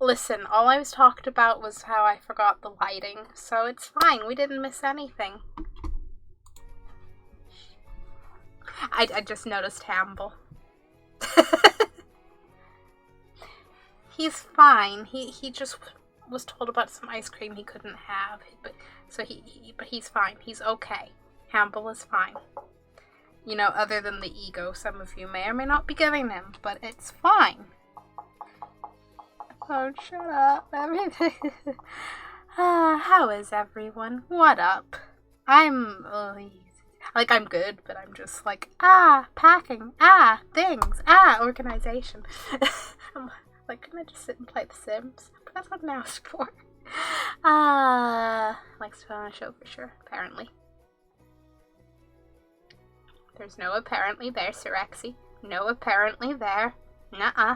Listen, all I was talked about was how I forgot the lighting, so it's fine. We didn't miss anything. I just noticed Hamble. He's fine. He just was told about some ice cream he couldn't have, but he's fine. He's okay. Hamble is fine. You know, other than the ego some of you may or may not be giving him, but it's fine. Oh, shut up. How is everyone? What up? I'm good, but I'm just like, packing, things, organization. I'm like, can I just sit and play The Sims? But that's what I'm asked for. Likes to put on a show for sure, apparently. There's no apparently there, Sirexy. No apparently there. Nuh-uh.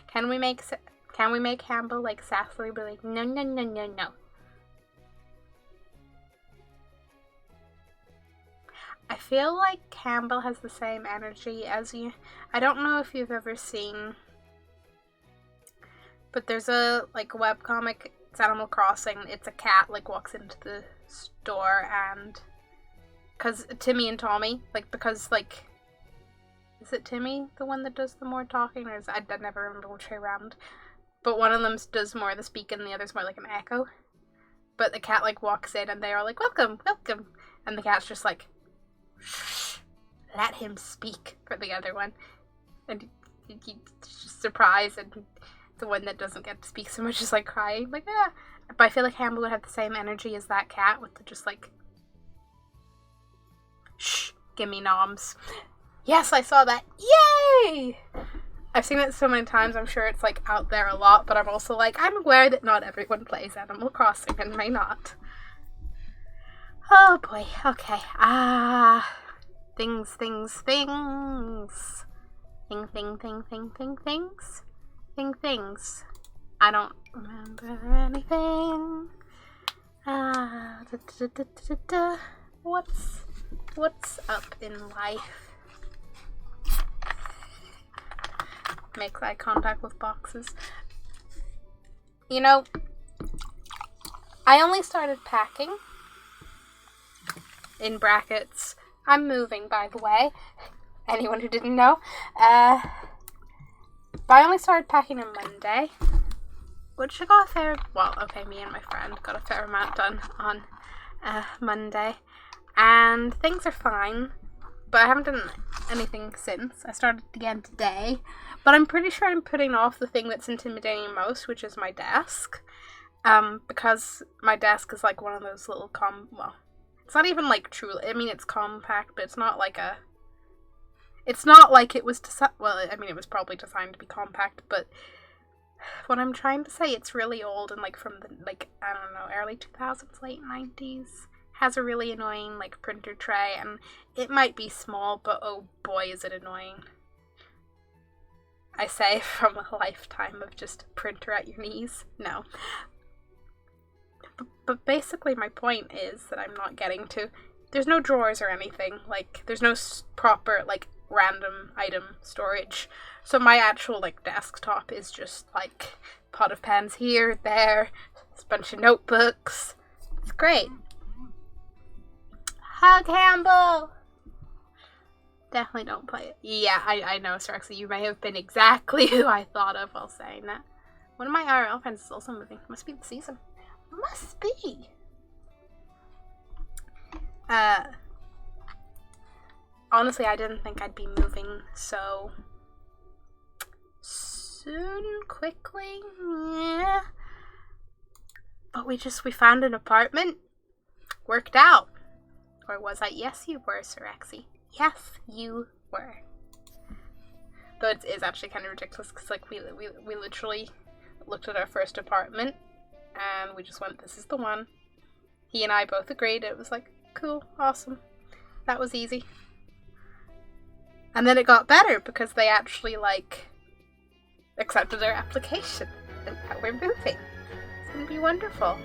Can we make Hamble like sassily be like, no. I feel like Campbell has the same energy as you. I don't know if you've ever seen, but there's a webcomic. It's Animal Crossing. It's a cat walks into the store and because Timmy and Tommy is it Timmy the one that does the more talking, or I never remember which way around. But one of them does more of the speaking, and the other's more like an echo. But the cat walks in, and they are like, "Welcome, welcome," and the cat's just like, "Shh, let him speak." For the other one, and he's just surprised, and the one that doesn't get to speak so much is crying, But I feel like Hamble would have the same energy as that cat with the just shh, gimme noms. Yes, I saw that. Yay! I've seen it so many times, I'm sure it's out there a lot, but I'm also I'm aware that not everyone plays Animal Crossing and may not. Oh boy, okay. Things. Things. I don't remember anything. What's up in life? Make eye contact with boxes. You know, I only started packing. In brackets, I'm moving, by the way. Anyone who didn't know. But I only started packing on Monday. Which I got me and my friend got a fair amount done on Monday. And things are fine. But I haven't done anything since. I started again today. But I'm pretty sure I'm putting off the thing that's intimidating most, which is my desk. Because my desk is one of those little it's not even truly, it's compact, but it's not it's not like it was it was probably designed to be compact, but what I'm trying to say, it's really old and from the, I don't know, early 2000s, late 90s. Has a really annoying printer tray, and it might be small, but oh boy is it annoying. I say from a lifetime of just printer at your knees. No. But basically my point is that I'm not getting to. There's no drawers or anything. There's no proper random item storage. So my actual desktop is just pot of pens here, there, a bunch of notebooks. It's great. Hug Campbell! Definitely don't play it. Yeah, I know, Sirexy, you may have been exactly who I thought of while saying that. One of my IRL friends is also moving. Must be the season. Must be. Honestly, I didn't think I'd be moving so soon, quickly. Yeah. But we found an apartment. Worked out. Or was I? Yes, you were, Sirexy. Yes, you were. Though it is actually kind of ridiculous because we literally looked at our first apartment and we just went, this is the one. He and I both agreed. It was cool, awesome. That was easy. And then it got better because they actually accepted our application. And now we're moving. It's gonna be wonderful.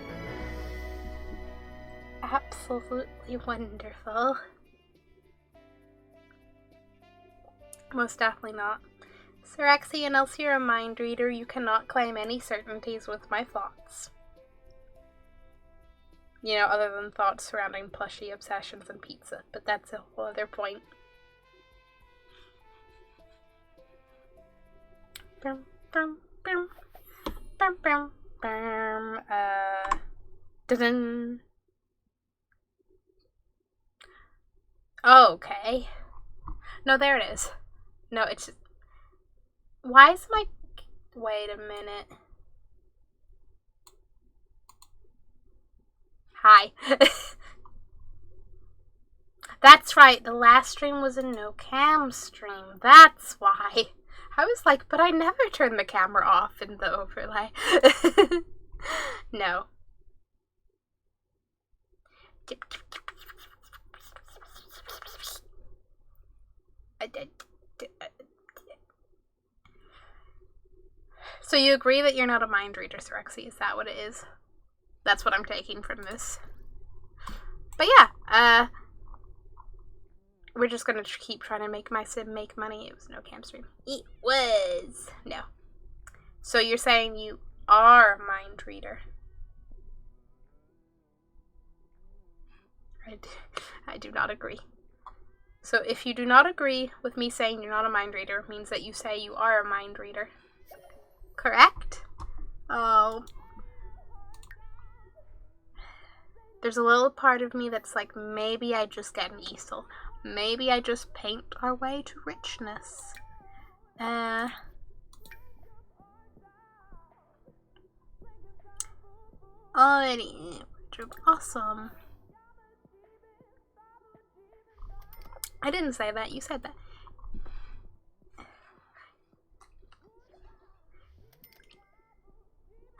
Absolutely wonderful. Most definitely not. Sirexi, unless you're a mind reader, you cannot claim any certainties with my thoughts. You know, other than thoughts surrounding plushie obsessions and pizza, but that's a whole other point. Bum, bum, bum, bum, bum, bum, dun. Okay. No, there it is. No, it's just... Why is my... Wait a minute. Hi. That's right, the last stream was a no-cam stream. That's why. I was like, but I never turn the camera off in the overlay. No. So you agree that you're not a mind reader, Sirexi? Is that what it is? That's what I'm taking from this. But yeah, we're just gonna keep trying to make my sim make money. It was no cam stream. It was. No. So you're saying you are a mind reader? I do not agree. So if you do not agree with me saying you're not a mind reader, it means that you say you are a mind reader. Correct? Oh. There's a little part of me that's like, maybe I just get an easel. Maybe I just paint our way to richness. Alrighty. Awesome. I didn't say that, you said that.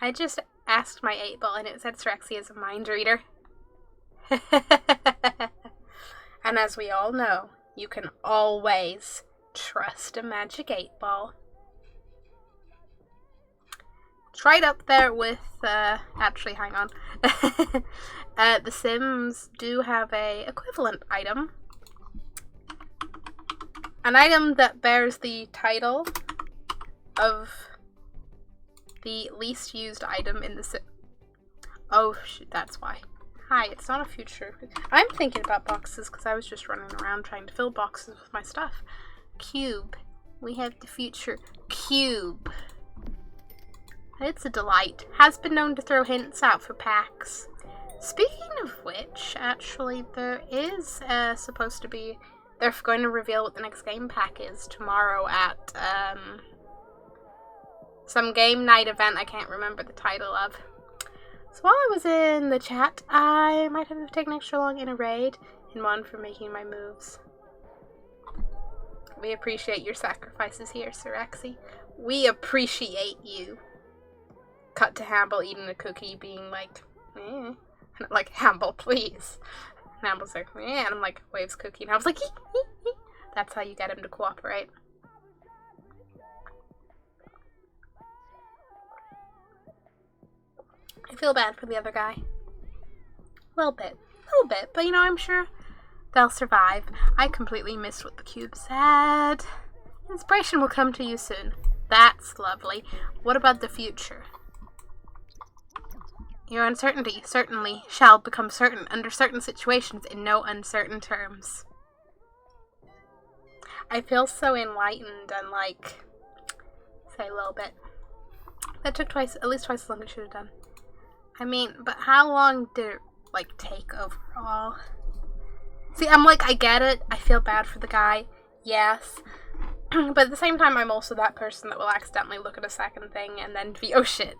I just asked my 8-ball and it said Sirexi is a mind reader. And as we all know, you can always trust a magic 8-ball. It's right up there with, actually, hang on. The Sims do have a equivalent item. An item that bears the title of the least used item in the Sim. Oh, shoot, that's why. Hi, it's not a future. I'm thinking about boxes because I was just running around trying to fill boxes with my stuff. Cube. We have the future cube. It's a delight. Has been known to throw hints out for packs. Speaking of which, actually, there is supposed to be... They're going to reveal what the next game pack is tomorrow at some game night event I can't remember the title of. So while I was in the chat, I might have taken extra long in a raid and one for making my moves. We appreciate your sacrifices here, Sirexi. We appreciate you. Cut to Hamble eating a cookie, being like, eh. And like, Hamble, please. And Hamble's like, eh. And I'm like, waves cookie. And I was like, hee, hee, hee. That's how you get him to cooperate. I feel bad for the other guy. A little bit. But, you know, I'm sure they'll survive. I completely missed what the cube said. Inspiration will come to you soon. That's lovely. What about the future? Your uncertainty certainly shall become certain under certain situations in no uncertain terms. I feel so enlightened and like, say a little bit. That took at least twice as long as it should have done. I mean, but how long did it like take overall? See, I'm like, I get it. I feel bad for the guy. Yes. But at the same time, I'm also that person that will accidentally look at a second thing and then be, oh shit.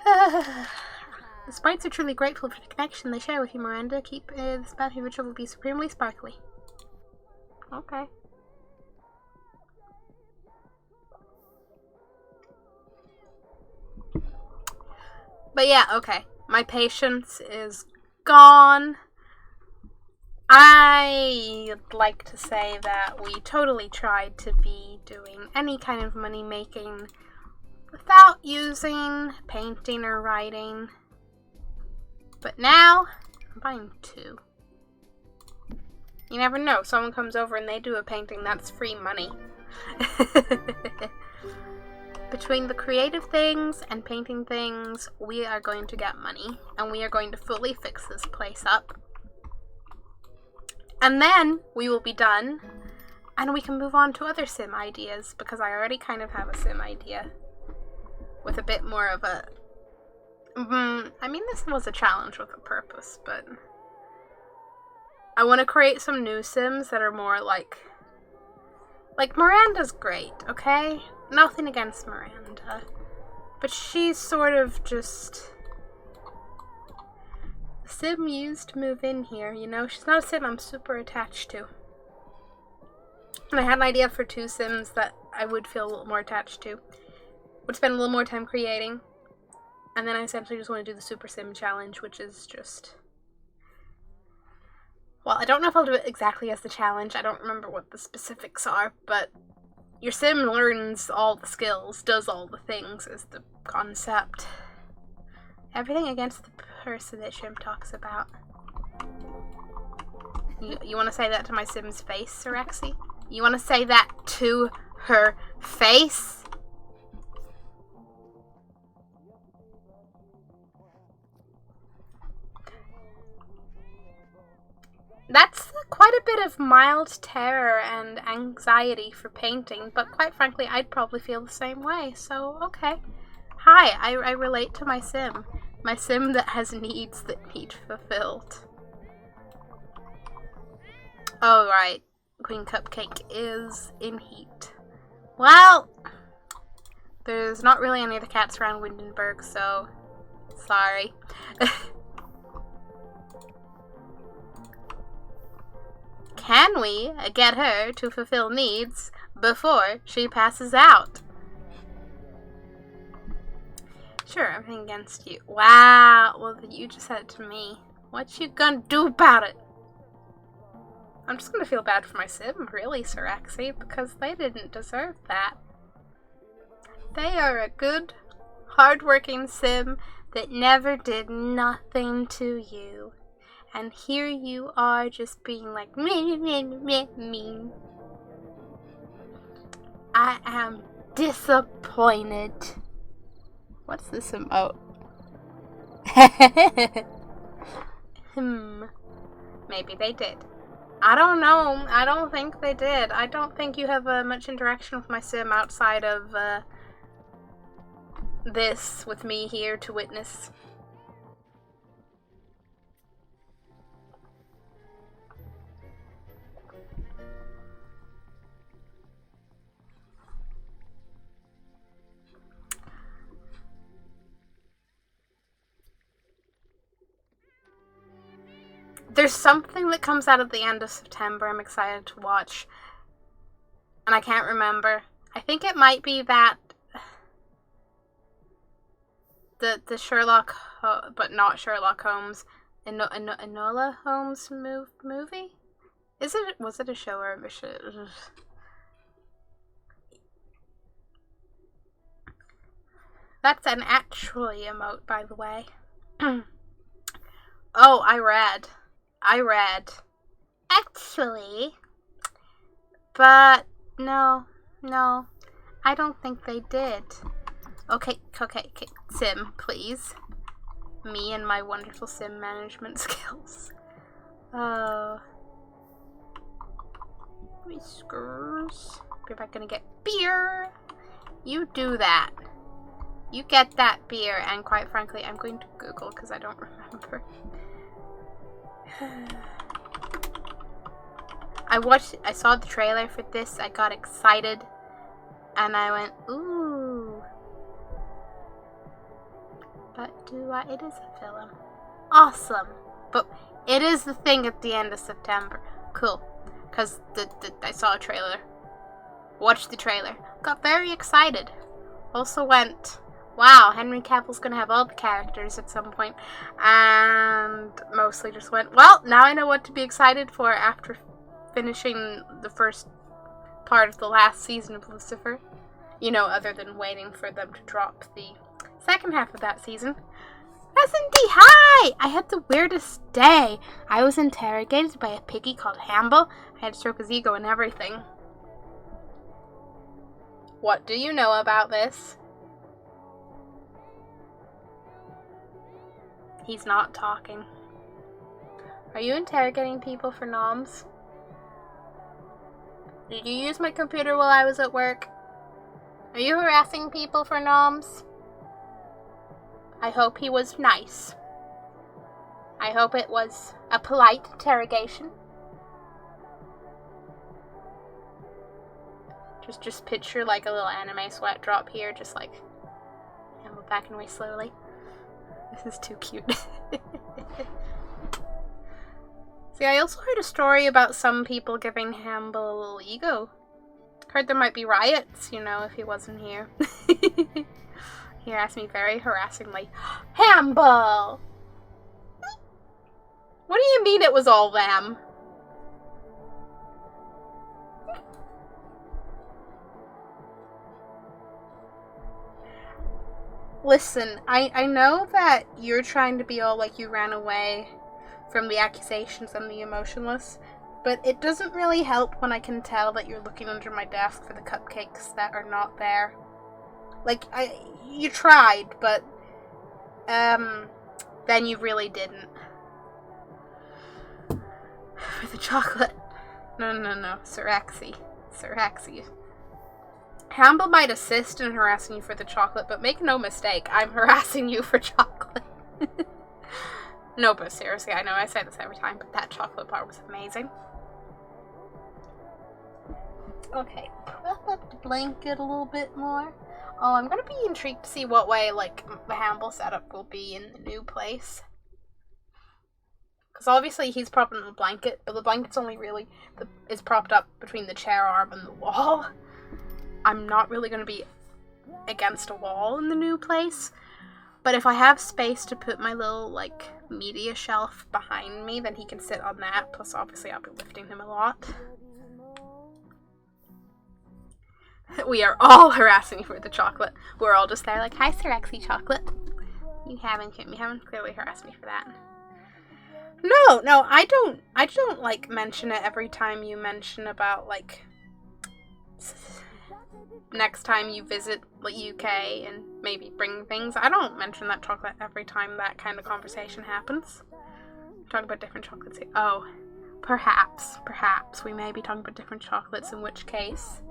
The sprites are truly grateful for the connection they share with you, Miranda. Keep this bounty ritual will be supremely sparkly. Okay. But yeah, okay. My patience is gone. I'd like to say that we totally tried to be doing any kind of money making without using painting or writing. But now, I'm buying 2. You never know. Someone comes over and they do a painting, that's free money. Between the creative things and painting things, we are going to get money. And we are going to fully fix this place up. And then we will be done. And we can move on to other sim ideas. Because I already kind of have a sim idea. With a bit more of a... I mean, this was a challenge with a purpose, but... I want to create some new sims that are more like... Like, Miranda's great, okay? Nothing against Miranda. But she's sort of just... a sim used to move in here, you know? She's not a sim I'm super attached to. And I had an idea for 2 sims that I would feel a little more attached to. Would spend a little more time creating. And then I essentially just want to do the Super Sim Challenge, which is just... Well, I don't know if I'll do it exactly as the challenge. I don't remember what the specifics are, but your sim learns all the skills, does all the things, is the concept. Everything against the person that Shim talks about. You want to say that to my sim's face, Sirexi? You want to say that to her face? That's quite a bit of mild terror and anxiety for painting, but quite frankly, I'd probably feel the same way, so okay. Hi, I relate to my sim. My sim that has needs that need fulfilled. Oh, right. Queen Cupcake is in heat. Well, there's not really any other cats around Windenburg, so sorry. Can we get her to fulfill needs before she passes out? Sure, everything against you. Wow, well, you just said it to me. What you gonna do about it? I'm just gonna feel bad for my sim, really, Sirexi, because they didn't deserve that. They are a good, hardworking sim that never did nothing to you. And here you are just being like, mean. I am disappointed. What's this emote? Maybe they did. I don't know. I don't think they did. I don't think you have much interaction with my sim outside of this with me here to witness. There's something that comes out at the end of September I'm excited to watch. And I can't remember. I think it might be that... The Sherlock... but not Sherlock Holmes. Enola Holmes movie? Was it a show or a show? That's an actually emote, by the way. Oh, I read. Actually. But, no. I don't think they did. Okay, sim, please. Me and my wonderful sim management skills. Whiskers. If I'm gonna get beer. You do that. You get that beer, and quite frankly, I'm going to Google because I don't remember. I saw the trailer for this, I got excited, and I went, ooh. But it is a film. Awesome. But it is the thing at the end of September. Cool. Because I saw a trailer. Watched the trailer. Got very excited. Also went... Wow, Henry Cavill's gonna have all the characters at some point. And mostly just went, well, now I know what to be excited for after finishing the first part of the last season of Lucifer. You know, other than waiting for them to drop the second half of that season. Resendy, hi! I had the weirdest day. I was interrogated by a piggy called Hamble. I had to stroke his ego and everything. What do you know about this? He's not talking. Are you interrogating people for noms? Did you use my computer while I was at work? Are you harassing people for noms? I hope he was nice. I hope it was a polite interrogation. Just picture like a little anime sweat drop here, just like Hamble backing away slowly. This is too cute. See, I also heard a story about some people giving Hamble a little ego. Heard there might be riots, you know, if he wasn't here. He asked me very harassingly, Hamble! What do you mean it was all them? Listen, I know that you're trying to be all like you ran away from the accusations and the emotionless, but it doesn't really help when I can tell that you're looking under my desk for the cupcakes that are not there. Like, you tried, but, then you really didn't. For the chocolate. No, Siraxi. Hamble might assist in harassing you for the chocolate, but make no mistake, I'm harassing you for chocolate. No, but seriously, I know I say this every time, but that chocolate bar was amazing. Okay, prop up the blanket a little bit more. Oh, I'm gonna be intrigued to see what way, like, the Hamble setup will be in the new place. Because obviously he's propped in the blanket, but the blanket's only really is propped up between the chair arm and the wall. I'm not really going to be against a wall in the new place, but if I have space to put my little, like, media shelf behind me, then he can sit on that, plus obviously I'll be lifting him a lot. We are all harassing you for the chocolate. We're all just there like, hi, Sirexy Chocolate. You haven't clearly harassed me for that. No, I don't, like, mention it every time you mention about, like, next time you visit the UK and maybe bring things. I don't mention that chocolate every time that kind of conversation happens. We're talking about different chocolates here. Oh, perhaps we may be talking about different chocolates, in which case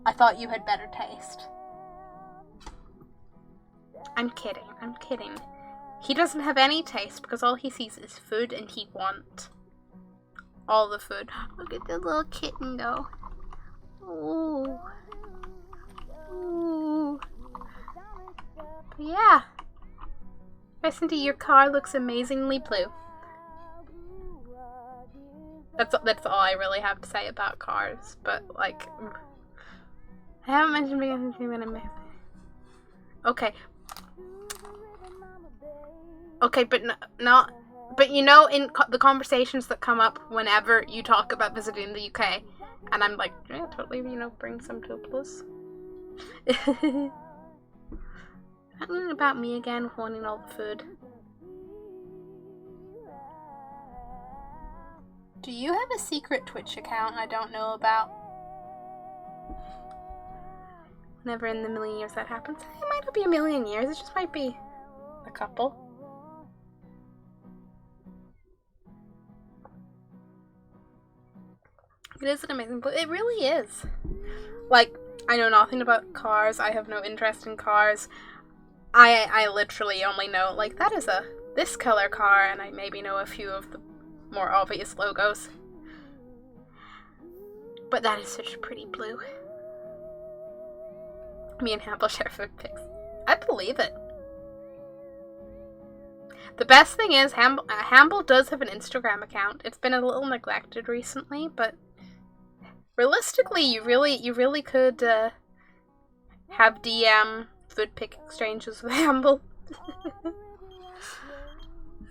I thought you had better taste. I'm kidding. He doesn't have any taste because all he sees is food and he wants all the food. Look at the little kitten go. Ooh. But yeah. Resendy, your car looks amazingly blue. That's all I really have to say about cars, but, like, I haven't mentioned being amazing. Okay, but not. But you know, in the conversations that come up whenever you talk about visiting the UK, and I'm like, yeah, totally, you know, bring some to a plus. Something about me again wanting all the food. Do you have a secret Twitch account I don't know about? Never in the million years that happens. It might not be a million years, it just might be a couple. It is an amazing book. It really is. Like, I know nothing about cars. I have no interest in cars. I literally only know, like, that is this color car, and I maybe know a few of the more obvious logos. But that is such a pretty blue. Me and Hamble share food pics. I believe it. The best thing is, Hamble does have an Instagram account. It's been a little neglected recently, but realistically, you really could have DM food pic exchanges with Hamble.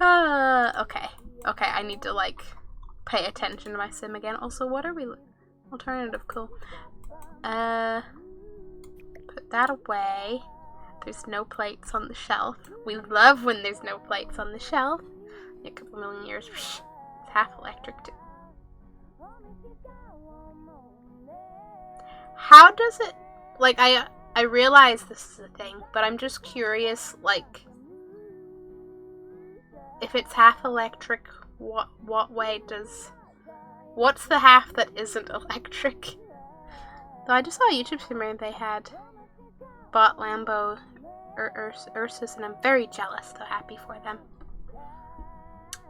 Okay, I need to, like, pay attention to my sim again. Also, what are we... Alternative, cool. Put that away. There's no plates on the shelf. We love when there's no plates on the shelf. In a couple million years, it's half electric too. How does it, like, I realize this is a thing, but I'm just curious, like, if it's half electric, what way does, what's the half that isn't electric? Though I just saw a YouTube streamer, they had bought Lambo Ursus, and I'm very jealous, so happy for them.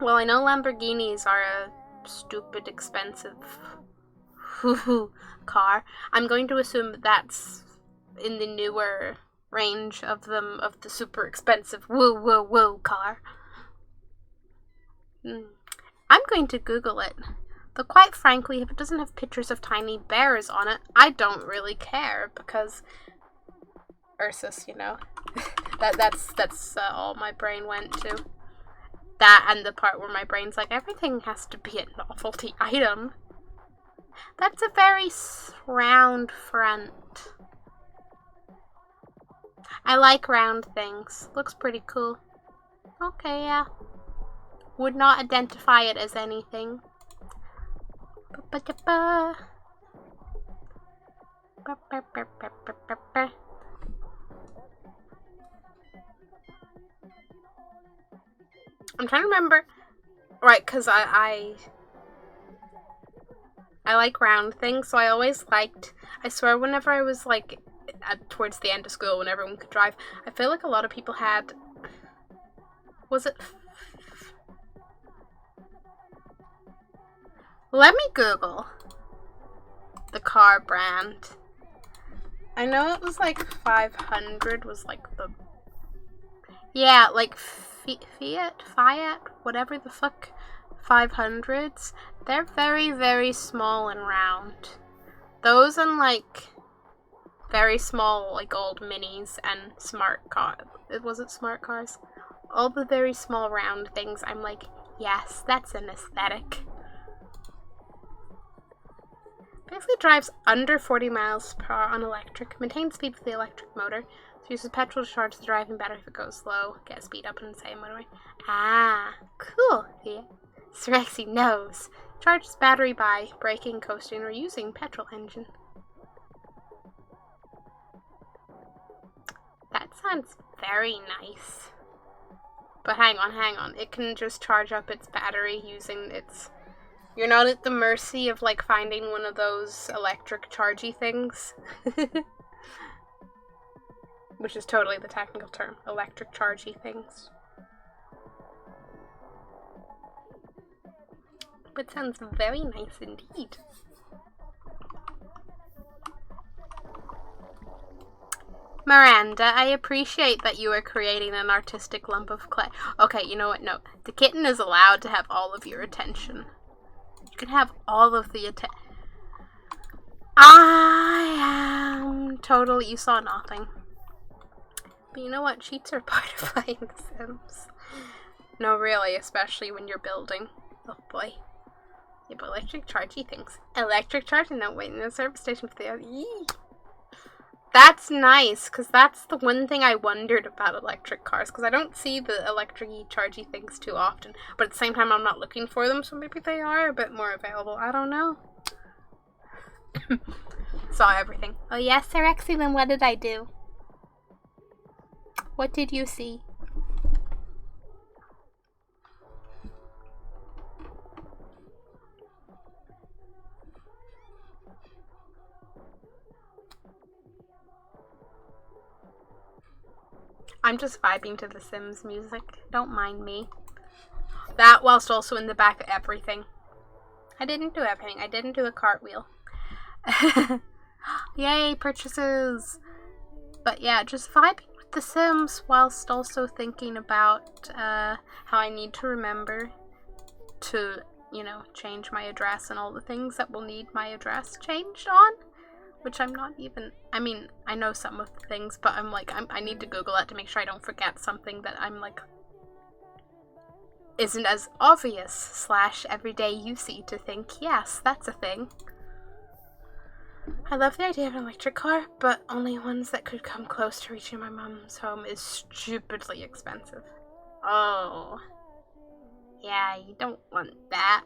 Well, I know Lamborghinis are a stupid expensive car. I'm going to assume that's in the newer range of them, of the super expensive woo car. I'm going to Google it. Though quite frankly, if it doesn't have pictures of tiny bears on it, I don't really care, because Ursus, you know. that's all my brain went to. That and the part where my brain's like, everything has to be a novelty item. That's a very round front. I like round things. Looks pretty cool. Okay, yeah. Would not identify it as anything. I'm trying to remember. Right, because I like round things, so I always liked, I swear whenever I was like towards the end of school when everyone could drive, I feel like a lot of people had, was it, let me Google the car brand. I know it was like 500 was like the, yeah, like Fiat, whatever the fuck, 500s. They're very, very small and round. Those and like very small, like old minis and smart car. Was it smart cars? All the very small round things. I'm like, yes, that's an aesthetic. Basically drives under 40 miles per hour on electric. Maintains speed with the electric motor. So uses petrol to charge the driving battery if it goes slow. Get speed up and say motorway. Ah, cool. Yeah. Sirexi knows. Charges battery by braking, coasting, or using petrol engine. That sounds very nice. But hang on. It can just charge up its battery using its... You're not at the mercy of, like, finding one of those electric chargy things. Which is totally the technical term. Electric chargy things. But sounds very nice indeed. Miranda, I appreciate that you are creating an artistic lump of clay. Okay, you know what? No. The kitten is allowed to have all of your attention. You can have all of the attention. I am totally... You saw nothing. But you know what? Cheats are part of playing Sims. No, really, especially when you're building. Oh boy. Yeah, but electric chargy things. Electric charging, no, wait, in the service station for the... Yee. That's nice, because that's the one thing I wondered about electric cars, because I don't see the electric-y chargy things too often, but at the same time I'm not looking for them, so maybe they are a bit more available. I don't know. Saw everything. Oh yes, Sirexi, then what did I do? What did you see? I'm just vibing to the Sims music. Don't mind me. That whilst also in the back of everything. I didn't do everything. I didn't do a cartwheel. Yay, purchases! But yeah, just vibing with the Sims whilst also thinking about how I need to remember to, you know, change my address and all the things that will need my address changed on. Which I'm not even... I mean, I know some of the things, but I'm like, I need to Google it to make sure I don't forget something that I'm like... isn't as obvious / everyday usey to think, yes, that's a thing. I love the idea of an electric car, but only ones that could come close to reaching my mom's home is stupidly expensive. Oh. Yeah, you don't want that.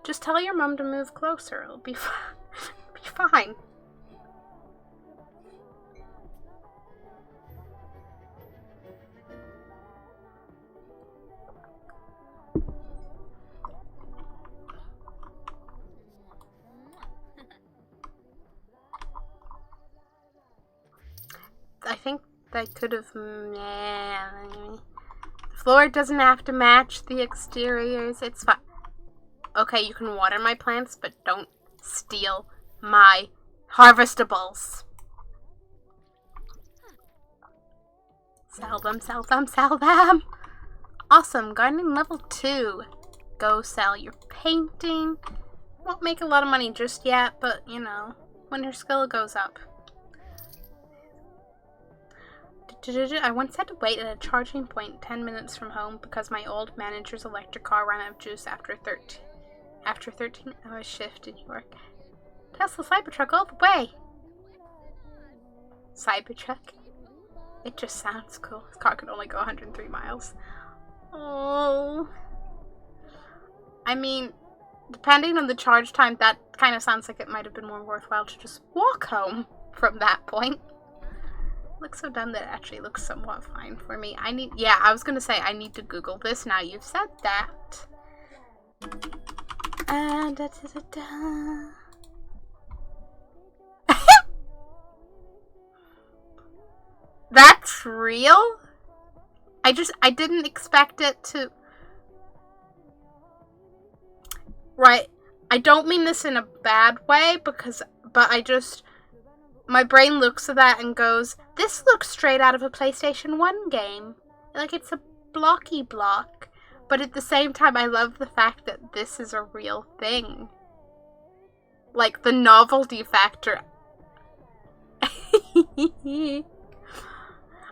Just tell your mom to move closer. It'll be fine. I think they could have. Yeah. The floor doesn't have to match the exteriors. It's fine. Okay, you can water my plants, but don't steal my harvestables. Sell them, sell them, sell them. Awesome, gardening level 2. Go sell your painting. Won't make a lot of money just yet, but you know, when your skill goes up. I once had to wait at a charging point 10 minutes from home because my old manager's electric car ran out of juice after 13-hour shift in New York. Tesla Cybertruck all the way. Cybertruck? It just sounds cool. This car could only go 103 miles. Oh. I mean, depending on the charge time, that kind of sounds like it might have been more worthwhile to just walk home from that point. Looks so dumb that it actually looks somewhat fine for me. I was gonna say I need to Google this now you've said that. That's real? I didn't expect it to. Right. I don't mean this in a bad way but my brain looks at that and goes, this looks straight out of a PlayStation 1 game. Like, it's a blocky block. But at the same time, I love the fact that this is a real thing. Like, the novelty factor.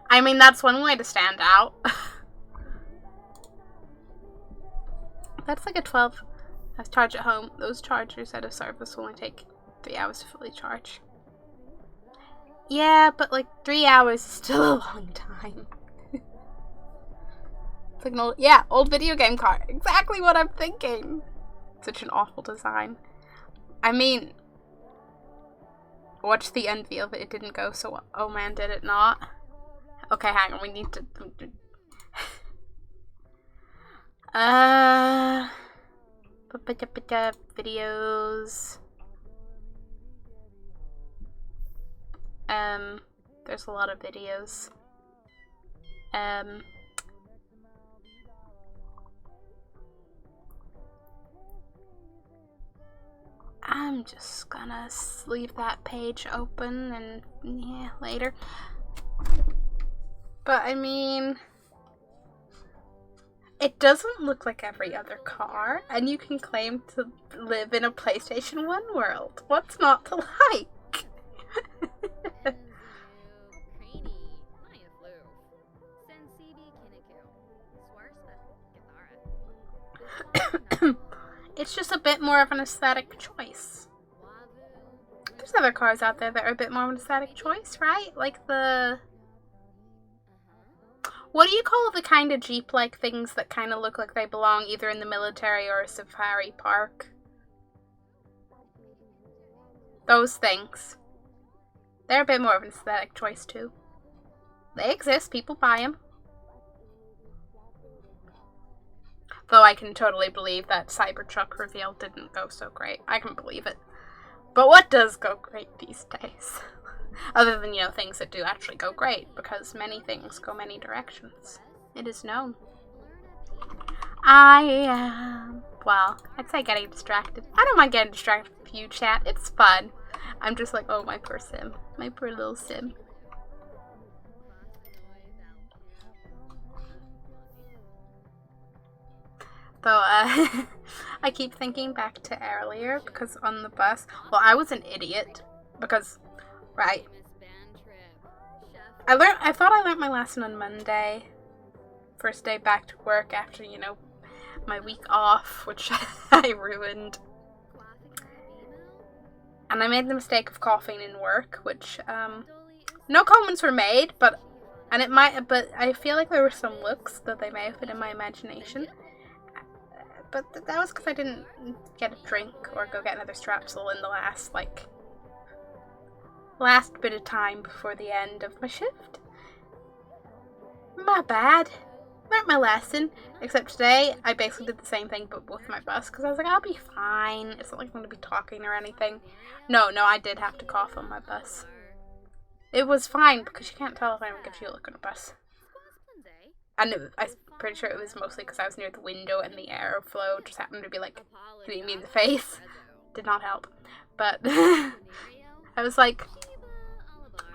I mean, that's one way to stand out. That's like a 12. I charge at home. Those chargers at a service will only take 3 hours to fully charge. Yeah, but like 3 hours is still a long time. It's like an old video game car. Exactly what I'm thinking. Such an awful design. I mean, watch the unveil, but it didn't go so well. Oh man, did it not? Okay, hang on, we need to... videos... There's a lot of videos. I'm just gonna leave that page open and yeah, later. But I mean, it doesn't look like every other car, and you can claim to live in a PlayStation 1 world. What's not to like? It's just a bit more of an aesthetic choice. There's other cars out there that are a bit more of an aesthetic choice, right? Like the... What do you call the kind of Jeep-like things that kind of look like they belong either in the military or a safari park? Those things. They're a bit more of an aesthetic choice, too. They exist. People buy them. Though I can totally believe that Cybertruck reveal didn't go so great. I can believe it. But what does go great these days? Other than, you know, things that do actually go great. Because many things go many directions. It is known. I am... well, I'd say getting distracted. I don't mind getting distracted with you, chat. It's fun. I'm just like, oh, my poor Sim. My poor little Sim. Though, I keep thinking back to earlier, because on the bus, well, I was an idiot, because, right, I thought I learned my lesson on Monday, first day back to work after, you know, my week off, which I ruined, And I made the mistake of coughing in work, which, no comments were made, but I feel like there were some looks that they may have been in my imagination. But that was because I didn't get a drink or go get another Strepsil in the last bit of time before the end of my shift. My bad. Learned my lesson. Except today, I basically did the same thing but with my bus, because I was like, I'll be fine. It's not like I'm going to be talking or anything. No, I did have to cough on my bus. It was fine, because you can't tell if anyone gives you a look on a bus. And I'm pretty sure it was mostly because I was near the window and the airflow just happened to be like hitting me in the face. Did not help. But I was like,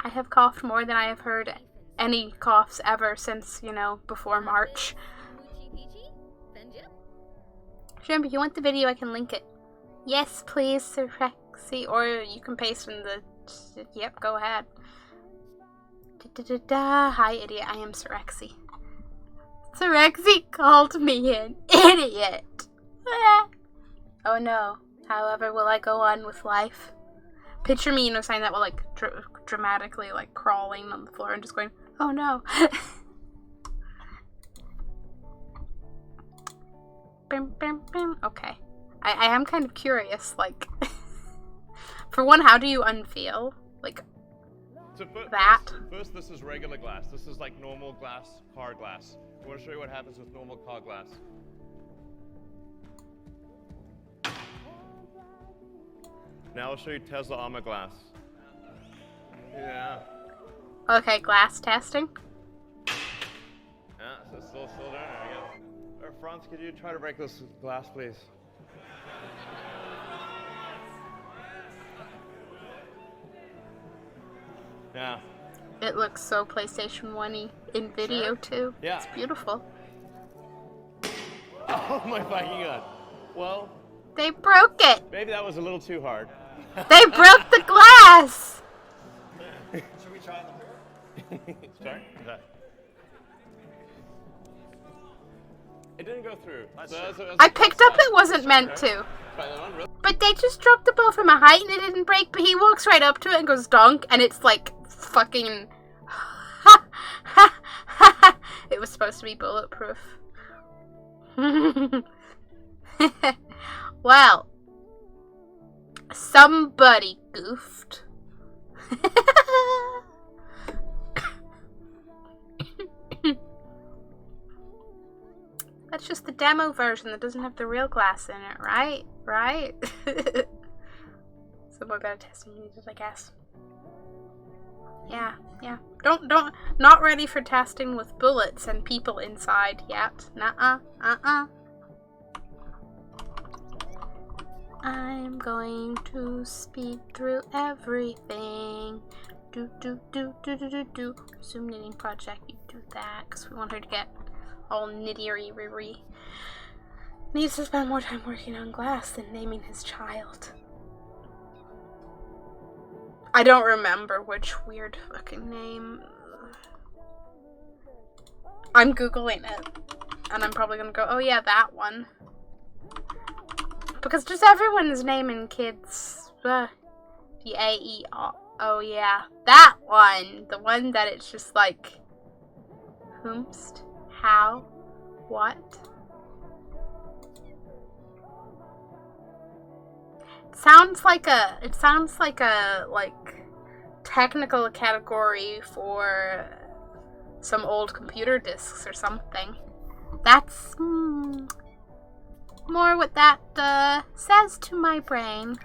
I have coughed more than I have heard any coughs ever since, before March. Remember, you want the video, I can link it. Yes, please, Sir Rexy. Or you can paste in the... Yep, go ahead. Hi, idiot. I am Sir Rexy. Sir Rexy called me an idiot. Oh no. However, will I go on with life? Picture me, saying that while, dramatically, crawling on the floor and just going, oh no. Bim, bim, bim. Okay. I am kind of curious, for one, how do you unfeel? That? First, this is regular glass. This is normal glass, car glass. I want to show you what happens with normal car glass. Now I'll show you Tesla Armor glass. Yeah. Okay, glass testing. Yeah, so it's still there. I guess. Franz, could you try to break this glass, please? Yeah. It looks so PlayStation 1-y in video too. Yeah. It's beautiful. Oh my fucking god. Well, they broke it. Maybe that was a little too hard. They broke the glass. Should we try the mirror? Sorry? It didn't go through. I picked up it wasn't meant to. But they just dropped the ball from a height and it didn't break, but he walks right up to it and goes donk, and it's fucking... It was supposed to be bulletproof. Well, somebody goofed. That's just the demo version that doesn't have the real glass in it, right? Right? So more better testing needed, I guess. Yeah. Not ready for testing with bullets and people inside yet. Nuh-uh. I'm going to speed through everything. Do. Zoom knitting project, you do that, because we want her to get all nitty-ry. Needs to spend more time working on glass than naming his child. I don't remember which weird fucking name. I'm Googling it. And I'm probably gonna go, oh yeah, that one. Because just everyone is naming kids. The A-E-O. Oh yeah, that one. The one that it's just whomst, how, what. It sounds like a technical category for some old computer discs or something. That's more what that says to my brain.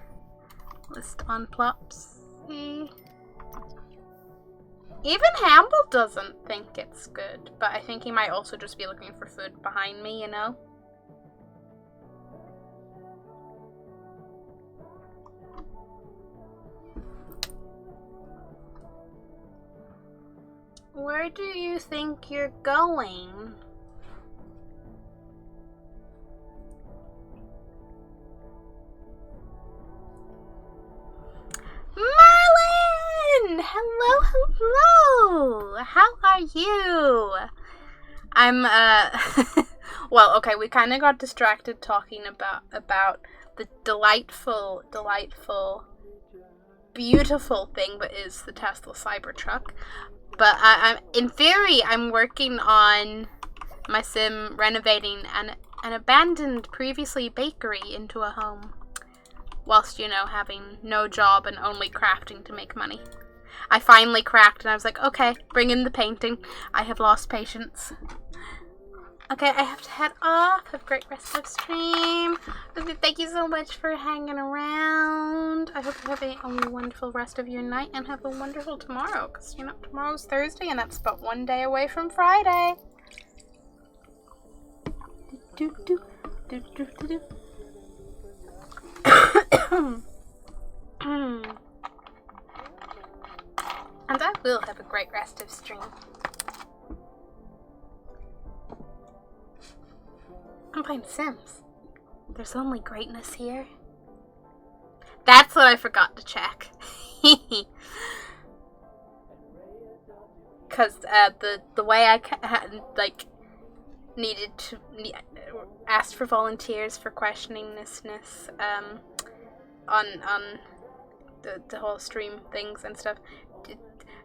List on plops. See? Even Hamble doesn't think it's good, but I think he might also just be looking for food behind me, Where do you think you're going? Merlin! Hello! How are you? I'm, well, okay, we kind of got distracted talking about the delightful beautiful thing that is the Tesla Cybertruck. But I'm in theory, I'm working on my sim renovating an abandoned previously bakery into a home, whilst, you know, having no job and only crafting to make money. I finally cracked and I was like, okay, bring in the painting. I have lost patience. Okay, I have to head off. Have a great rest of stream. Thank you so much for hanging around. I hope you have a wonderful rest of your night and have a wonderful tomorrow. Because, you know, tomorrow's Thursday and that's about one day away from Friday. And I will have a great rest of stream. I'm playing Sims. There's only greatness here. That's what I forgot to check. Because the way I like needed to asked for volunteers for questioningness on the whole stream things and stuff.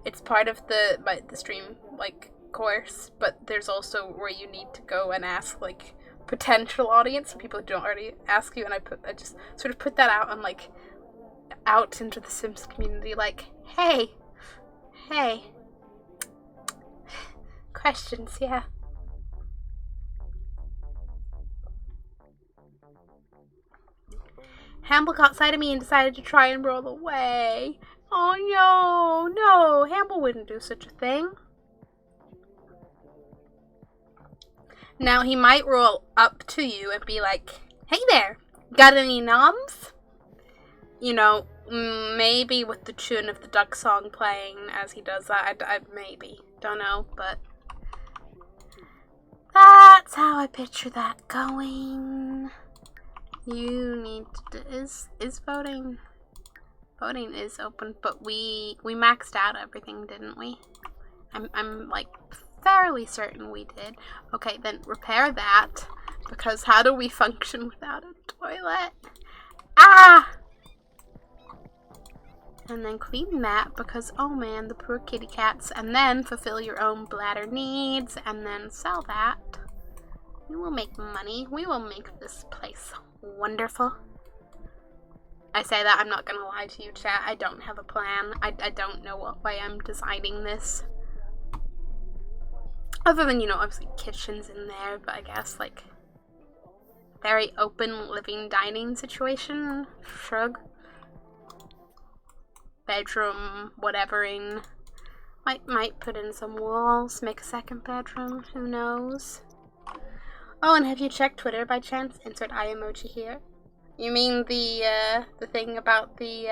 It's part of the stream like course, but there's also where you need to go and ask like potential audience, people who don't already ask you, and I just sort of put that out on like out into the Sims community, like, hey, questions, yeah. Hamble caught sight of me and decided to try and roll away. Oh no, Hamble wouldn't do such a thing. Now, he might roll up to you and be like, hey there, got any noms? You know, maybe with the tune of the duck song playing as he does that. I maybe. Don't know, but that's how I picture that going. You need to... Is voting... Voting is open, but we maxed out everything, didn't we? I'm like... fairly certain we did. Okay, then repair that, because how do we function without a toilet? Ah! And then clean that, because, oh man, the poor kitty cats. And then fulfill your own bladder needs, and then sell that. We will make money. We will make this place wonderful. I say that, I'm not gonna lie to you, chat. I don't have a plan. I don't know what way I'm designing this. Other than, you know, obviously kitchens in there, but I guess, like, very open living dining situation. Shrug. Bedroom, whatevering. Might put in some walls, make a second bedroom, who knows. Oh, and have you checked Twitter by chance? Insert eye emoji here. You mean the thing about the,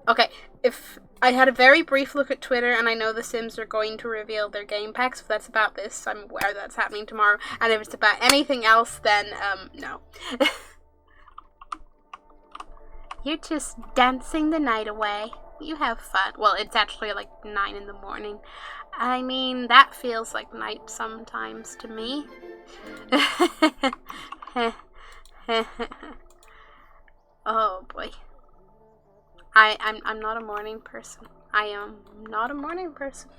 Okay, if I had a very brief look at Twitter, and I know the Sims are going to reveal their game packs. If that's about this, I'm aware that's happening tomorrow. And if it's about anything else, then, no. You're just dancing the night away. You have fun. Well, it's actually like 9 in the morning. I mean, that feels like night sometimes to me. Oh, boy. I'm not a morning person. I am not a morning person.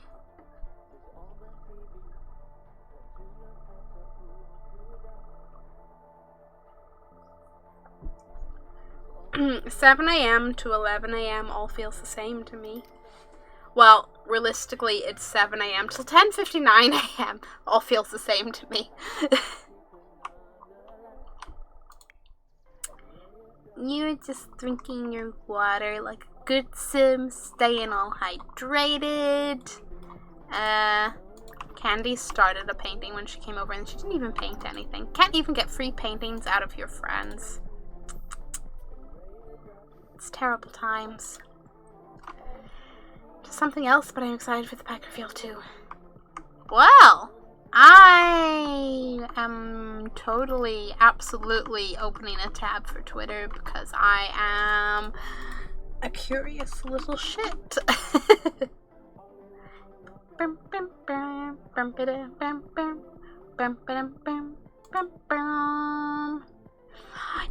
$7 a.m. to 11 a.m. all feels the same to me. Well, realistically, it's 7 a.m. till 10:59 a.m. all feels the same to me. You're just drinking your water like a good sim, staying all hydrated. Candy started a painting when she came over and she didn't even paint anything. Can't even get free paintings out of your friends. It's terrible times. Just something else, but I'm excited for the pack reveal too. Well, I am totally, absolutely opening a tab for Twitter because I am a curious little shit.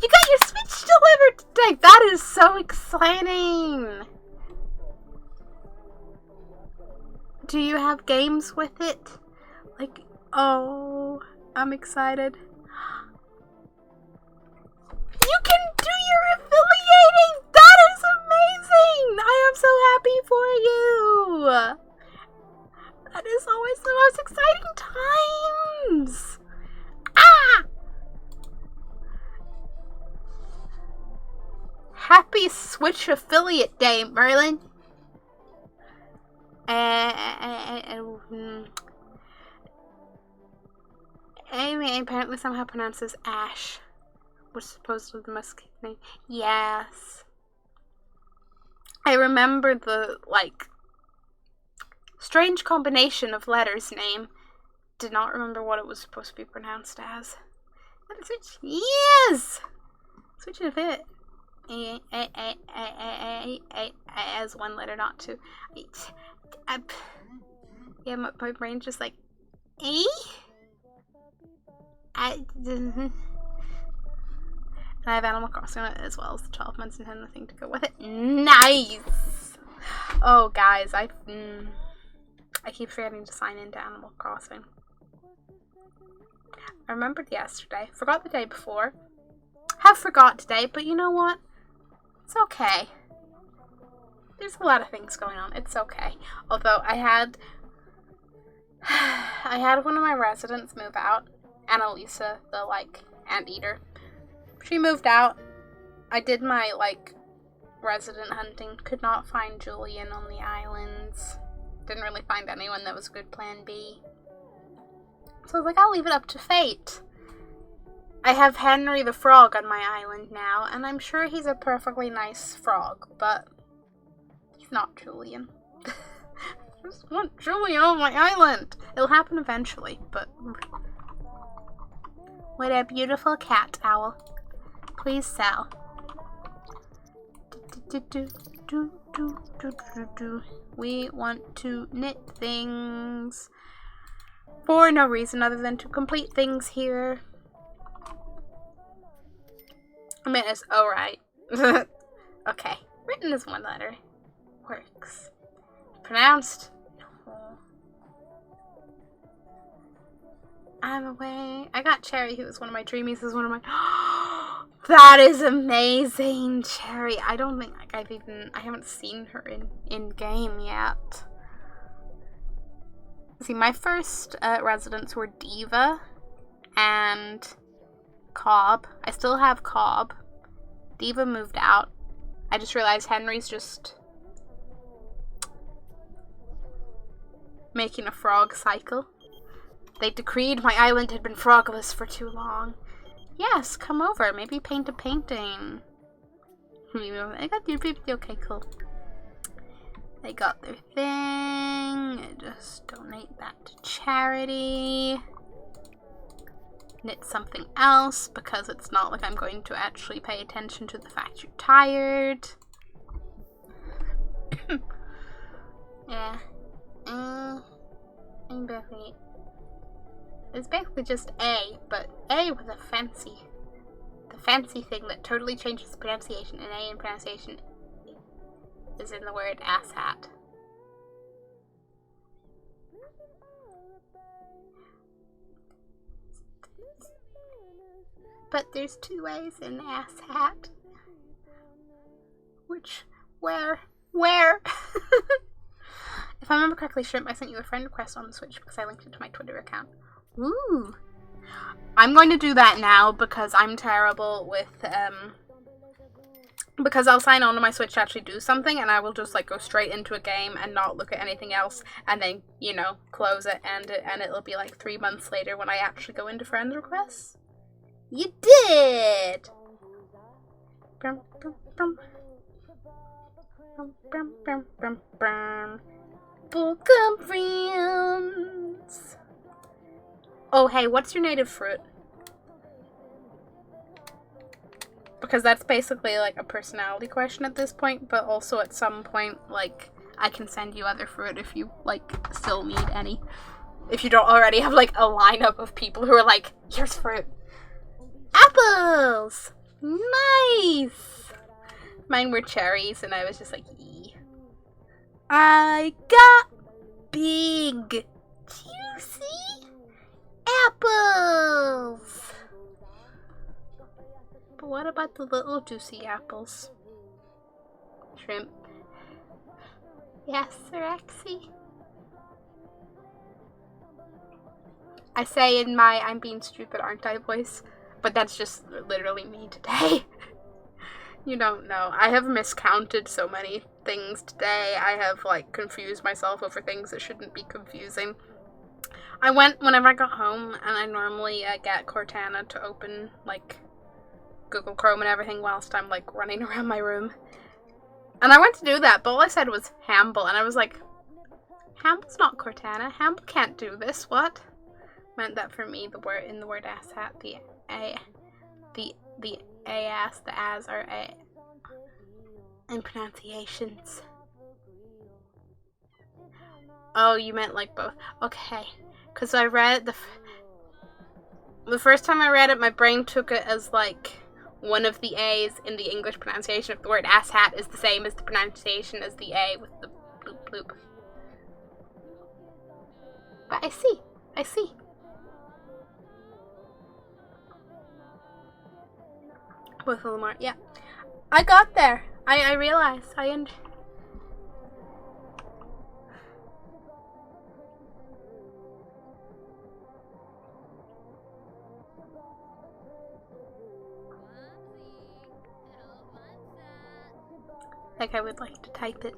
You got your Switch delivered today! That is so exciting! Do you have games with it? Like, oh, I'm excited. You can do your affiliating! That is amazing! I am so happy for you! That is always the most exciting times! Ah! Happy Switch Affiliate Day, Merlin! Amy apparently somehow pronounces Ash, which is supposedly the Musket name. Yes. I remember the, like, strange combination of letters name. Did not remember what it was supposed to be pronounced as. Switch. Yes! Switch it a bit. As one letter, not two. Yeah, my brain just like, and I have Animal Crossing on it as well as the 12 months Nintendo thing to go with it. Nice! Oh, guys, I keep forgetting to sign into Animal Crossing. I remembered yesterday, forgot the day before, have forgot today, but you know what? It's okay. There's a lot of things going on. It's okay. Although I had one of my residents move out, Annalisa, the, like, anteater. She moved out. I did my, like, resident hunting. Could not find Julian on the islands. Didn't really find anyone that was a good plan B. So I was like, I'll leave it up to fate. I have Henry the Frog on my island now, and I'm sure he's a perfectly nice frog, but he's not Julian. I just want Julian on my island. It'll happen eventually, but... What a beautiful cat, Owl. Please sell. We want to knit things for no reason other than to complete things here. I mean, it's alright. Okay. Written as one letter. Works. Pronounced? No. I'm away. I got Cherry, who was one of my dreamies, as one of my... That is amazing, Cherry. I don't think like I haven't seen her in game yet. See, my first residents were Diva and Cobb. I still have Cobb. Diva moved out. I just realized Henry's just making a frog cycle. They decreed my island had been frogless for too long. Yes, come over. Maybe paint a painting. I got your 50. Okay, cool. They got their thing. Just donate that to charity. Knit something else, because it's not like I'm going to actually pay attention to the fact you're tired. Yeah. It's basically just A, but A with a the fancy thing that totally changes the pronunciation, and A in pronunciation is in the word asshat. But there's two A's in asshat. Where? If I remember correctly, Shrimp, I sent you a friend request on the Switch because I linked it to my Twitter account. Ooh. I'm going to do that now because I'm terrible with, because I'll sign on to my Switch to actually do something, and I will just, like, go straight into a game and not look at anything else, and then, you know, close it, and it'll be, like, 3 months later when I actually go into friend requests. You did! Book of friends. Oh, hey, what's your native fruit? Because that's basically, like, a personality question at this point, but also at some point, like, I can send you other fruit if you, like, still need any. If you don't already have, like, a lineup of people who are like, here's fruit. Apples! Nice! Mine were cherries, and I was just like, ee. I got big, juicy apples! But what about the little juicy apples? Shrimp. Yes, Rexy. I say in my I'm being stupid, aren't I voice, but that's just literally me today. You don't know. I have miscounted so many things today. I have, like, confused myself over things that shouldn't be confusing. I went whenever I got home, and I normally get Cortana to open, like, Google Chrome and everything whilst I'm, like, running around my room. And I went to do that, but all I said was Hamble, and I was like, Hamble's not Cortana. Hamble can't do this. What? Meant that for me, the word in the word asshat, the as, the as are a in pronunciations. Oh, you meant like both. Okay, because I read the first time I read it, my brain took it as like one of the A's in the English pronunciation of the word asshat is the same as the pronunciation as the A with the bloop bloop. But I see. Both of them are, yeah. I got there. I realized. Like I would like to type it.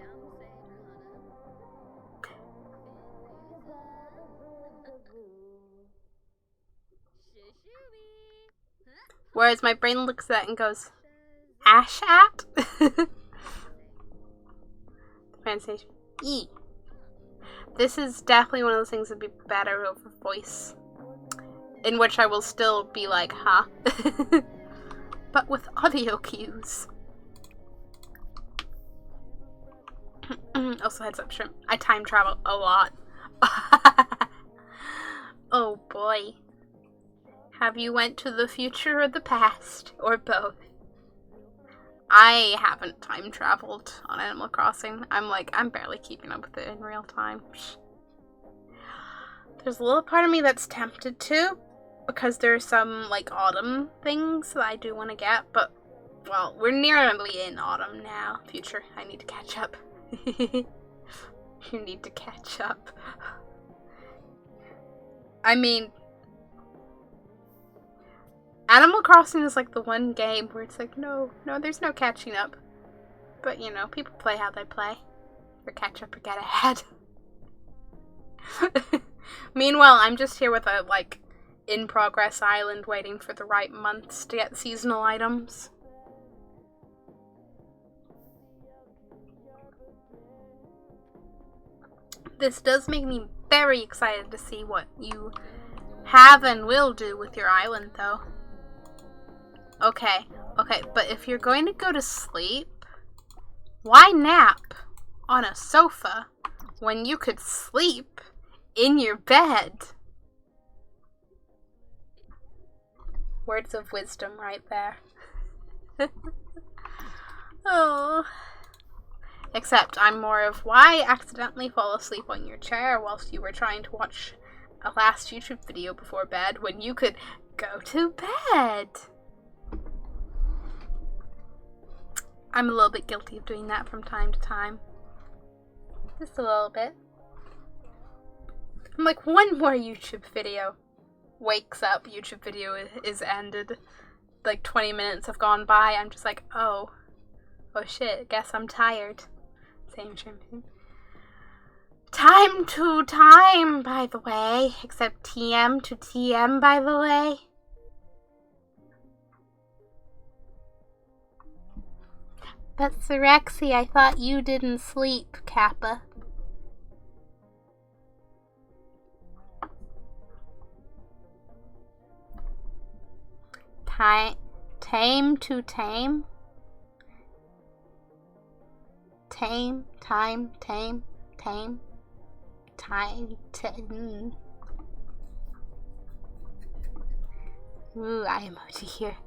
Whereas my brain looks at it and goes, Ashat? Pronunciation. E. This is definitely one of those things that'd be better over voice. In which I will still be like, huh? But with audio cues. Also, heads up, shrimp. I time travel a lot. Oh boy. Have you went to the future or the past? Or both? I haven't time traveled on Animal Crossing. I'm barely keeping up with it in real time. There's a little part of me that's tempted to, because there's some, like, autumn things that I do want to get, but, well, we're nearly in autumn now. Future, I need to catch up. You need to catch up. I mean, Animal Crossing is like the one game where it's like, no, there's no catching up. But, you know, people play how they play. Or catch up or get ahead. Meanwhile, I'm just here with a, like, in-progress island waiting for the right months to get seasonal items. This does make me very excited to see what you have and will do with your island, though. Okay, but if you're going to go to sleep, why nap on a sofa when you could sleep in your bed? Words of wisdom right there. Oh. Except I'm more of, why accidentally fall asleep on your chair whilst you were trying to watch a last YouTube video before bed when you could go to bed? I'm a little bit guilty of doing that from time to time. Just a little bit. I'm like, one more YouTube video. Wakes up, YouTube video is ended. Like 20 minutes have gone by. I'm just like, oh shit, guess I'm tired. Same. Time to time, by the way. Except TM to TM, by the way. But Sirexy, I thought you didn't sleep, Kappa. Tame to tame? Tame. Ooh, I emoji here.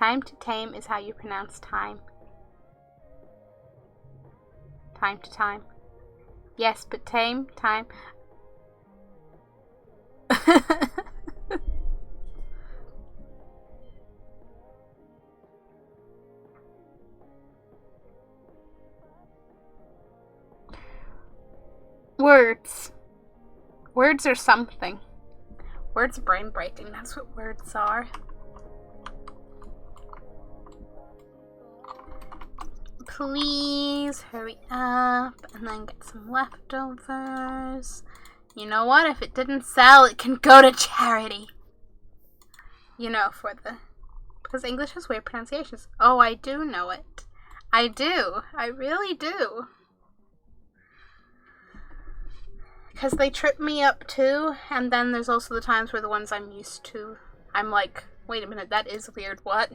Time to tame is how you pronounce time. Time to time. Yes, but tame, time. Words. Words are something. Words are brain breaking. That's what words are. Please hurry up and then get some leftovers. You know what? If it didn't sell, it can go to charity. You know, because English has weird pronunciations. Oh, I do know it. I do. I really do. Because they trip me up too, and then there's also the times where the ones I'm used to, I'm like, wait a minute, that is weird, what?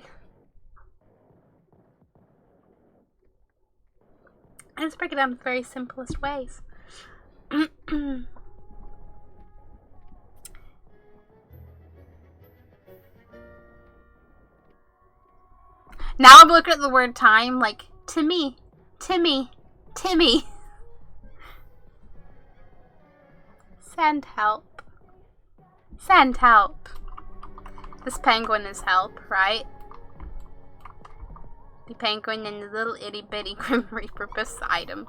I just break it down in the very simplest ways. Now I'm looking at the word time like, Timmy, Timmy, Timmy. Send help. Send help. This penguin is help, right? The penguin and the little itty bitty Grim Reaper beside him.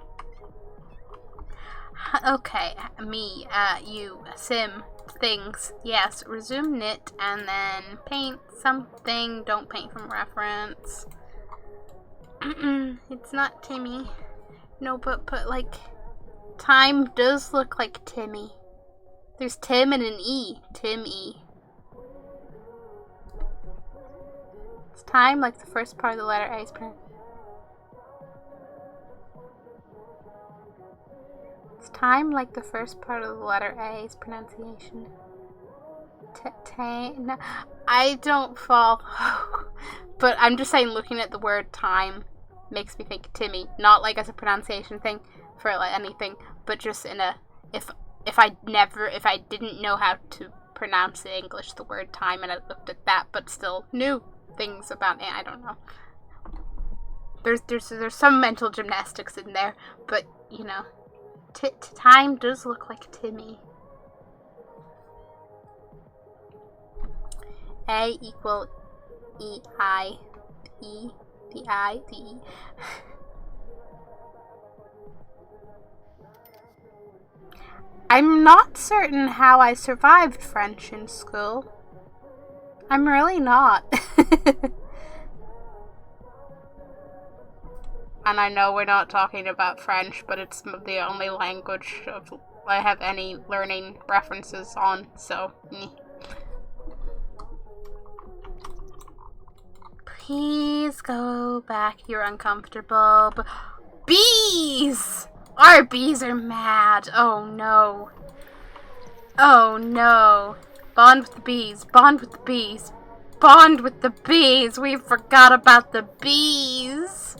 Okay, me, you, sim, things. Yes, resume knit and then paint something. Don't paint from reference. It's not Timmy. No, but like, time does look like Timmy. There's Tim and an E. Tim-E. It's time like the first part of the letter A is pronounced. It's time like the first part of the letter A is pronunciation. No, I don't follow. But I'm just saying, looking at the word time makes me think Timmy. Not like as a pronunciation thing for like anything, but just in a, if I didn't know how to pronounce in English the word time and I looked at that but still knew things about it, I don't know. There's some mental gymnastics in there, but you know, time does look like Timmy. A equal E-I, E, the I, the E. I'm not certain how I survived French in school. I'm really not. And I know we're not talking about French, but it's the only language I have any learning references on, so. Please go back. You're uncomfortable. Bees! Our bees are mad. Oh no. Oh no. Bond with the bees. Bond with the bees. Bond with the bees. We forgot about the bees.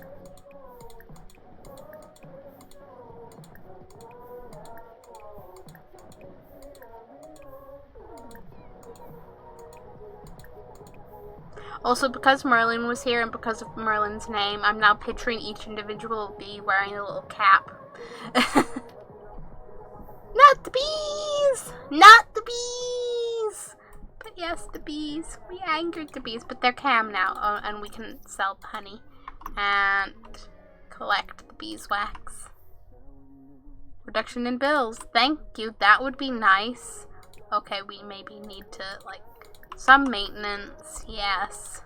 Also, because Merlin was here and because of Merlin's name, I'm now picturing each individual bee wearing a little cap. Not the bees! Not the bees! But yes, the bees. We angered the bees, but they're calm now, and we can sell honey and collect the beeswax. Reduction in bills. Thank you. That would be nice. Okay, we maybe need to, like, some maintenance. Yes.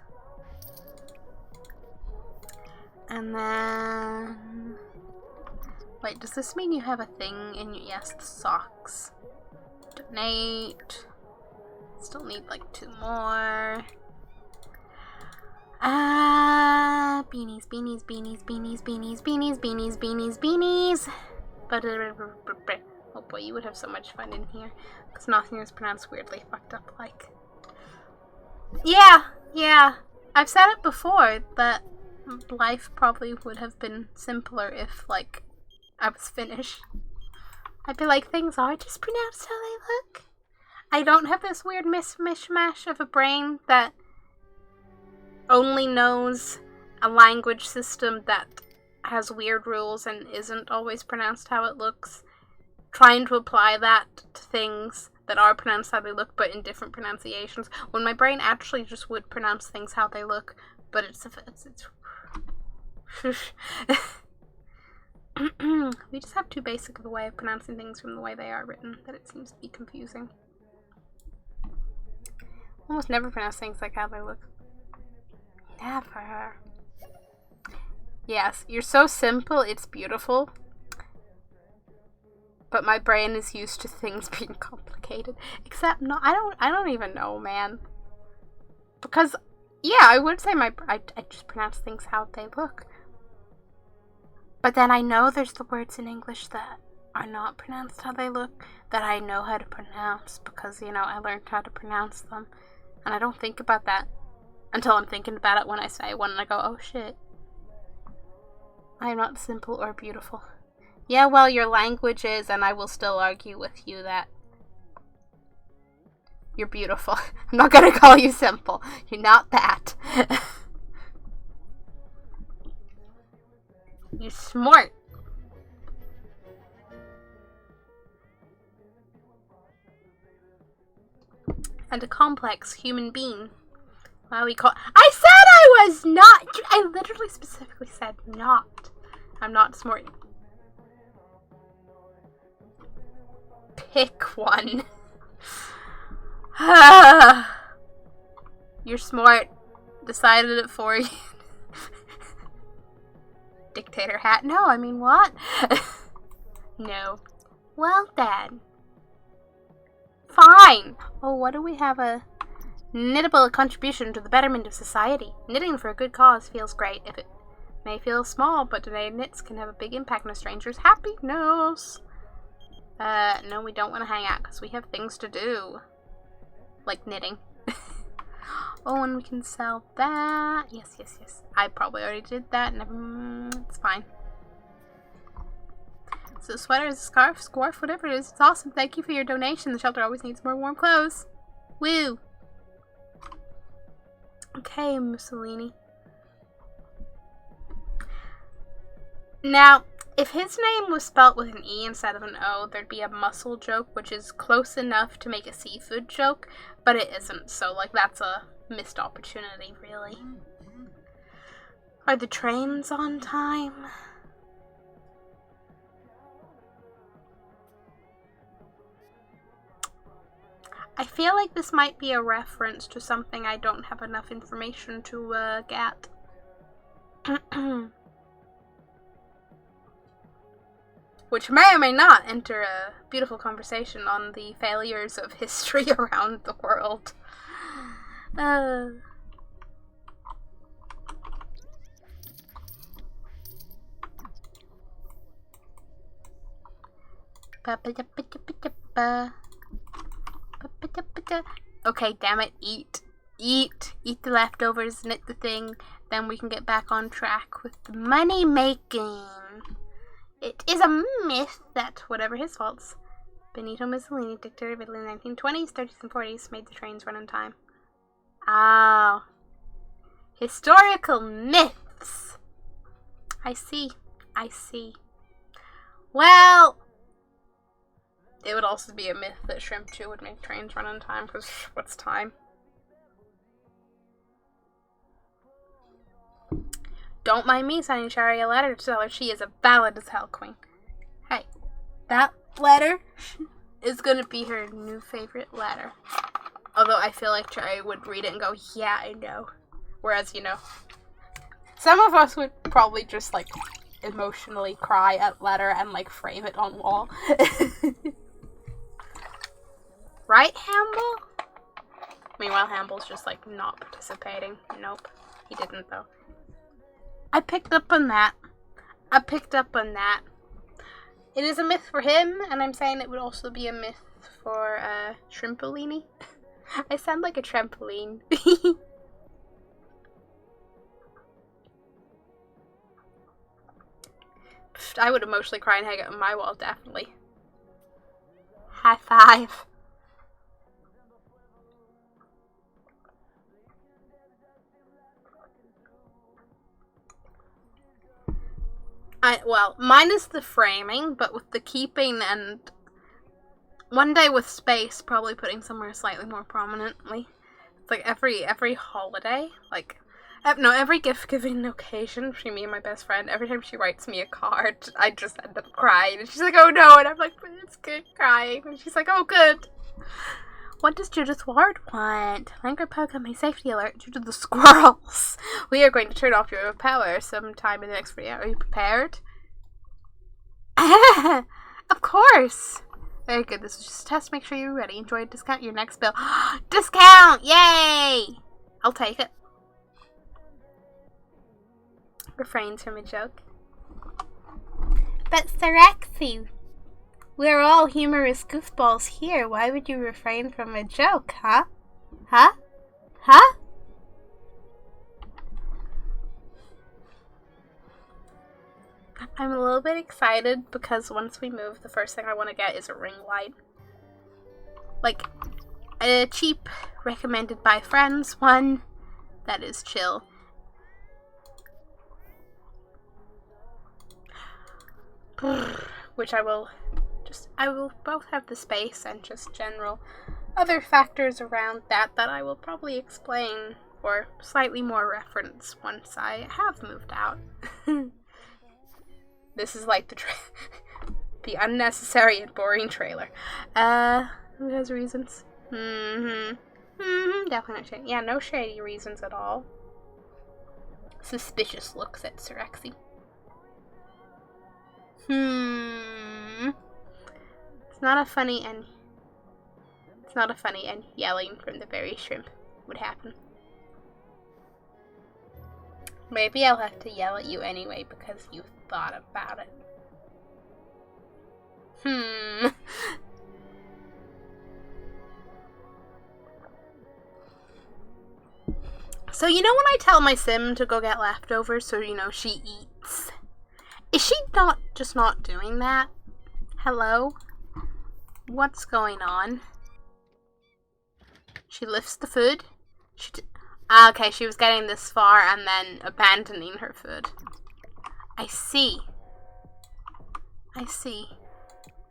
And then... Wait, does this mean you have a thing in your... Yes, the socks. Donate. Still need like 2 more. Beanies, beanies, beanies, beanies, beanies, beanies, beanies, beanies, beanies. Oh boy, you would have so much fun in here. Because nothing is pronounced weirdly fucked up like. Yeah. I've said it before that life probably would have been simpler if, like, I was Finnish. I'd be like, things are just pronounced how they look. I don't have this weird mishmash of a brain that only knows a language system that has weird rules and isn't always pronounced how it looks, trying to apply that to things that are pronounced how they look but in different pronunciations, when my brain actually just would pronounce things how they look, but it's we just have too basic of a way of pronouncing things from the way they are written that it seems to be confusing. Almost never pronounce things like how they look. Never. Yes, you're so simple, it's beautiful. But my brain is used to things being complicated. Except no, I don't even know, man. Because yeah, I would say I just pronounce things how they look. But then I know there's the words in English that are not pronounced how they look that I know how to pronounce because, you know, I learned how to pronounce them. And I don't think about that until I'm thinking about it when I say one and I go, oh shit. I am not simple or beautiful. Yeah, well, your language is, and I will still argue with you that you're beautiful. I'm not gonna call you simple. You're not that. You're smart. And a complex human being. Wow, I said I was not! I literally specifically said not. I'm not smart. Pick one. You're smart. Decided it for you. Dictator hat. No, I mean what? No. Well then. Fine. Oh, what do we have? A knittable contribution to the betterment of society. Knitting for a good cause feels great. If it may feel small, but donated knits can have a big impact on a stranger's happiness. No, we don't want to hang out because we have things to do. Like knitting. Oh, and we can sell that. Yes, yes, yes. I probably already did that. Never. It's fine. So sweaters, scarf, scarf, whatever it is. It's awesome. Thank you for your donation. The shelter always needs more warm clothes. Woo. Okay, Mussolini. Now, if his name was spelt with an E instead of an O, there'd be a mussel joke, which is close enough to make a seafood joke, but it isn't, so, like, that's a missed opportunity, really. Are the trains on time? I feel like this might be a reference to something I don't have enough information to, get. Which may or may not enter a beautiful conversation on the failures of history around the world. Okay, damn it, eat the leftovers, knit the thing, then we can get back on track with the money making. It is a myth that, whatever his faults, Benito Mussolini, dictator of Italy in the 1920s, 30s, and 40s, made the trains run on time. Oh. Historical myths. I see. Well, it would also be a myth that Shrimp 2 would make trains run on time, because what's time? Don't mind me sending Shari a letter to tell her she is a valid as hell queen. Hey, that letter is gonna be her new favorite letter. Although I feel like Shari would read it and go, yeah, I know. Whereas, you know, some of us would probably just, like, emotionally cry at letter and, like, frame it on wall. Right, Hamble? Meanwhile, Hamble's just, like, not participating. Nope, he didn't, though. I picked up on that. It is a myth for him, and I'm saying it would also be a myth for, Shrimpolini. I sound like a trampoline. I would emotionally cry and hang it on my wall, definitely. High five. Well, mine is the framing, but with the keeping and one day with space, probably putting somewhere slightly more prominently. It's like every holiday, like, no, every gift-giving occasion between me and my best friend, every time she writes me a card, I just end up crying. And she's like, oh no, and I'm like, but it's good crying. And she's like, oh good. What does Judith Ward want? Langer Poke on my safety alert due to the squirrels. We are going to turn off your power sometime in the next video. Are you prepared? Of course. Very good. This is just a test. Make sure you're ready. Enjoy a discount your next bill. Discount! Yay! I'll take it. Refrains from a joke. But Serexi, we're all humorous goofballs here. Why would you refrain from a joke, huh? Huh? Huh? I'm a little bit excited because once we move, the first thing I want to get is a ring light. Like, a cheap, recommended by friends one that is chill. Which I will both have the space and just general other factors around that I will probably explain or slightly more reference once I have moved out. This is like the unnecessary and boring trailer. Who has reasons? Definitely not shady. Yeah, no shady reasons at all. Suspicious looks at Serexi. It's not a funny and yelling from the berry shrimp would happen. Maybe I'll have to yell at you anyway because you thought about it. So you know when I tell my sim to go get leftovers so you know she eats? Is she not doing that? Hello? What's going on? She lifts the food? Okay, she was getting this far and then abandoning her food. I see.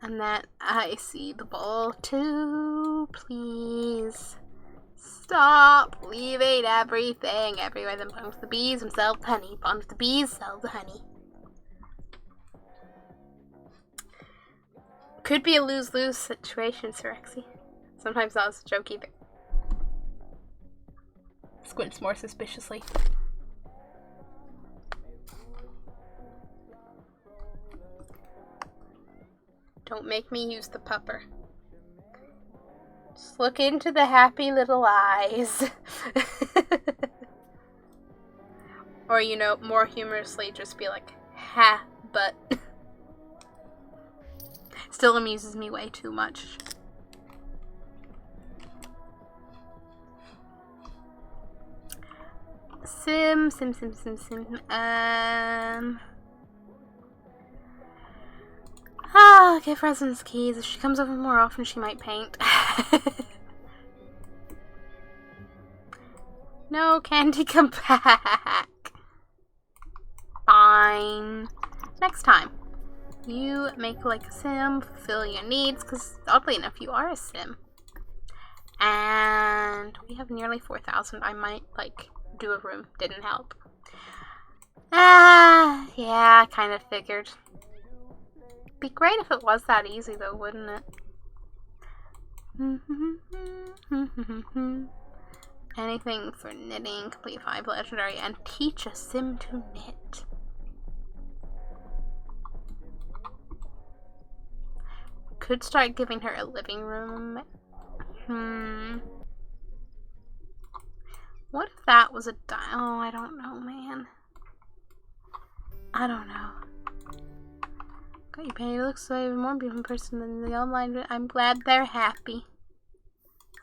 And then I see the bowl too. Please. Stop leaving everything everywhere. Then bottom of the bees himself the honey. Bottom of the bees sell the honey. Could be a lose-lose situation, Serexi. Sometimes that was a joke either. Squints more suspiciously. Don't make me use the pupper. Just look into the happy little eyes. Or, you know, more humorously, just be like, ha, but... Still amuses me way too much. Sim. Give Residence keys. If she comes over more often, she might paint. No, Candy, come back. Fine. Next time. You make like a sim, fulfill your needs, because oddly enough, you are a sim. And we have nearly 4,000. I might, like, do a room. Didn't help. Yeah, I kind of figured. Be great if it was that easy, though, wouldn't it? Anything for knitting, complete 5 legendary, and teach a sim to knit. Could start giving her a living room. What if that was a oh, I don't know, man. I don't know. Got you painted. Looks like a more beautiful person than the online. I'm glad they're happy.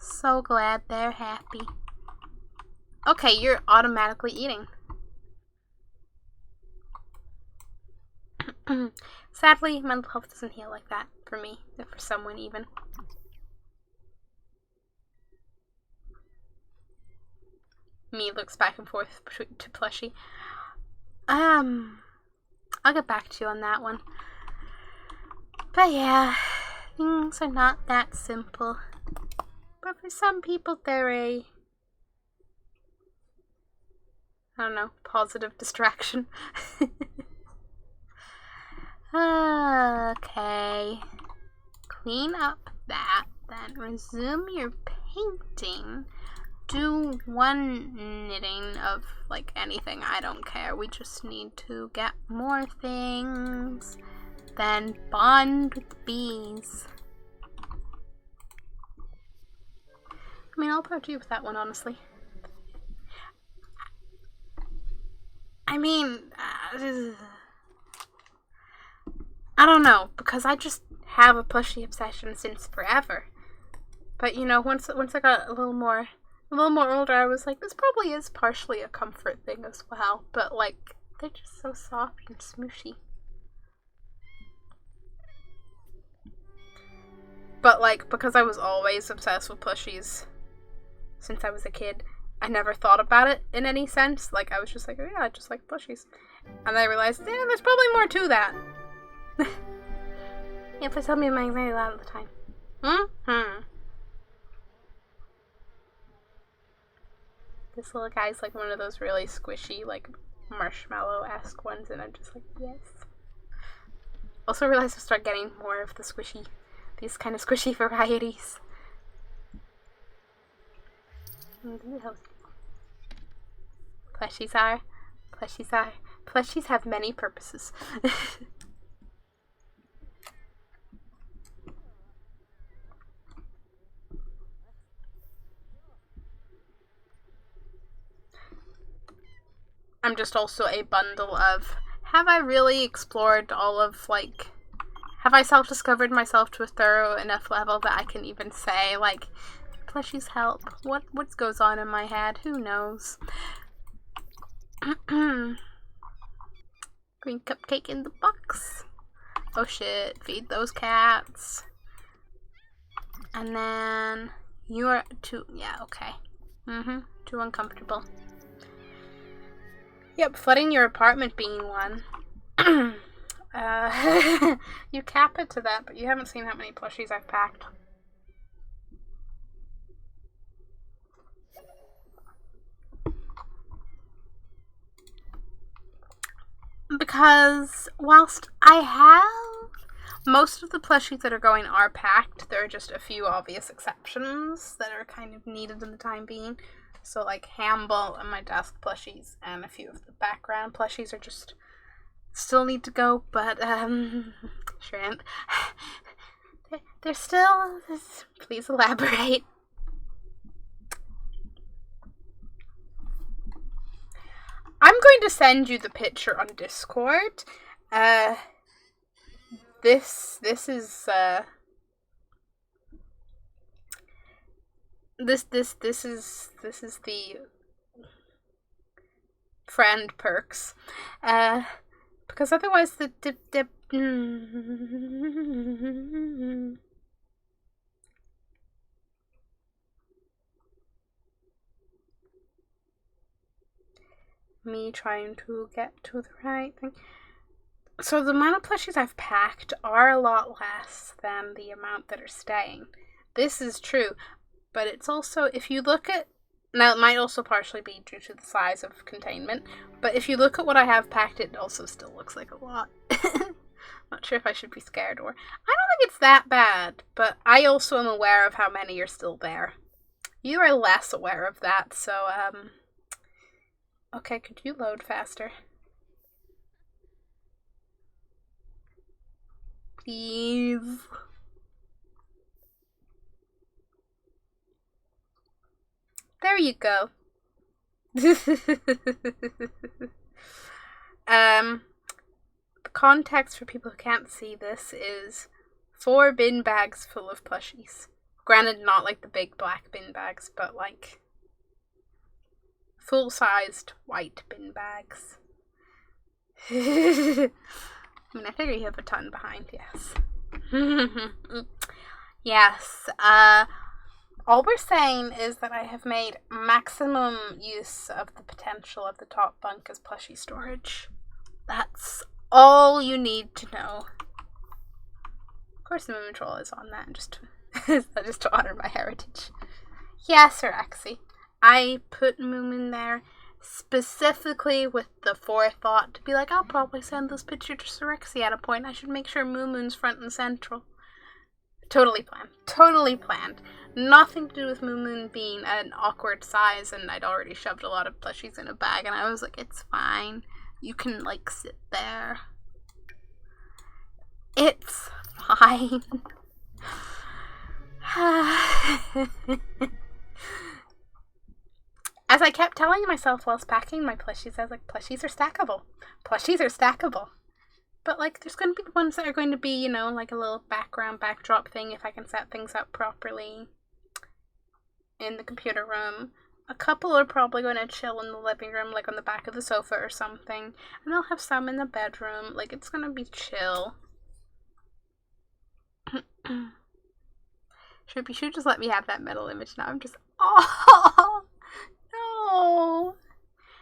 So glad they're happy. Okay, you're automatically eating. Sadly, mental health doesn't heal like that for me, or for someone even. Me looks back and forth to Plushie. I'm I'll get back to you on that one. But yeah, things are not that simple. But for some people, they're a, I don't know, positive distraction. Okay. Clean up that, then resume your painting. Do one knitting of, like, anything. I don't care. We just need to get more things. Then bond with bees. I mean, I'll approach you with that one, honestly. I mean, I don't know, because I just have a plushie obsession since forever. But you know, once I got a little more older, I was like, this probably is partially a comfort thing as well. But like, they're just so soft and smooshy. But like, because I was always obsessed with plushies since I was a kid, I never thought about it in any sense. Like, I was just like, oh yeah, I just like plushies. And then I realized, yeah, there's probably more to that. Yeah, please tell me I'm very loud all the time. This little guy's like one of those really squishy, like marshmallow-esque ones, and I'm just like, yes. Also realized I'll start getting more of the squishy, these kind of squishy varieties. Plushies have many purposes. I'm just also a bundle of, have I really explored all of, like, have I self-discovered myself to a thorough enough level that I can even say, like, plushies help? What goes on in my head? Who knows? Green cupcake in the box. Oh shit, feed those cats. And then, you are too, yeah, okay. Too uncomfortable. Yep, flooding your apartment being one. You cap it to that, but you haven't seen how many plushies I've packed. Because whilst I have most of the plushies that are going are packed, there are just a few obvious exceptions that are kind of needed in the time being. So like Hamble and my desk plushies and a few of the background plushies are just still need to go, but shrimp. They're still, please elaborate. I'm going to send you the picture on Discord. This is the friend perks, because otherwise the me trying to get to the right thing. So the amount of plushies I've packed are a lot less than the amount that are staying. This is true. But it's also, if you look at, now it might also partially be due to the size of containment, but if you look at what I have packed, it also still looks like a lot. Not sure if I should be scared or, I don't think it's that bad, but I also am aware of how many are still there. You are less aware of that, so, okay, could you load faster? Please. There you go. The context for people who can't see this is 4 bin bags full of plushies. Granted, not like the big black bin bags, but like full-sized white bin bags. I mean, I figure you have a ton behind, yes. Yes, all we're saying is that I have made maximum use of the potential of the top bunk as plushie storage. That's all you need to know. Of course, the Moomin Troll is on that, just to honor my heritage. Yeah, Sir Axie. I put Moomin there specifically with the forethought to be like, I'll probably send this picture to Sir Axie at a point. I should make sure Moomin's front and central. Totally planned. Totally planned. Nothing to do with Moomin being an awkward size, and I'd already shoved a lot of plushies in a bag, and I was like, it's fine. You can, like, sit there. It's fine. As I kept telling myself whilst packing my plushies, I was like, plushies are stackable. Plushies are stackable. But, like, there's going to be ones that are going to be, you know, like a little backdrop thing if I can set things up properly in the computer room. A couple are probably going to chill in the living room, like on the back of the sofa or something. And I'll have some in the bedroom. Like, it's going to be chill. You should just let me have that metal image now. I'm just, oh, no.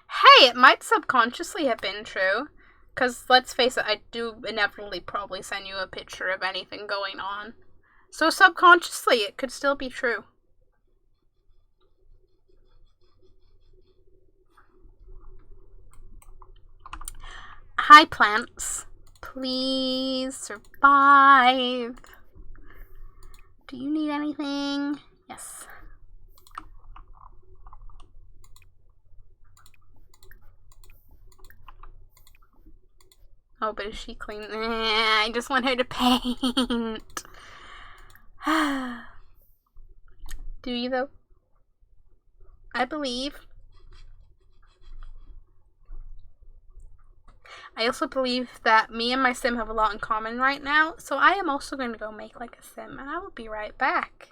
Hey, it might subconsciously have been true. Because, let's face it, I do inevitably probably send you a picture of anything going on. So subconsciously, it could still be true. Hi, plants. Please survive. Do you need anything? Yes. Oh, but is she clean? I just want her to paint. Do you, though? I believe. I also believe that me and my sim have a lot in common right now, so I am also going to go make like a sim, and I will be right back.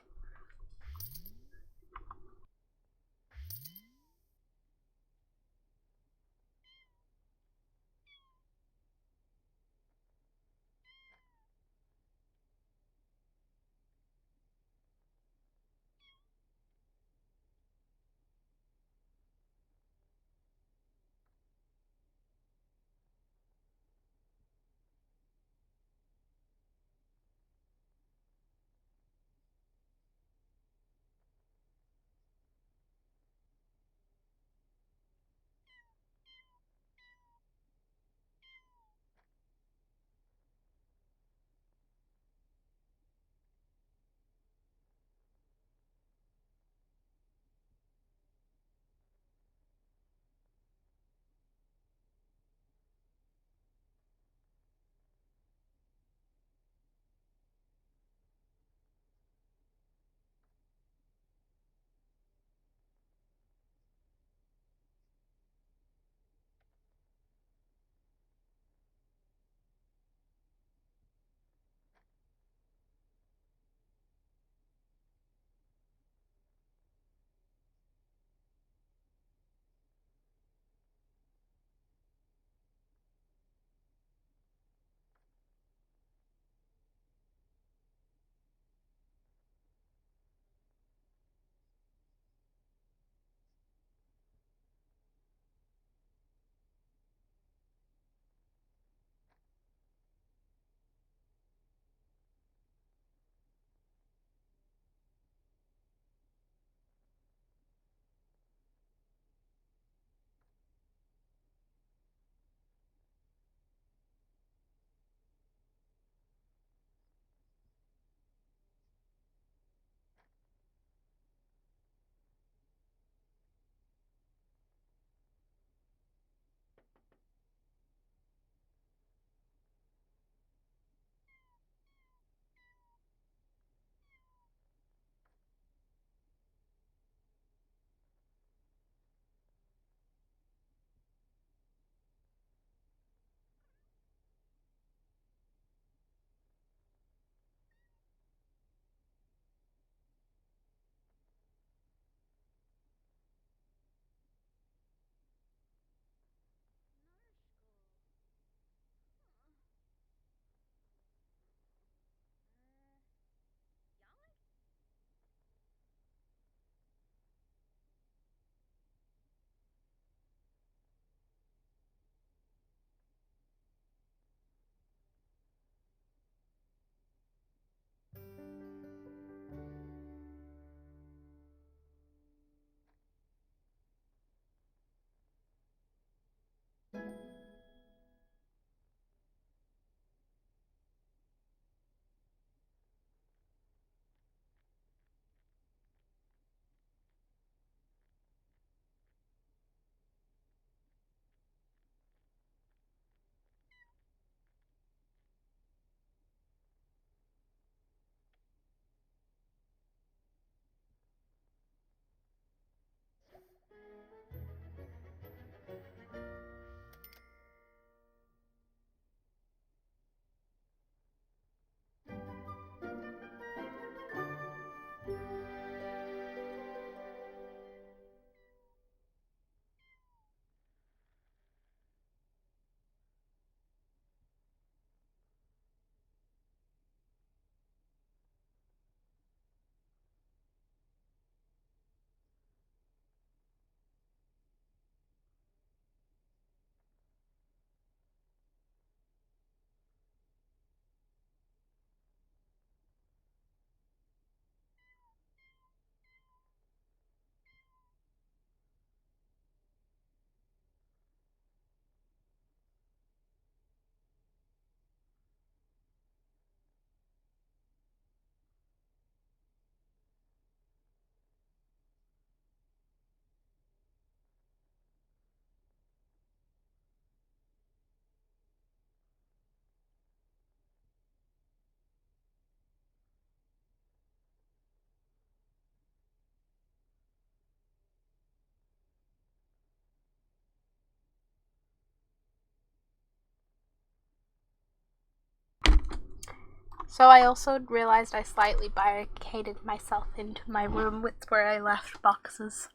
So I also realized I slightly barricaded myself into my room with where I left boxes.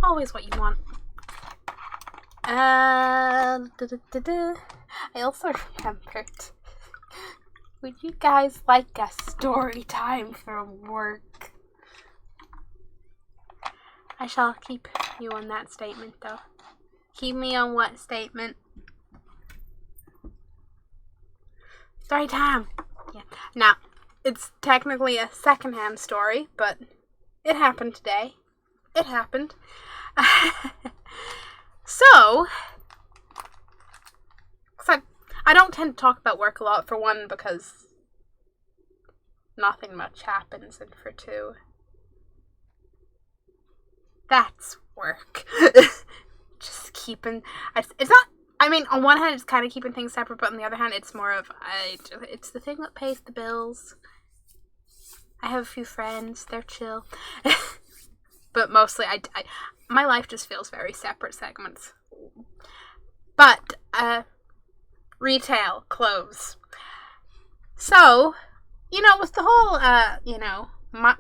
Always what you want. I also remembered. Would you guys like a story time from work? I shall keep you on that statement, though. Keep me on what statement? Story time! Yeah. Now, it's technically a secondhand story, but it happened today. It happened. So, I don't tend to talk about work a lot, for one, because nothing much happens, and for two, that's work. Just keeping, it's not, I mean, on one hand, it's kind of keeping things separate, but on the other hand, it's more of, it's the thing that pays the bills. I have a few friends, they're chill. But mostly, my life just feels very separate segments. But, retail, clothes. So, with the whole,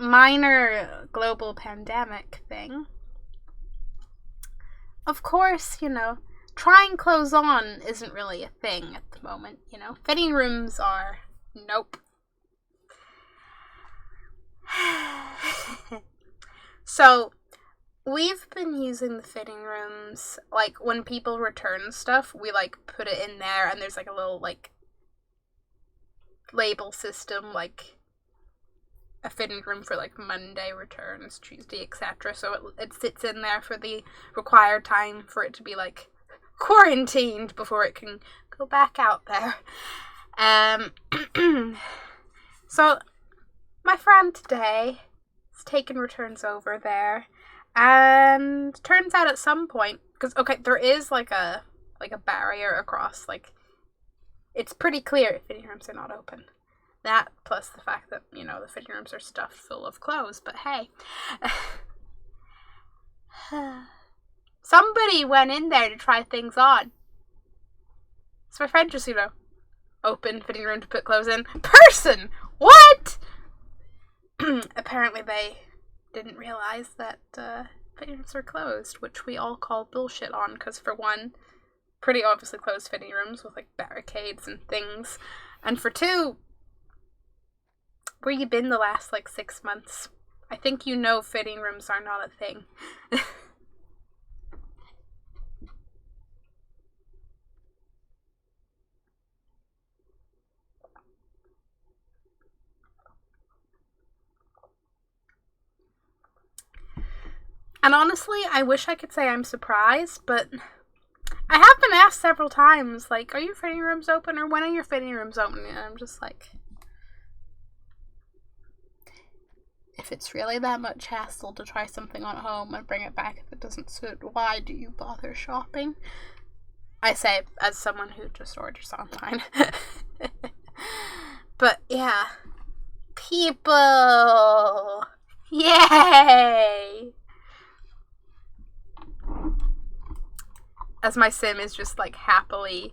minor global pandemic thing, of course, trying clothes on isn't really a thing at the moment, Fitting rooms are, nope. So, we've been using the fitting rooms, like, when people return stuff, we, put it in there, and there's, a little, label system, a fitting room for, Monday returns, Tuesday, etc., so it sits in there for the required time for it to be, quarantined before it can go back out there. So, my friend today is taking returns over there, and turns out at some point, because, okay, there is, a barrier across, it's pretty clear if fitting rooms are not open. That, plus the fact that, the fitting rooms are stuffed full of clothes, but hey. Somebody went in there to try things on. So my friend just, opened fitting room to put clothes in. Person! What? Apparently they didn't realize that fitting rooms are closed, which we all call bullshit on, because for one, pretty obviously closed fitting rooms with barricades and things, and for two, where you been the last 6 months? I think fitting rooms are not a thing. And honestly, I wish I could say I'm surprised, but I have been asked several times, are your fitting rooms open, or when are your fitting rooms open? And I'm just if it's really that much hassle to try something on at home and bring it back if it doesn't suit, why do you bother shopping? I say as someone who just orders online. But yeah. People! Yay! As my sim is just happily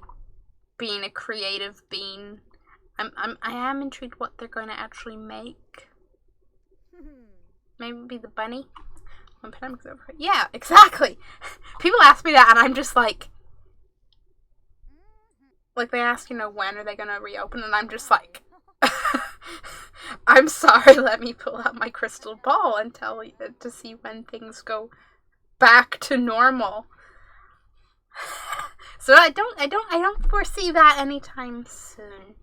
being a creative being. I am intrigued what they're going to actually make. Maybe the bunny? When pandemic's over. Yeah, exactly. People ask me that, and I'm just they ask, when are they going to reopen? And I'm just I'm sorry, let me pull out my crystal ball and tell you to see when things go back to normal. So I don't foresee that anytime soon.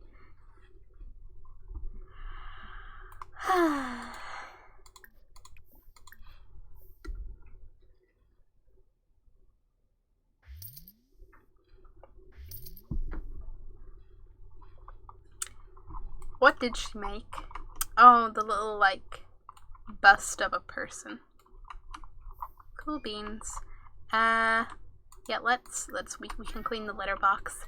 What did she make? Oh, the little, bust of a person. Cool beans. Yeah, we can clean the litter box.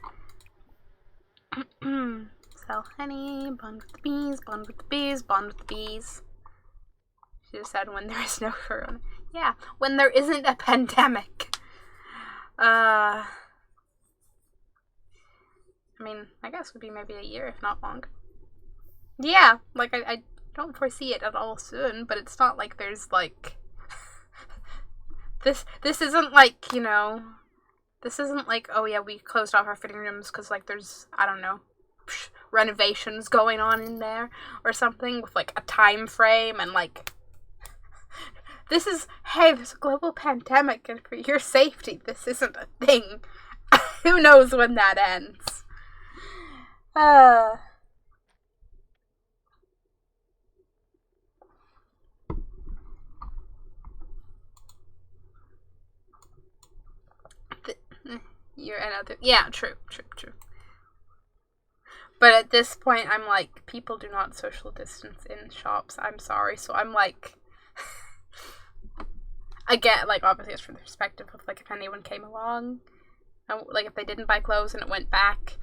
Sell honey, bond with the bees, bond with the bees, bond with the bees. She just said when there is no corona. Yeah, when there isn't a pandemic. I mean, I guess it would be maybe a year, if not longer. Yeah, like, I don't foresee it at all soon, but it's not like there's, like... This isn't like, you know... This isn't like, oh yeah, we closed off our fitting rooms because, like, there's, I don't know, renovations going on in there or something with, like, a time frame and, like... This is, hey, there's a global pandemic, and for your safety, this isn't a thing. Who knows when that ends? You're another... Yeah, true. But at this point, I'm like, people do not social distance in shops. I'm sorry. So I'm like... Again, like, obviously it's from the perspective of, like, if anyone came along, and, like, if they didn't buy clothes and it went back,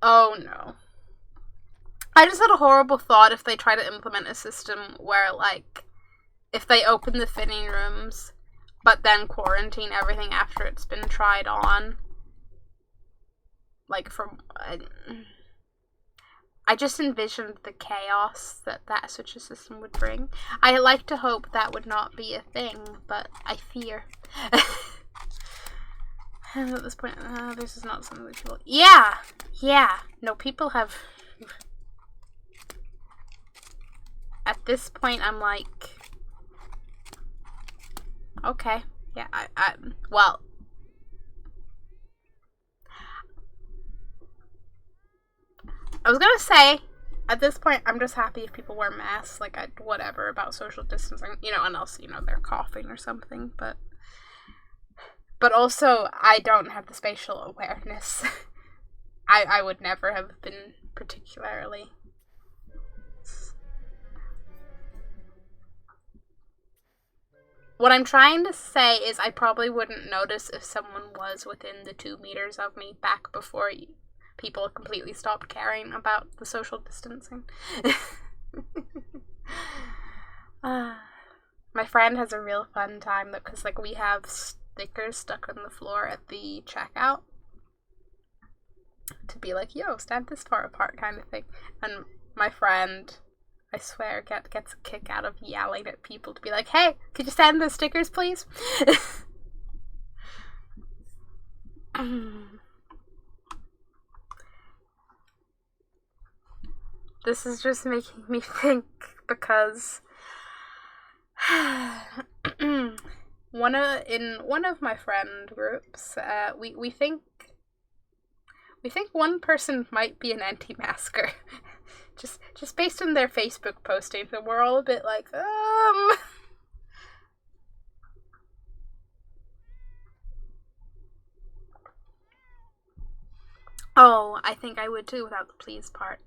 oh no. I just had a horrible thought if they try to implement a system where, like, if they open the fitting rooms, but then quarantine everything after it's been tried on, like, I just envisioned the chaos that such a system would bring. I like to hope that would not be a thing, but I fear. At this point, this is not something that people... Yeah! No, people have... At this point, I'm like... Okay. Yeah, well... I was gonna say, at this point, I'm just happy if people wear masks, like, whatever about social distancing, you know, unless, you know, they're coughing or something, but also, I don't have the spatial awareness. I would never have been particularly... What I'm trying to say is I probably wouldn't notice if someone was within the 2 meters of me back before people completely stopped caring about the social distancing. My friend has a real fun time, because, like, we have stickers stuck on the floor at the checkout to be like, yo, stand this far apart kind of thing. And my friend, I swear, gets a kick out of yelling at people to be like, hey, could you stand those stickers, please? This is just making me think, because in one of my friend groups, we think one person might be an anti-masker, just based on their Facebook posting. So we're all a bit like, Oh, I think I would too without the please part.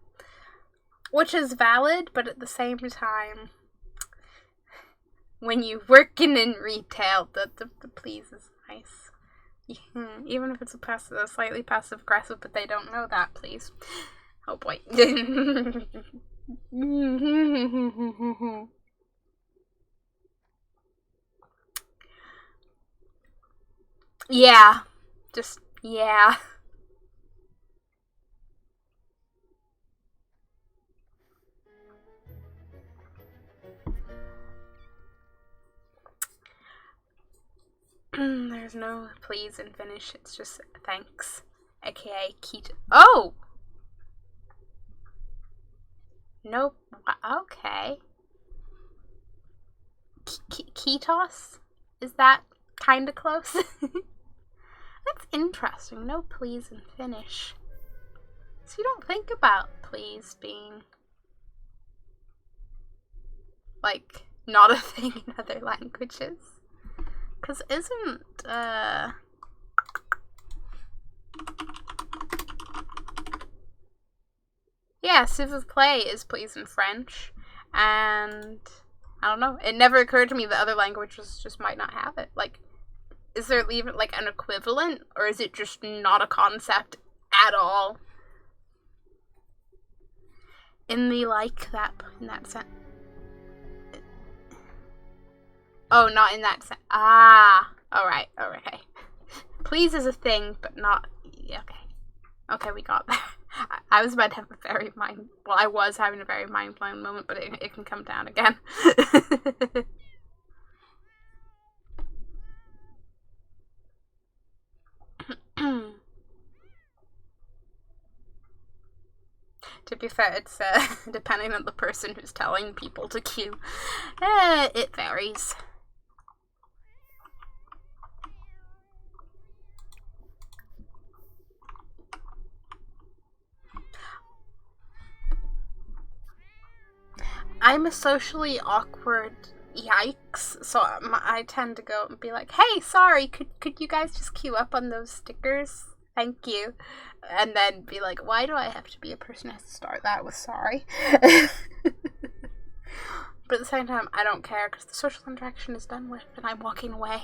Which is valid, but at the same time, when you're working in retail, the please is nice. Even if it's a slightly passive aggressive, but they don't know that, please. Oh boy. Yeah. Just, yeah. There's no please and finish, it's just thanks, aka Keto. Oh! No, okay. Ketos? Is that kinda close? That's interesting, no please and finish. So you don't think about please being, like, not a thing in other languages? Because isn't, yeah, s'il vous plaît is please in French, and I don't know, it never occurred to me that other languages just might not have it. Like, is there even, like, an equivalent, or is it just not a concept at all? In that sense. Oh, not in that sense. Ah, alright, okay. Please is a thing, but not, okay. Okay, we got there. I was about to have a very I was having a very mind-blowing moment, but it can come down again. To be fair, it's depending on the person who's telling people to queue. It varies. I'm a socially awkward yikes, so I tend to go and be like, hey, sorry, could you guys just queue up on those stickers? Thank you. And then be like, why do I have to be a person who has to start that with sorry? But at the same time, I don't care because the social interaction is done with and I'm walking away.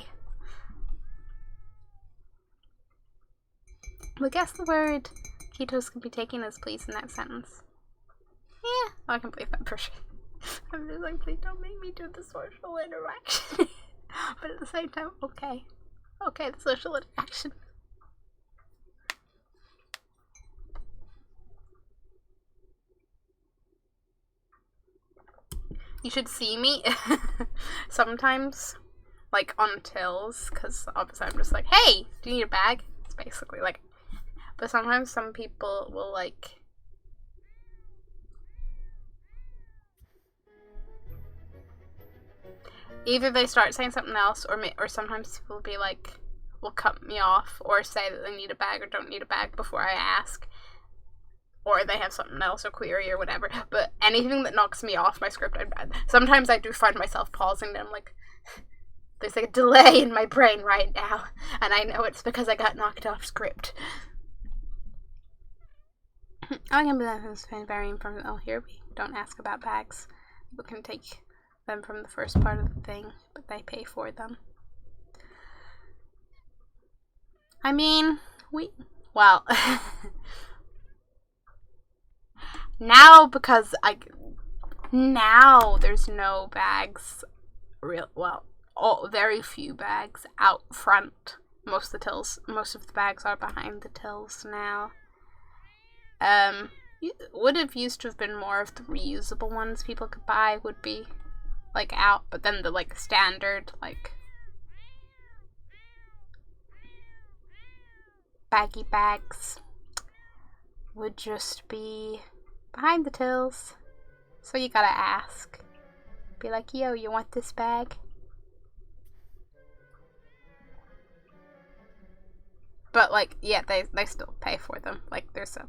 I guess the word Cheetos can be taken as please in that sentence. Yeah, I can believe that for sure. I'm just like, please don't make me do the social interaction. But at the same time, okay. Okay, the social interaction. You should see me sometimes, like on tills, because obviously I'm just like, hey, do you need a bag? It's basically like, but sometimes some people will like, either they start saying something else, or sometimes people will be like, will cut me off, or say that they need a bag or don't need a bag before I ask. Or they have something else, or query, or whatever. But anything that knocks me off my script, sometimes I do find myself pausing and I'm like, there's like a delay in my brain right now. And I know it's because I got knocked off script. I can be that as very from, oh, here we don't ask about bags. People can take them from the first part of the thing, but they pay for them. I mean, well... Now, because now there's no bags, very few bags out front. Most of the bags are behind the tills now. Would have used to have been more of the reusable ones people could buy would be, like, out, but then the, like, standard, like, baggy bags would just be behind the tills. So you gotta ask. Be like, yo, you want this bag? But, like, yeah, they still pay for them. Like, there's a,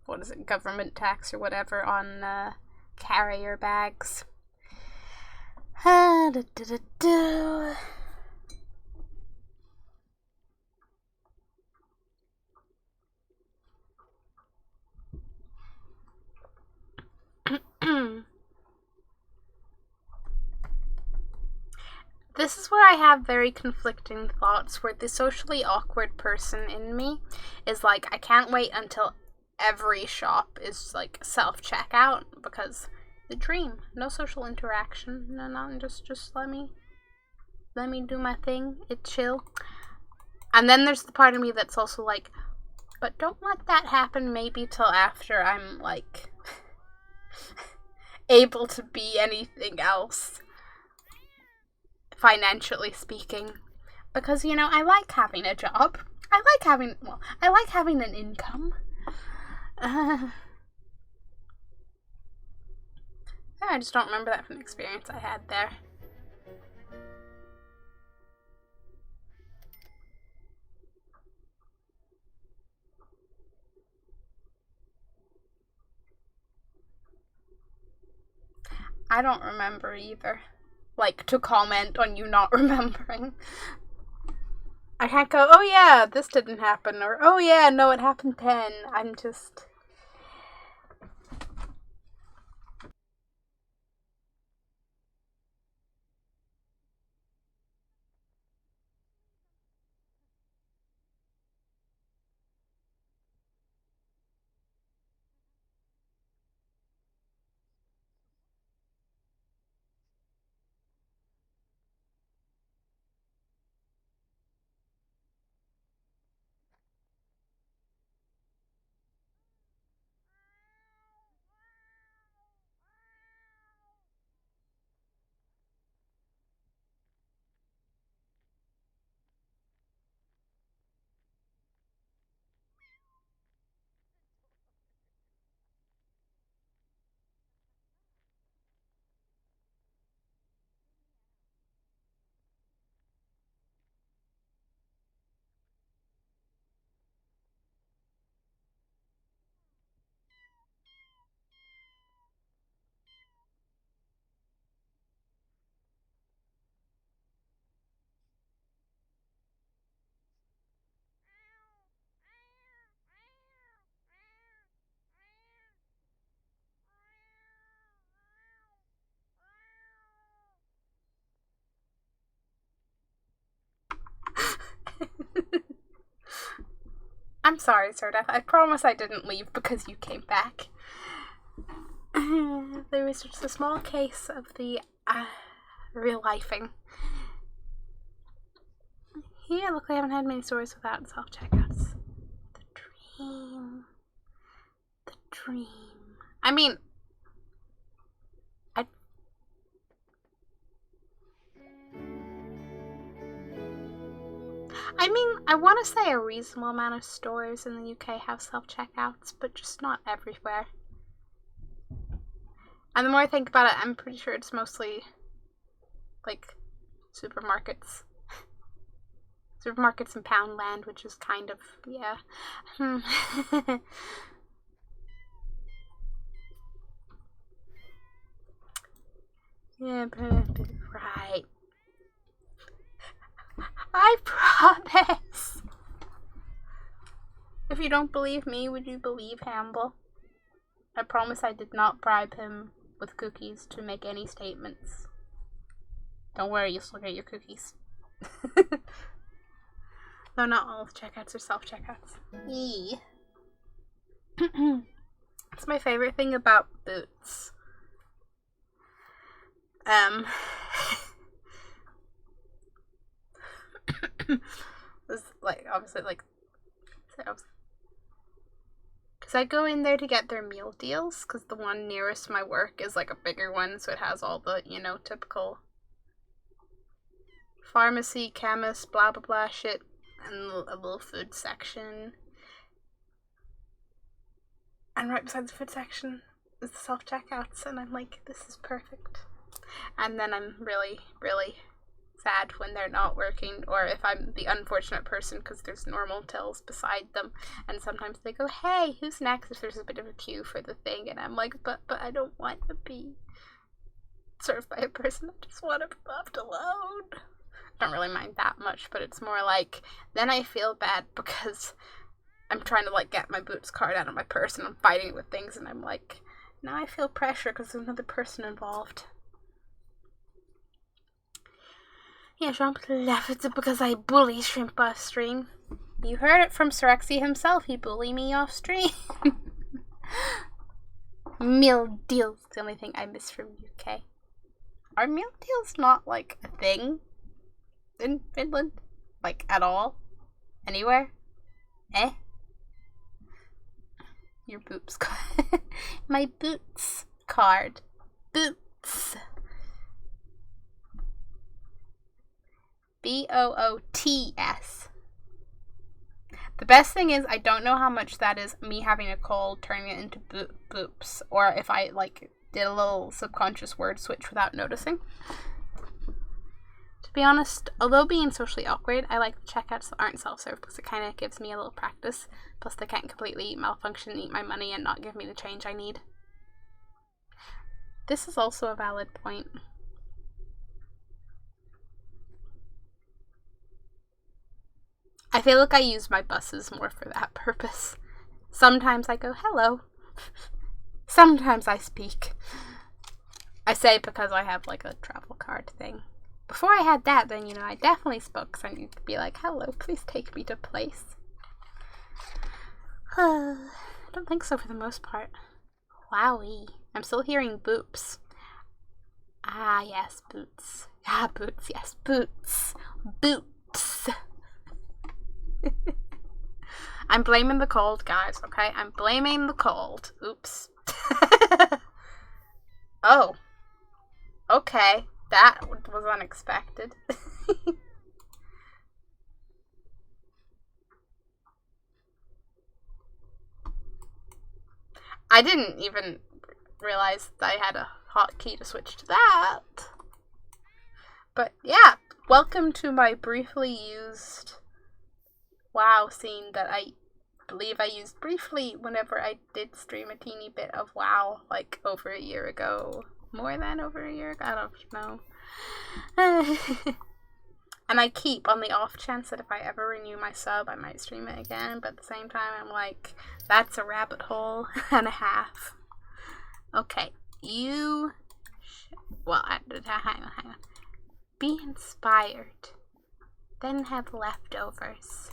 what is it, government tax or whatever on carrier bags. This is where I have very conflicting thoughts, where the socially awkward person in me is like, I can't wait until every shop is like self-checkout, because the dream, no social interaction, no, just let me do my thing, it's chill. And then there's the part of me that's also like, but don't let that happen maybe till after I'm like able to be anything else, financially speaking, because, you know, I like having a job. I like having an income. I just don't remember that from the experience I had there. I don't remember either. Like, to comment on you not remembering. I can't go, oh yeah, this didn't happen, or oh yeah, no, it happened 10. I'm just... I'm sorry, Sir Death. I promise I didn't leave because you came back. There was just a small case of the real-lifing. Yeah, look, I haven't had many stories without self-checkouts. The dream. The dream. I mean, I want to say a reasonable amount of stores in the UK have self-checkouts, but just not everywhere. And the more I think about it, I'm pretty sure it's mostly, like, supermarkets. Supermarkets in Poundland, which is kind of, yeah. Yeah, right. I promise. If you don't believe me, would you believe Hamble? I promise I did not bribe him with cookies to make any statements. Don't worry, you'll still get your cookies. Though not all checkouts are self-checkouts. Yee. It's my favorite thing about Boots. Was like obviously like because I go in there to get their meal deals because the one nearest my work is like a bigger one, so it has all the, you know, typical pharmacy, chemist, blah blah blah shit, and a little food section. And right beside the food section is the self-checkouts, and I'm like, this is perfect. And then I'm really, really sad when they're not working, or if I'm the unfortunate person because there's normal tills beside them, and sometimes they go, hey, who's next, if there's a bit of a queue for the thing, and I'm like, but I don't want to be served by a person, I just want to be left alone. I don't really mind that much, but it's more like, then I feel bad because I'm trying to like get my Boots card out of my purse and I'm fighting it with things, and I'm like, now I feel pressure because there's another person involved. Yeah, Jean left because I bully Shrimp off stream. You heard it from Sirexi himself, he bullied me off stream. Meal deals, the only thing I miss from UK. Are meal deals not like a thing in Finland? Like at all? Anywhere? Your Boots card. My Boots card. Boots. BOOTS. The best thing is I don't know how much that is me having a cold turning it into boops, or if I like did a little subconscious word switch without noticing. To be honest, although being socially awkward, I like the checkouts that aren't self-serve because it kind of gives me a little practice. Plus they can't completely malfunction, eat my money, and not give me the change I need. This is also a valid point. I feel like I use my buses more for that purpose. Sometimes I go, hello. Sometimes I speak. I say because I have like a travel card thing. Before I had that, then, you know, I definitely spoke because I need to be like, hello, please take me to place. I don't think so for the most part. Wowie. I'm still hearing boops. Ah, yes, Boots. Ah, Boots, yes, Boots. Boots. I'm blaming the cold, guys, okay? I'm blaming the cold. Oops. Oh. Okay. That was unexpected. I didn't even realize that I had a hotkey to switch to that. But yeah, welcome to my briefly used WoW scene that I believe I used briefly whenever I did stream a teeny bit of WoW, like over a year ago. More than over a year ago? I don't know. And I keep on the off chance that if I ever renew my sub, I might stream it again, but at the same time, I'm like, that's a rabbit hole and a half. Okay, well, hang on. Be inspired, then have leftovers.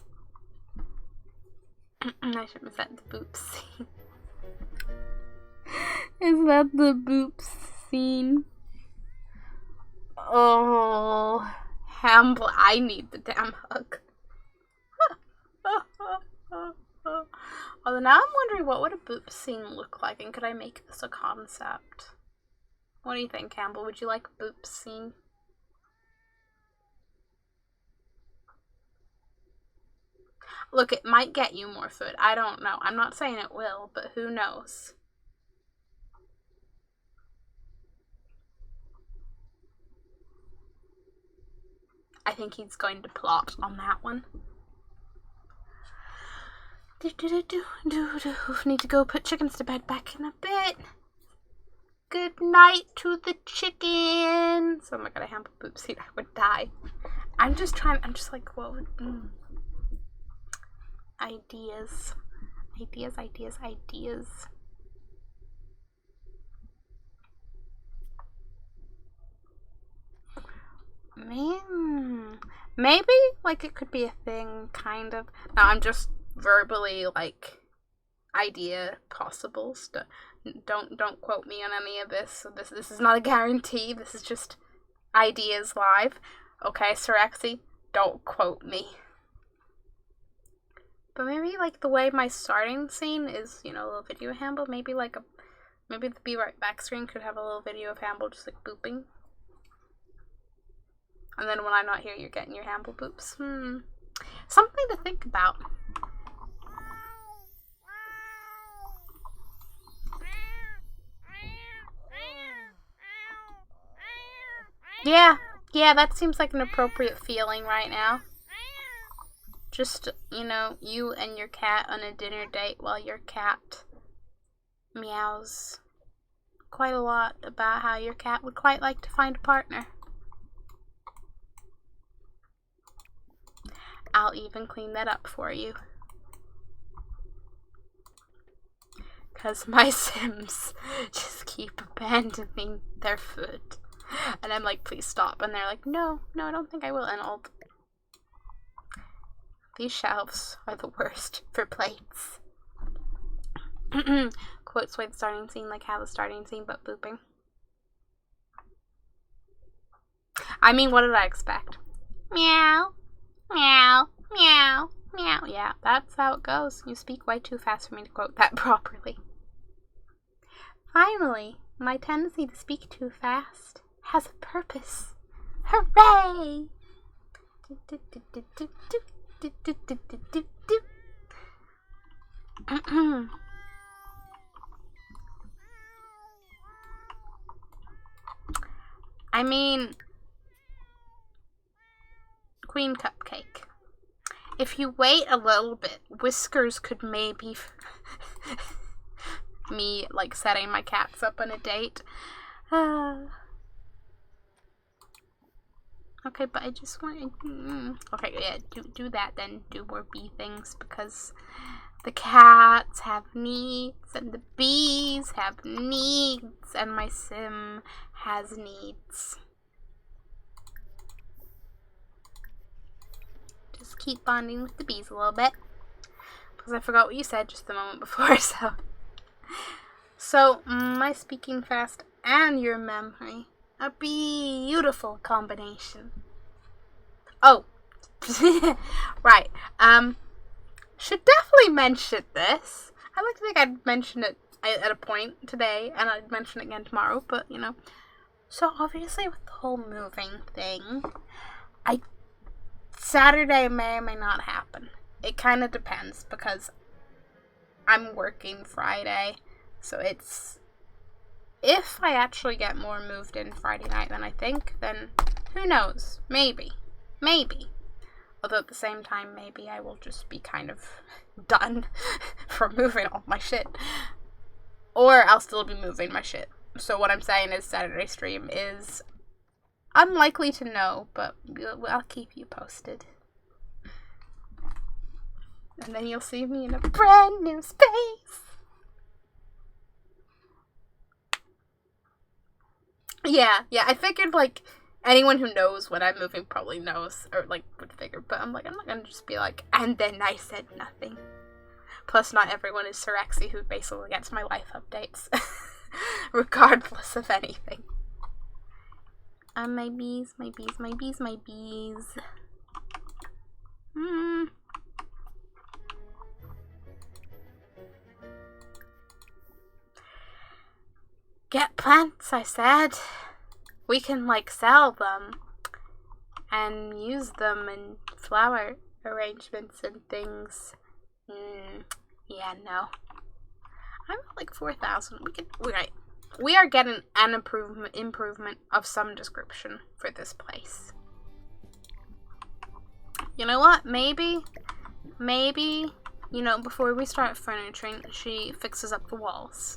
I should have said the boop scene. Is that the boop scene? Oh, Hamble, I need the damn hug. Although now I'm wondering, what would a boop scene look like, and could I make this a concept? What do you think, Campbell? Would you like a boop scene? Look, it might get you more food. I don't know. I'm not saying it will, but who knows? I think he's going to plot on that one. Need to go put chickens to bed back in a bit. Good night to the chickens. Oh my god, I have a boop scene. I would die. I'm just like, what would... Ideas. Man, maybe like it could be a thing, kind of. Now I'm just verbally like idea possibles. Don't quote me on any of this. This is not a guarantee. This is just ideas live. Okay, Sirexy, don't quote me. But maybe like the way my starting scene is, you know, a little video of Hamble. Maybe the Be Right Back screen could have a little video of Hamble just like booping. And then when I'm not here, you're getting your Hamble boops. Something to think about. Yeah, that seems like an appropriate feeling right now. Just, you know, you and your cat on a dinner date while your cat meows quite a lot about how your cat would quite like to find a partner. I'll even clean that up for you. 'Cause my Sims just keep abandoning their food. And I'm like, please stop. And they're like, no, I don't think I will. And these shelves are the worst for plates. Quotes with starting scene like how the starting scene, but booping. I mean, what did I expect? Meow, meow, meow, meow. Yeah, that's how it goes. You speak way too fast for me to quote that properly. Finally, my tendency to speak too fast has a purpose. Hooray! I mean, Queen Cupcake. If you wait a little bit, Whiskers could maybe me like setting my cats up on a date. Okay, but I just want okay, yeah, do that then. Do more bee things because the cats have needs and the bees have needs and my sim has needs. Just keep bonding with the bees a little bit because I forgot what you said just the moment before, so my speaking fast and your memory. A beautiful combination. Oh, right. Should definitely mention this. I like to think I'd mention it at a point today, and I'd mention it again tomorrow, but, you know. So, obviously, with the whole moving thing, Saturday may or may not happen. It kind of depends, because I'm working Friday, so it's... If I actually get more moved in Friday night than I think, then who knows? Maybe. Although at the same time, maybe I will just be kind of done from moving all my shit. Or I'll still be moving my shit. So what I'm saying is Saturday stream is unlikely to know, but I'll keep you posted. And then you'll see me in a brand new space. Yeah, I figured, like, anyone who knows when I'm moving probably knows, or, like, would figure, but I'm not gonna just be like, and then I said nothing. Plus, not everyone is Sirexi, who basically gets my life updates. Regardless of anything. My bees, my bees, my bees, my bees. Get plants, I said. We can, like, sell them. And use them in flower arrangements and things. Yeah, no. I'm at like 4,000. We are getting an improvement of some description for this place. You know what? Maybe, you know, before we start furnituring, she fixes up the walls.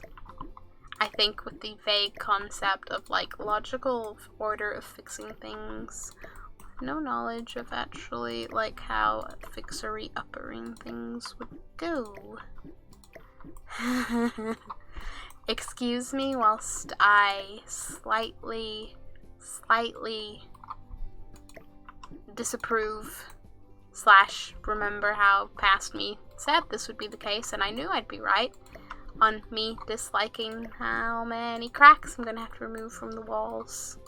I think with the vague concept of, like, logical order of fixing things. No knowledge of actually, like, how fixery-uppering things would go. Excuse me whilst I slightly disapprove / remember how past me said this would be the case, and I knew I'd be right on me disliking how many cracks I'm gonna have to remove from the walls.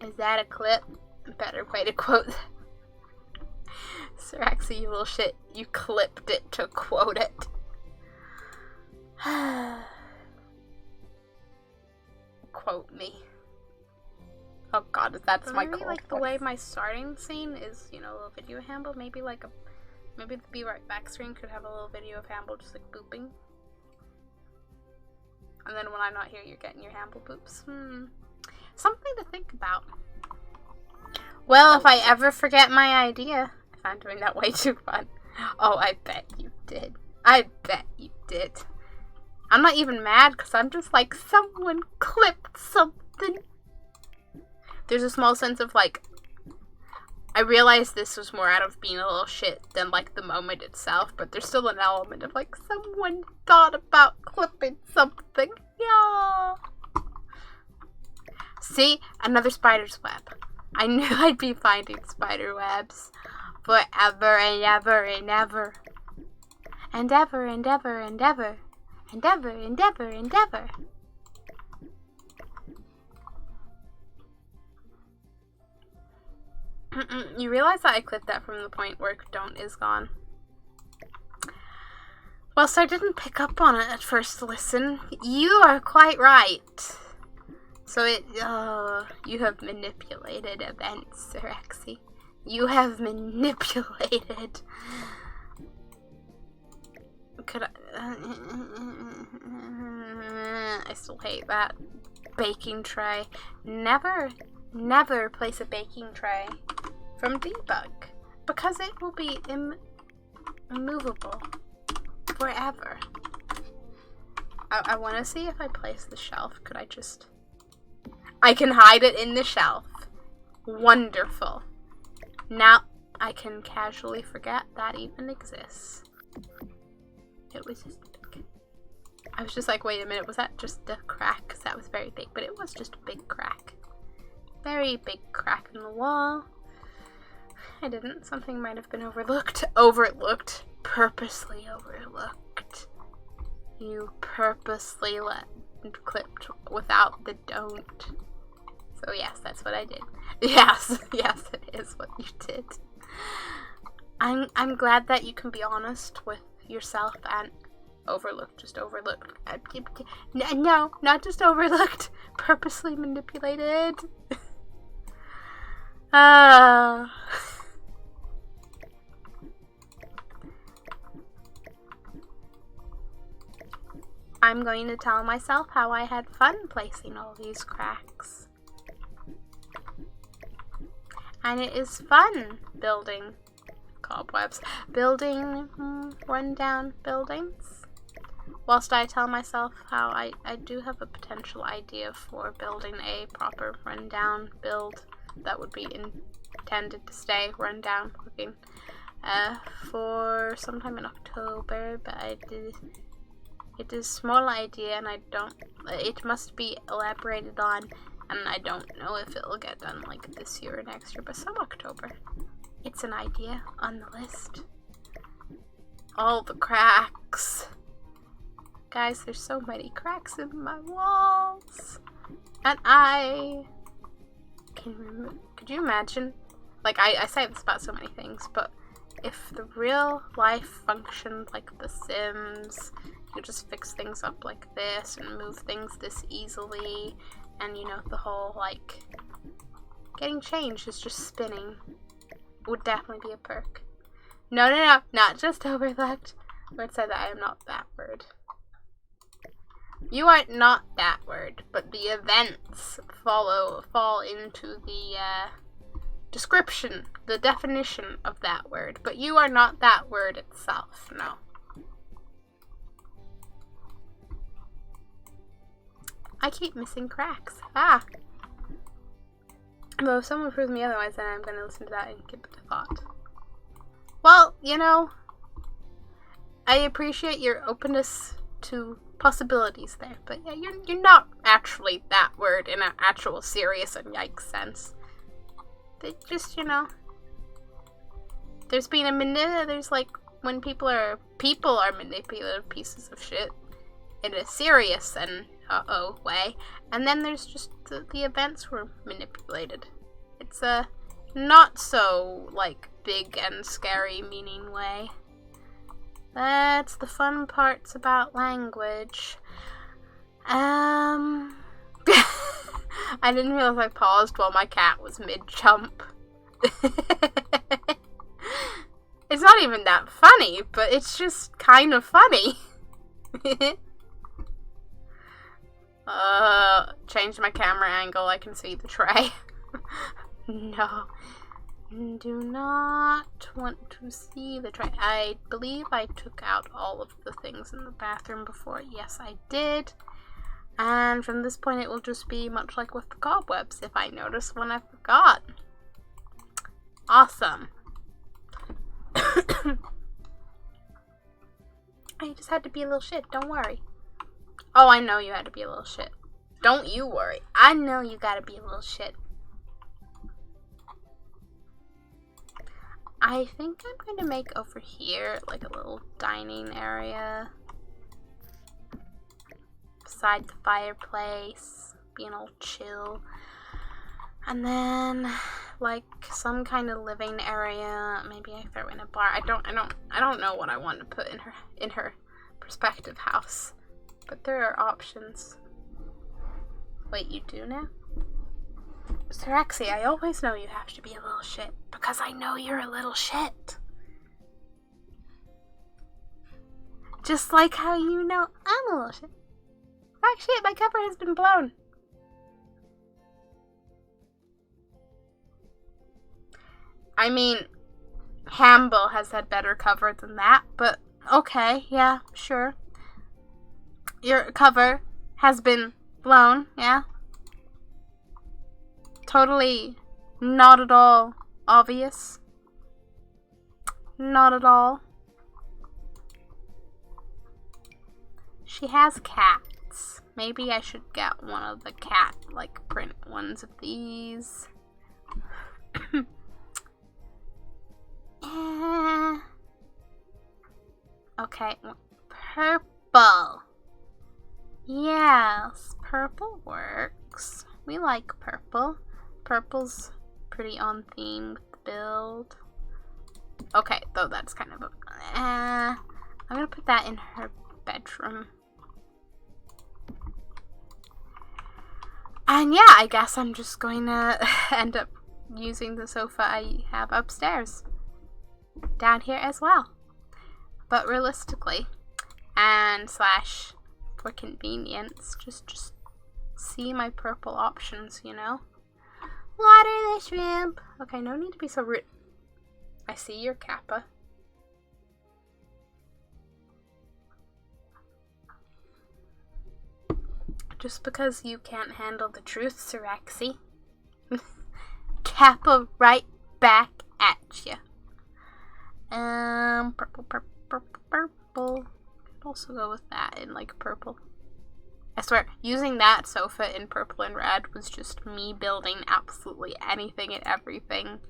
Is that a clip? Better way to quote that. Sirexi, you little shit, you clipped it to quote it. Quote me. Oh god, that's my quote. Like the way my starting scene is, you know, a little video of Hamble. Maybe the Be Right Back screen could have a little video of Hamble just like booping. And then when I'm not here, you're getting your Hamble boops. Something to think about. Well, if I ever forget my idea, if I'm doing that way too fun. Oh, I bet you did. I bet you did. I'm not even mad because I'm just like, someone clipped something. There's a small sense of like, I realized this was more out of being a little shit than like the moment itself, but there's still an element of like, someone thought about clipping something. Yeah. See? Another spider's web. I knew I'd be finding spider webs forever and ever and ever. And ever and ever and ever. And ever and ever and ever. You realize that I clipped that from the point where don't is gone. Whilst I didn't pick up on it at first listen, you are quite right. So you have manipulated events, Sirexi. You have manipulated. I still hate that. Baking tray. Never place a baking tray from debug. Because it will be immovable. Forever. I want to see if I place the shelf. Could I just... I can hide it in the shelf. Wonderful. Now I can casually forget that even exists. It was just big. I was just like, wait a minute, was that just a crack? Because that was very big, but it was just a big crack. Very big crack in the wall. I didn't. Something might have been overlooked. Purposely overlooked. You purposely clipped without the don't. So yes, that's what I did. Yes, it is what you did. I'm glad that you can be honest with yourself and just overlooked. No, not just overlooked. Purposely manipulated. I'm going to tell myself how I had fun placing all these cracks. And it is fun building cobwebs. Building rundown buildings. Whilst I tell myself how I do have a potential idea for building a proper rundown build that would be intended to stay rundown looking for sometime in October, but it is a small idea and it must be elaborated on, and I don't know if it'll get done like this year or next year, but some October. It's an idea on the list. all the cracks. Guys, there's so many cracks in my walls. And could you imagine? Like, I say this about so many things, but if the real life functioned like The Sims, you just fix things up like this and move things this easily, and you know, the whole, like, getting changed is just spinning, would definitely be a perk. No, not just overlooked. I would say that I am not that word. You are not that word, but the events fall into the description, the definition of that word. But you are not that word itself, no. I keep missing cracks. Though if someone proves me otherwise, then I'm going to listen to that and give it a thought. Well, you know, I appreciate your openness to possibilities there, but yeah, you're not actually that word in an actual serious and yikes sense. They just, you know, there's like when people are manipulative pieces of shit in a serious and way, and then there's just the events were manipulated. It's a not so like big and scary meaning way. That's the fun parts about language. I didn't realize I paused while my cat was mid-jump. It's not even that funny, but it's just kind of funny. Change my camera angle, I can see the tray. No. Do not want to see the tray. I believe I took out all of the things in the bathroom before. Yes, I did. And from this point, it will just be much like with the cobwebs if I notice when I forgot. Awesome. I just had to be a little shit. Don't worry. Oh, I know you had to be a little shit. Don't you worry. I know you gotta be a little shit. I think I'm going to make over here like a little dining area beside the fireplace, being all chill, and then like some kind of living area. Maybe I throw in a bar. I don't know what I want to put in her prospective house, but there are options. Wait, you do now? Saraxi, I always know you have to be a little shit, because I know you're a little shit. Just like how you know I'm a little shit. Oh shit, my cover has been blown. I mean, Hamble has had better cover than that, but okay, yeah, sure. Your cover has been blown, yeah. Totally not at all obvious. Not at all. She has cats. Maybe I should get one of the cat, like, print ones of these. Okay, purple. Yes, purple works. We like purple. Purple's pretty on theme with the build. Okay, though that's kind of a... I'm gonna put that in her bedroom. And yeah, I guess I'm just going to end up using the sofa I have upstairs. Down here as well. But realistically, and slash for convenience, just see my purple options, you know? Water the shrimp. Okay, no need to be so rude. I see your Kappa. Just because you can't handle the truth, Saraxi. Kappa right back at you. Purple. Could also go with that in like purple. I swear, using that sofa in purple and red was just me building absolutely anything and everything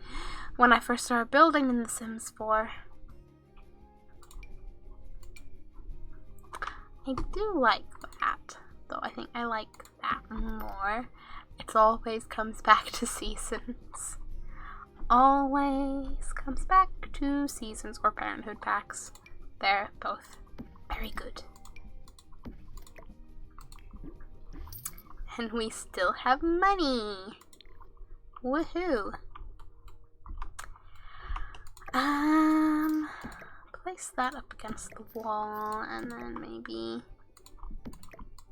when I first started building in The Sims 4. I do like that, though I think I like that more. It always comes back to seasons. Always comes back to seasons or Parenthood packs. They're both very good. And we still have money. Woohoo. Place that up against the wall and then maybe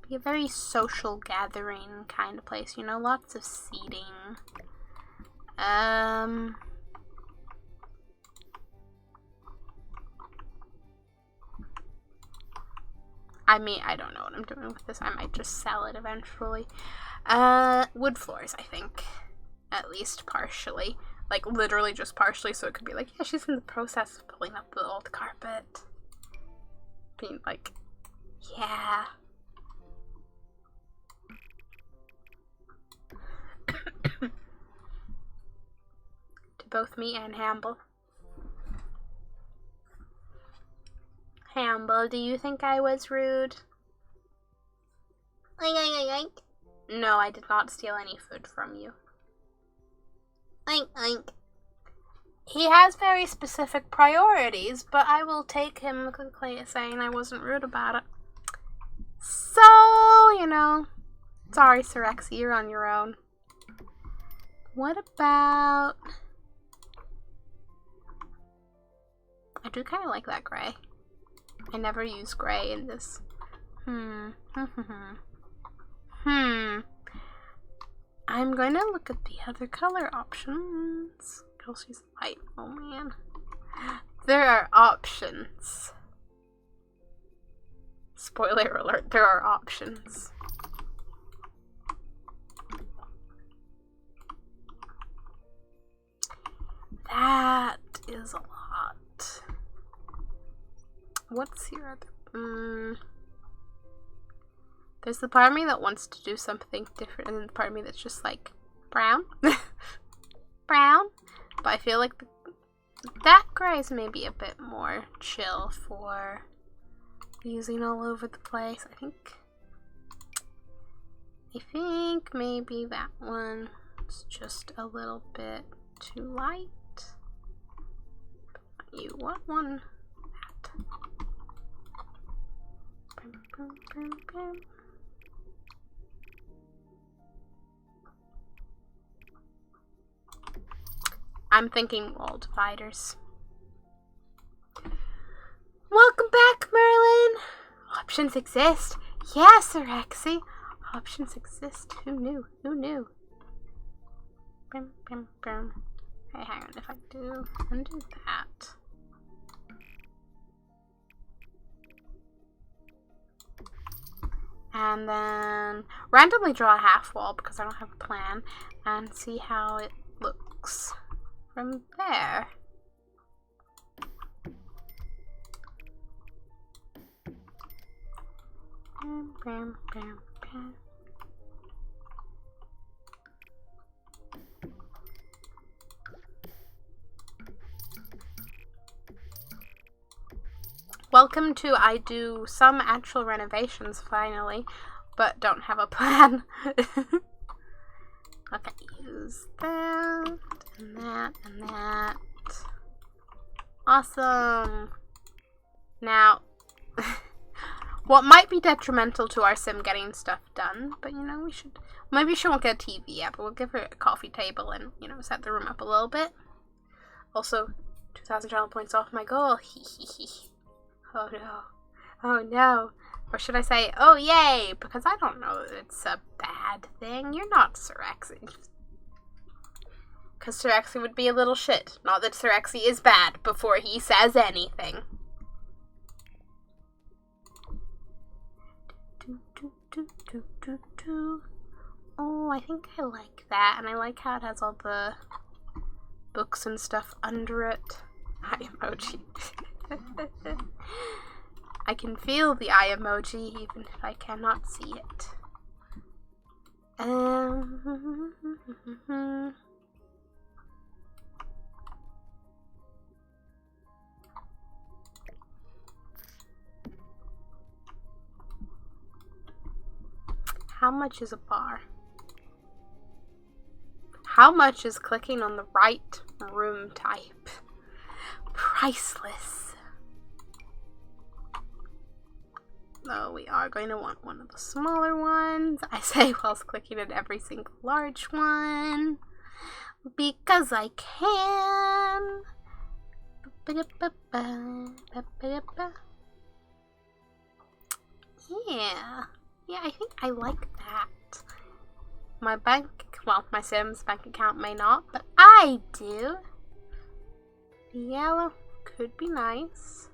be a very social gathering kind of place, you know, lots of seating. I mean, I don't know what I'm doing with this. I might just sell it eventually. Wood floors, I think. At least partially. Like, literally just partially, so it could be like, yeah, she's in the process of pulling up the old carpet. Being like, yeah. To both me and Hamble. Hamble, do you think I was rude? Oink, oink, oink, oink. No, I did not steal any food from you. Oink, oink. He has very specific priorities, but I will take him quickly saying I wasn't rude about it. So, you know, sorry, Sirexi, you're on your own. What about... I do kind of like that gray. I never use gray in this. I'm going to look at the other color options. Oh, she's white. Oh, man. There are options. Spoiler alert, there are options. That is a lot. What's your other... There's the part of me that wants to do something different, and then the part of me that's just like, brown? Brown? But I feel like that gray is maybe a bit more chill for using all over the place. I think maybe that one is just a little bit too light. You want one? That. I'm thinking wall dividers. Welcome back, Merlin! Options exist. Yes, Sirexi. Options exist. Who knew? Who knew? Brum, brum, brum. Hey, hang on. If I do undo that. And then randomly draw a half wall because I don't have a plan and see how it looks from there. Bam, bam, bam. Welcome to I do some actual renovations finally, but don't have a plan. Okay, use that, and that, and that. Awesome. Now, what might be detrimental to our sim getting stuff done, but you know, we should, maybe she won't get a TV yet, but we'll give her a coffee table and, you know, set the room up a little bit. Also, 2,000 channel points off my goal. Oh no. Oh no. Or should I say, oh yay, because I don't know that it's a bad thing. You're not Sirexi. Because Sirexi would be a little shit. Not that Sirexi is bad before he says anything. Oh, I think I like that. And I like how it has all the books and stuff under it. Eye emoji. I can feel the eye emoji even if I cannot see it. How much is a bar? How much is clicking on the right room type? Priceless. Though we are going to want one of the smaller ones. I say whilst clicking at every single large one. Because I can. Yeah. Yeah, I think I like that. My my Sims bank account may not, but I do. The yellow could be nice,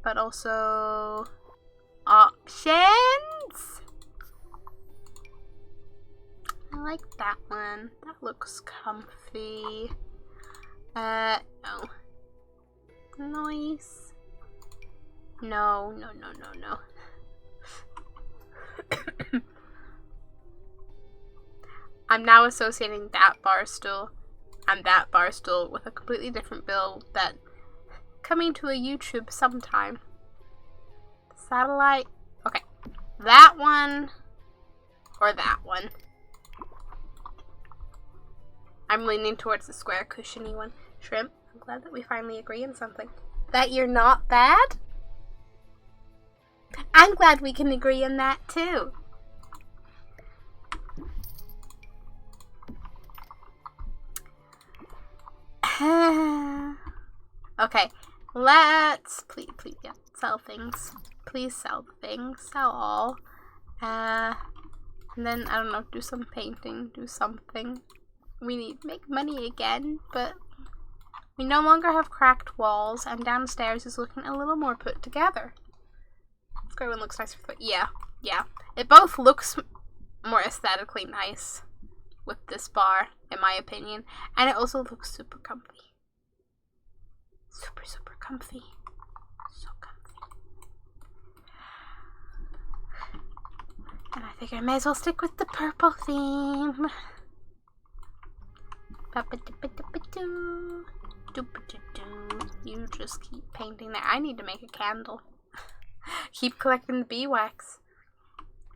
but also options. I like that one. That looks comfy. No. Nice. No. I'm now associating that bar stool and that bar stool with a completely different build that coming to a YouTube sometime. Satellite. Okay. That one or that one. I'm leaning towards the square cushiony one. Shrimp, I'm glad that we finally agree on something. That you're not bad? I'm glad we can agree on that too. Okay, let's please yeah, sell things. Please sell things. Sell all. And then I don't know, do some painting, do something. We need to make money again, but we no longer have cracked walls, and downstairs is looking a little more put together. Square one looks nicer. Yeah. It both looks more aesthetically nice with this bar, in my opinion, and it also looks super comfy. Super comfy. So comfy. And I think I may as well stick with the purple theme. You just keep painting there. I need to make a candle. Keep collecting the beeswax.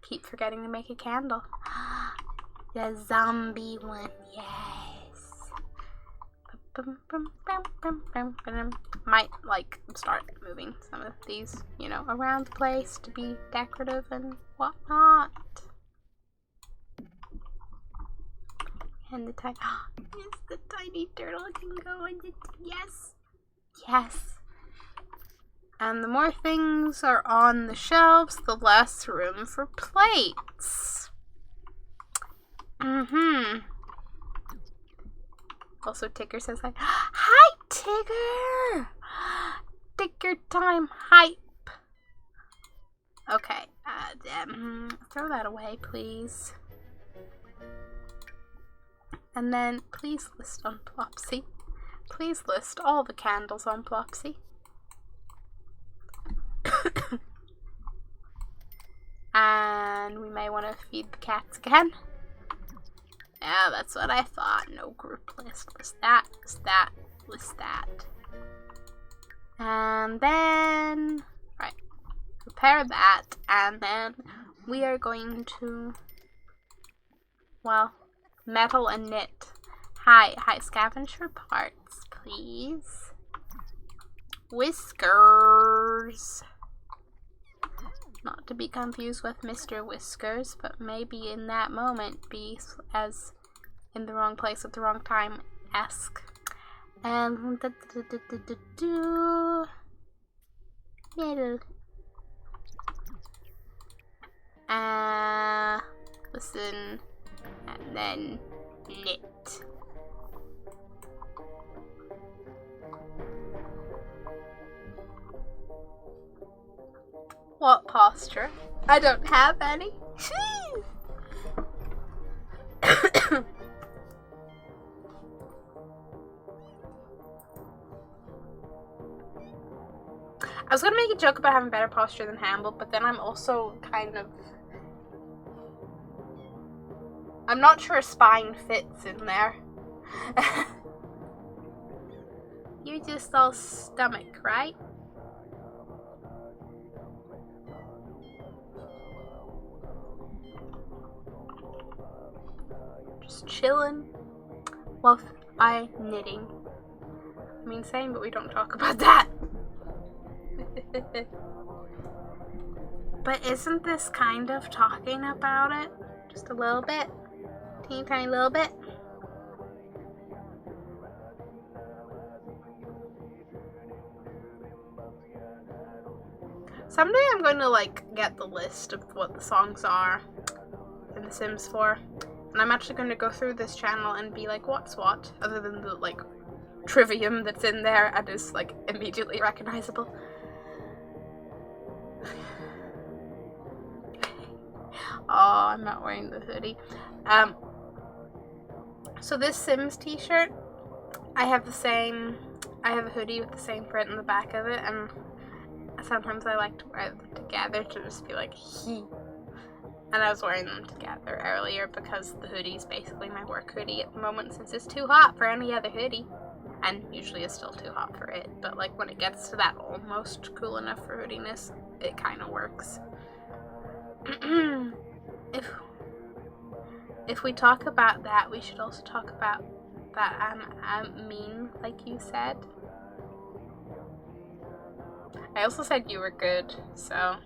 Keep forgetting to make a candle. The zombie one, yes. Might start moving some of these, around the place to be decorative and whatnot. And the tiny, yes, the tiny turtle can go in it. Yes. And the more things are on the shelves, the less room for plates. Also, Tigger says hi. Hi, Tigger! Tigger time hype. Okay, throw that away, please. And then, please list on Plopsy. Please list all the candles on Plopsy. And we may want to feed the cats again. Yeah, that's what I thought. No group list. List that, list that, list that. And then, right, prepare that. And then we are going to, metal and knit. Hi, scavenger parts, please. Whiskers. Not to be confused with Mr. Whiskers, but maybe in that moment be as in the wrong place at the wrong time esque. And listen, and then knit. What posture? I don't have any. I was gonna make a joke about having better posture than Hamble, but then I'm also kind of... I'm not sure spine fits in there. You're just all stomach, right? just chilling while I knitting. I mean, same, but we don't talk about that. But isn't this kind of talking about it? Just a little bit? Teeny tiny little bit? Someday I'm going to, like, get the list of what the songs are in The Sims 4. And I'm actually going to go through this channel and be like, what's what? Other than the, like, trivium that's in there and is, like, immediately recognizable. Oh, I'm not wearing the hoodie. So this Sims t-shirt, I have a hoodie with the same print in the back of it, and sometimes I like to wear them together to just be like, hee. And I was wearing them together earlier because the hoodie is basically my work hoodie at the moment, since it's too hot for any other hoodie. And usually it's still too hot for it, but like when it gets to that almost cool enough for hoodiness, it kind of works. If we talk about that, we should also talk about that I'm mean, like you said. I also said you were good, so.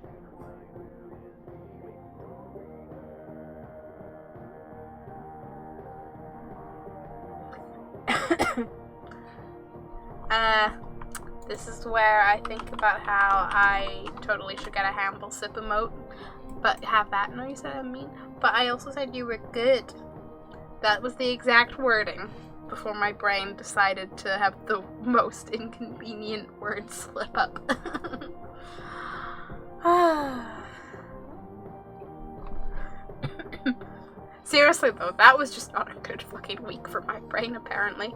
This is where I think about how I totally should get a Hamble Sip emote, but have that. No, you said I'm mean. But I also said you were good. That was the exact wording before my brain decided to have the most inconvenient word slip up. Seriously though, that was just not a good fucking week for my brain apparently.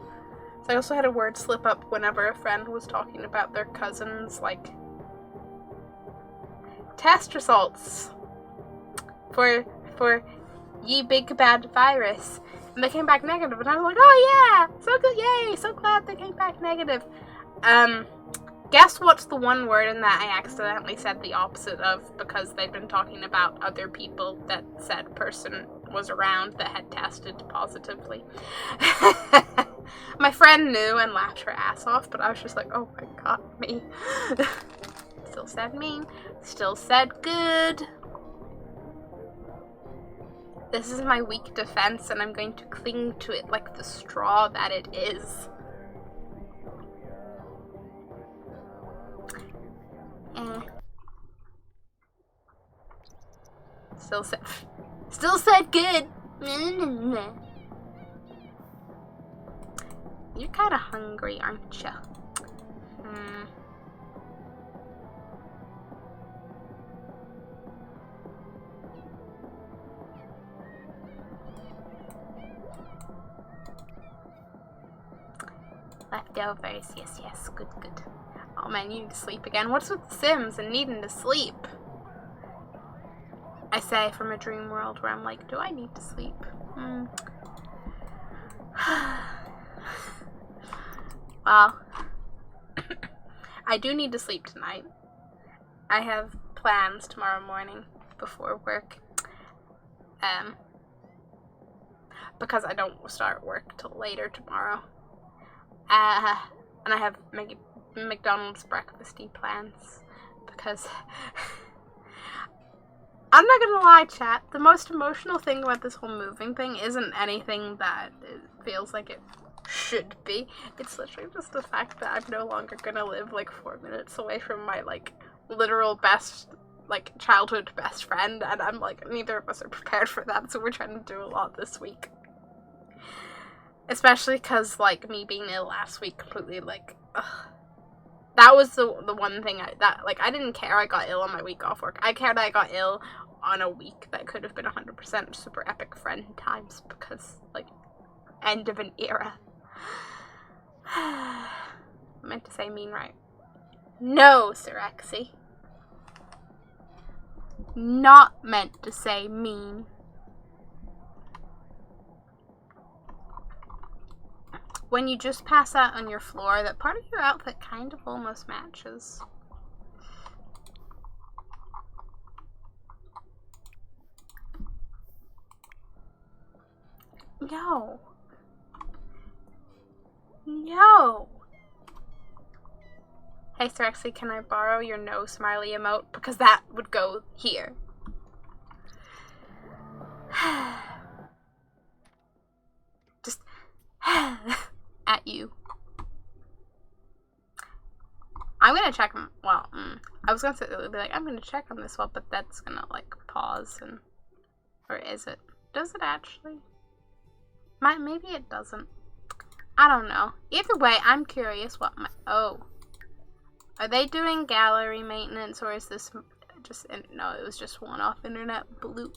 So I also had a word slip up whenever a friend was talking about their cousin's, like, test results for ye big bad virus. And they came back negative, and I was like, oh yeah, so good, yay, so glad they came back negative. Guess what's the one word in that I accidentally said the opposite of because they'd been talking about other people that said person was around that had tested positively. My friend knew and laughed her ass off, but I was just like, oh my god, me. Still said mean, still said good. This is my weak defense, and I'm going to cling to it like the straw that it is. Still said good. You're kind of hungry, aren't you? Leftovers, yes, good. Oh man, you need to sleep again. What's with The Sims and needing to sleep? I say from a dream world where I'm like, do I need to sleep? Well, I do need to sleep tonight. I have plans tomorrow morning before work. Because I don't start work till later tomorrow. And I have McDonald's breakfasty plans because I'm not gonna lie, chat, the most emotional thing about this whole moving thing isn't anything that it feels like it should be. It's literally just the fact that I'm no longer gonna live like 4 minutes away from my like literal best, like childhood best friend, and I'm like, neither of us are prepared for that, so we're trying to do a lot this week. Especially because, like, me being ill last week completely, like, ugh. That was the one thing I didn't care I got ill on my week off work. I cared I got ill on a week that could have been 100% super epic friend times because, like, end of an era. I meant to say mean, right? No, Sirexy. Not meant to say mean. When you just pass out on your floor, that part of your outfit kind of almost matches. No. No. Hey, Sirexy, can I borrow your no smiley emote? Because that would go here. Just at you. I'm gonna check. Well, I was gonna say, be like, I'm gonna check on this one, but that's gonna like pause and, or is it? Does it actually? Maybe it doesn't. I don't know. Either way, I'm curious what my are they doing gallery maintenance, or is this just no? It was just one-off internet bloop.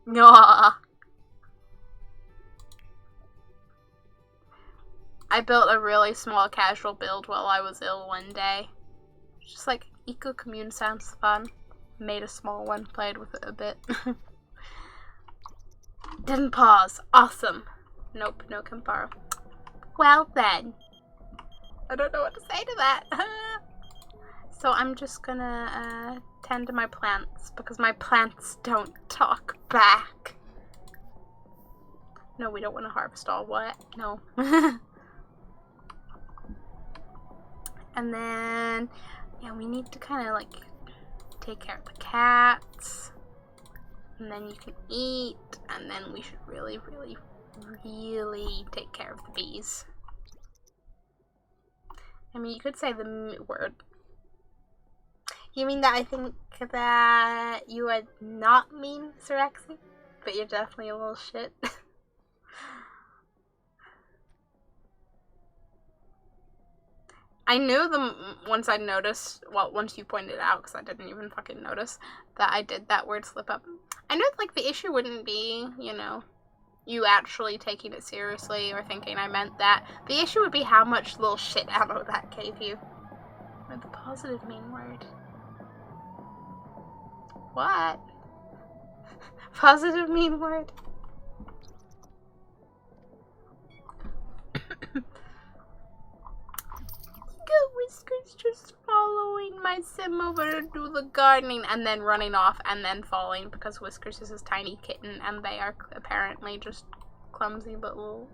Nah. I built a really small casual build while I was ill one day. Just like, Eco Commune sounds fun. Made a small one, played with it a bit. Didn't pause. Awesome. Nope, no Camparo. Well then. I don't know what to say to that. So I'm just gonna tend to my plants, because my plants don't talk back. No, we don't want to harvest all. What? No. And then, yeah, we need to kind of like take care of the cats. And then you can eat. And then we should really, really, really take care of the bees. I mean, you could say the word. You mean that I think that you are not mean, Sirexy? But you're definitely a little shit. I knew once I noticed, well, once you pointed it out, because I didn't even fucking notice, that I did that word slip up. I knew, like, the issue wouldn't be, you know, you actually taking it seriously or thinking I meant that. The issue would be how much little shit ammo that gave you. Or the positive mean word. What? Positive mean word? Whiskers just following my sim over to do the gardening and then running off and then falling because Whiskers is his tiny kitten and they are apparently just clumsy little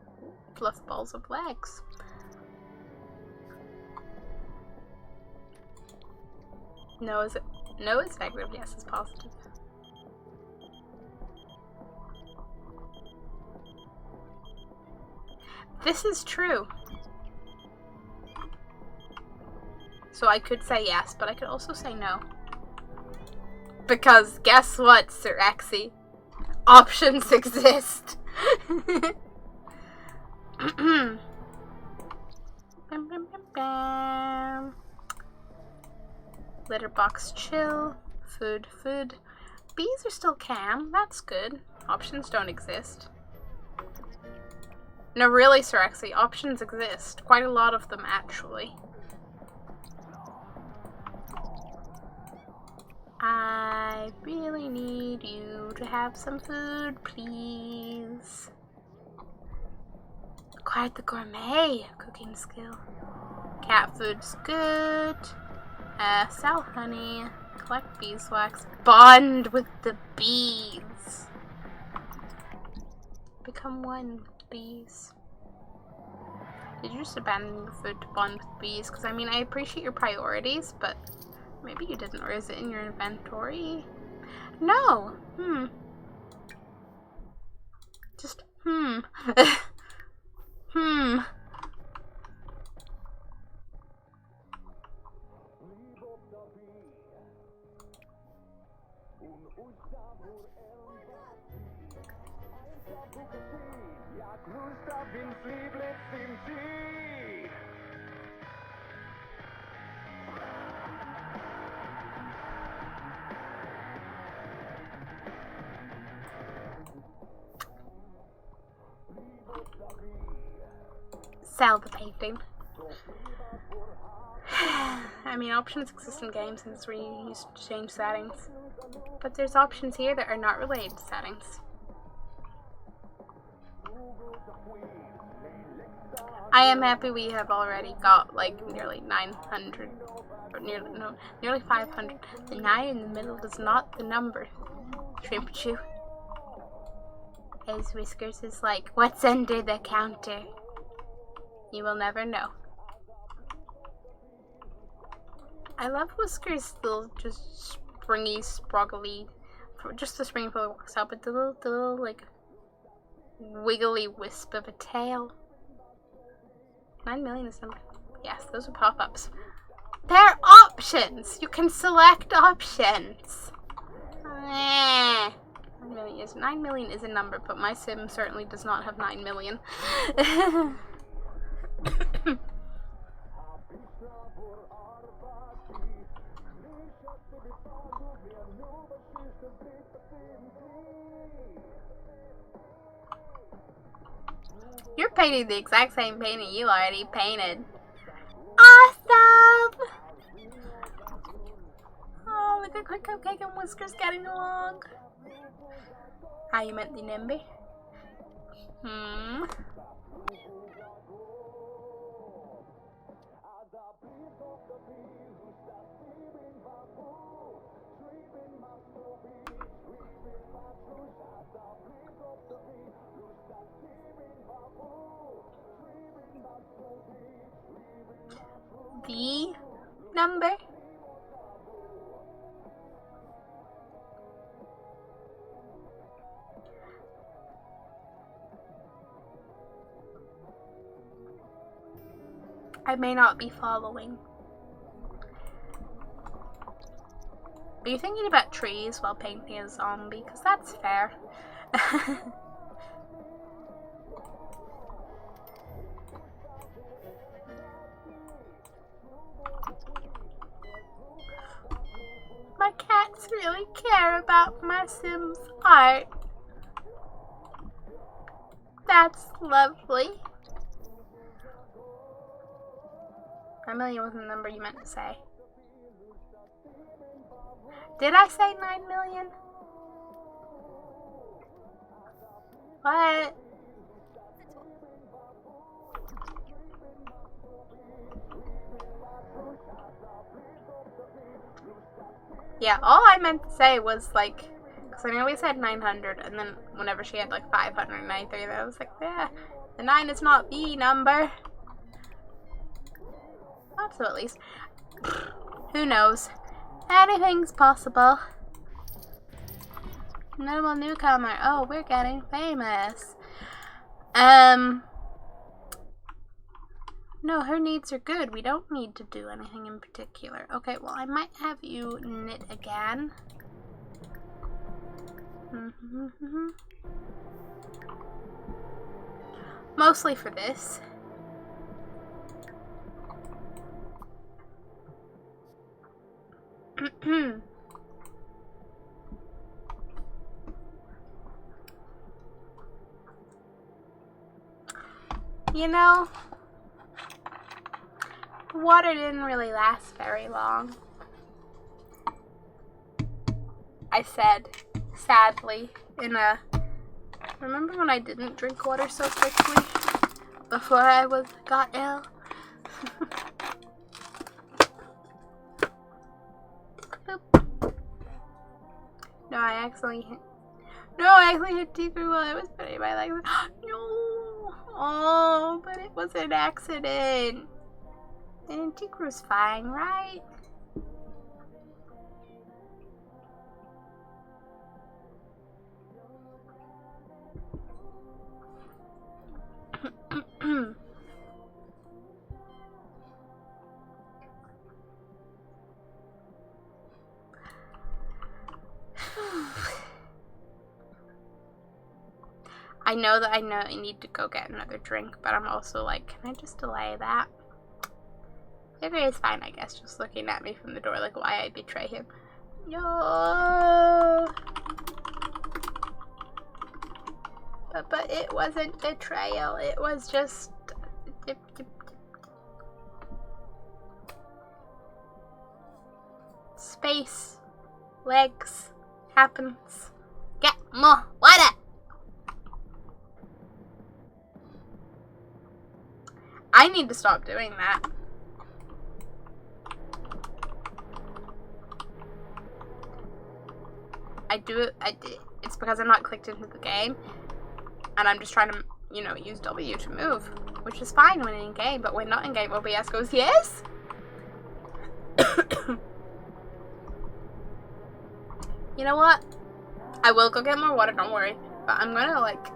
fluff balls of legs. No, is it? No, it's negative. Yes, it's positive. This is true. So I could say yes, but I could also say no. Because guess what, Sirexy? Options exist. Bam, bam, bam, bam. Litter box chill. Food, food. Bees are still calm. That's good. Options don't exist. No, really, Sirexy, options exist. Quite a lot of them, actually. I really need you to have some food, please. Acquired the gourmet cooking skill. Cat food's good. Sell honey. Collect beeswax. Bond with the bees. Become one with the bees. Did you just abandon the food to bond with bees? Because, I mean, I appreciate your priorities, but maybe you didn't, or is it in your inventory? No. Just, Sell the painting. I mean, options exist in games and it's where you use to change settings. But there's options here that are not related to settings. I am happy we have already got like nearly 900, or nearly 500. The 9 in the middle is not the number, Shrimpachu. As Whiskers is like, what's under the counter? You will never know. I love Whiskers' little just springy, sproggly, just the spring before he walks out, but the little like wiggly wisp of a tail. 9 million is number. Yes, those are pop-ups. They're options. You can select options. 9 million is a number, but my sim certainly does not have 9 million. You're painting the exact same painting you already painted. Awesome! Oh, look at Cupcake and Whiskers getting along. Ah, you meant the Nimby? The number? I may not be following. Are you thinking about trees while painting a zombie? Because that's fair. My cats really care about my Sims art. That's lovely. 9 million wasn't the number you meant to say. Did I say 9 million? What? Yeah, all I meant to say was like, because I know we said 900, and then whenever she had like 593, I was like, yeah, the 9 is not the number. Not so at least. Who knows? Anything's possible. Notable newcomer. Oh, we're getting famous. No, her needs are good. We don't need to do anything in particular. Okay, well, I might have you knit again. Mostly for this. You know, the water didn't really last very long. I said, sadly, remember when I didn't drink water so quickly before I got ill? No, I accidentally hit Tigru while I was putting my legs. No! Oh, but it was an accident. And Tigru's fine, right? I know I need to go get another drink, but I'm also like, can I just delay that? Maybe it's fine, I guess, just looking at me from the door like why I'd betray him. No. But it wasn't betrayal, it was just space, legs, happens. Get more water. I need to stop doing that. It's because I'm not clicked into the game. And I'm just trying to, you know, use W to move, which is fine when in game, but when not in game, OBS goes, yes? You know what? I will go get more water, don't worry. But I'm gonna, like,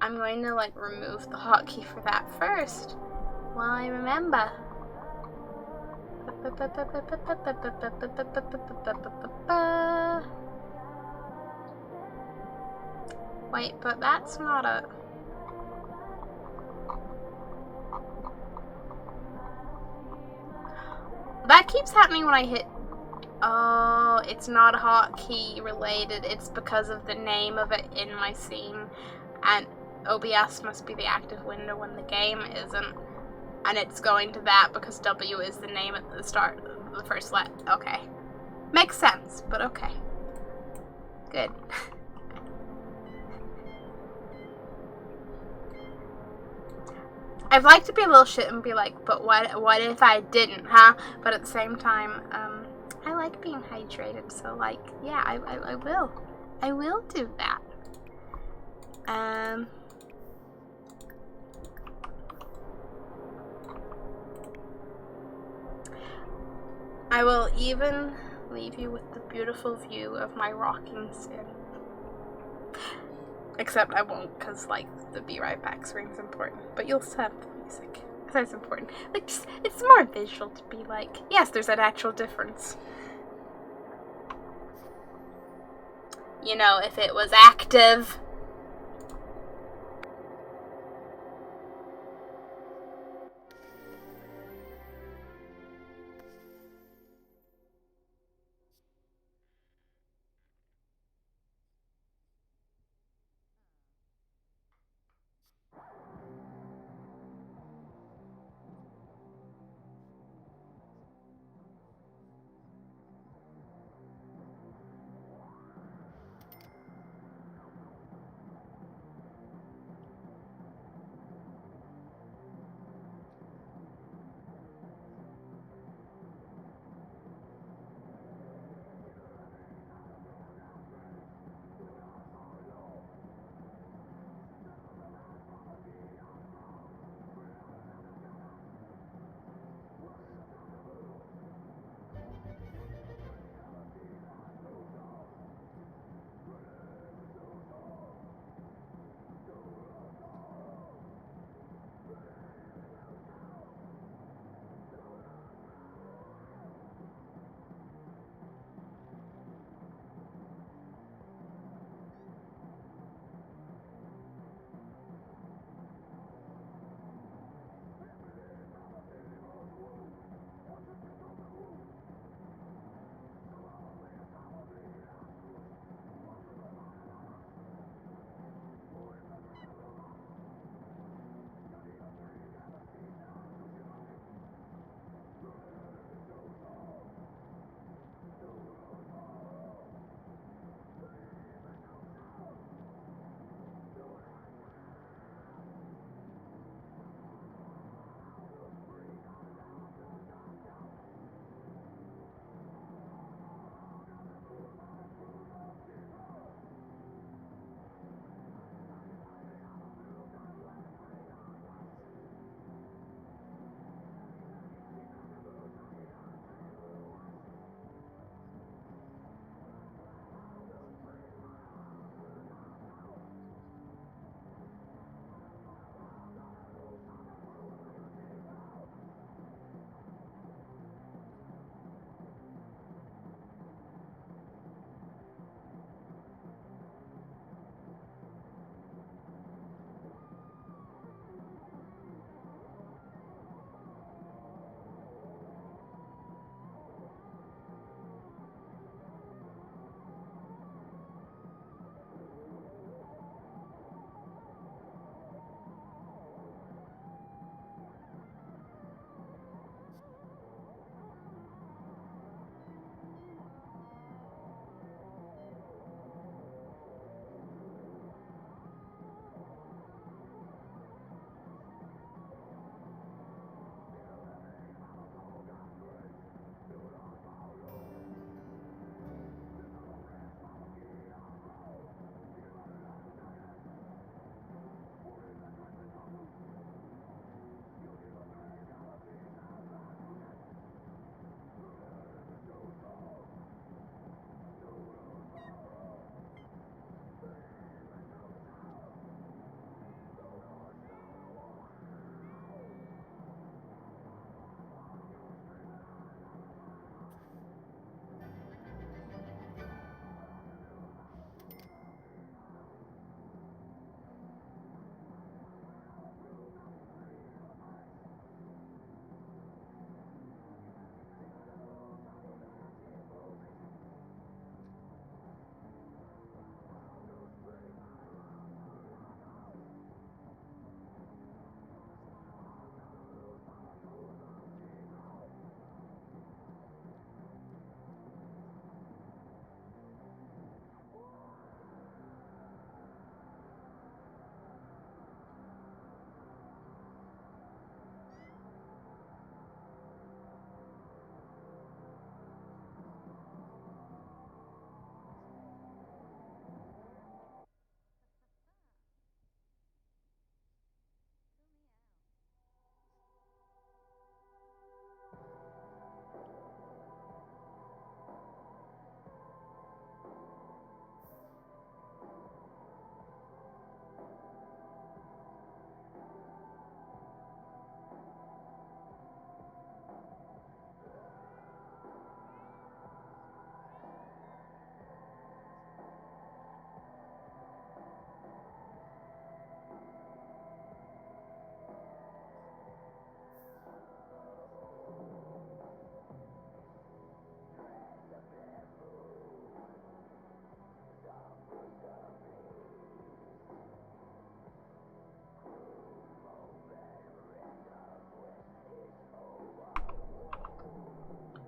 I'm going to, like, remove the hotkey for that first, while I remember. Wait, but that's not a... That keeps happening when I hit... Oh, it's not hotkey related. It's because of the name of it in my scene. And OBS must be the active window when the game isn't. And it's going to that because W is the name at the start, the first letter. Okay. Makes sense, but okay. Good. I'd like to be a little shit and be like, but what if I didn't, huh? But at the same time, I like being hydrated, so like, yeah, I will. I will do that. I will even leave you with the beautiful view of my rocking sim. Except I won't, because, like, the Be Right Back screen's important. But you'll still have the music. Because that's important. Like, just, it's more visual to be like, yes, there's an actual difference. You know, if it was active.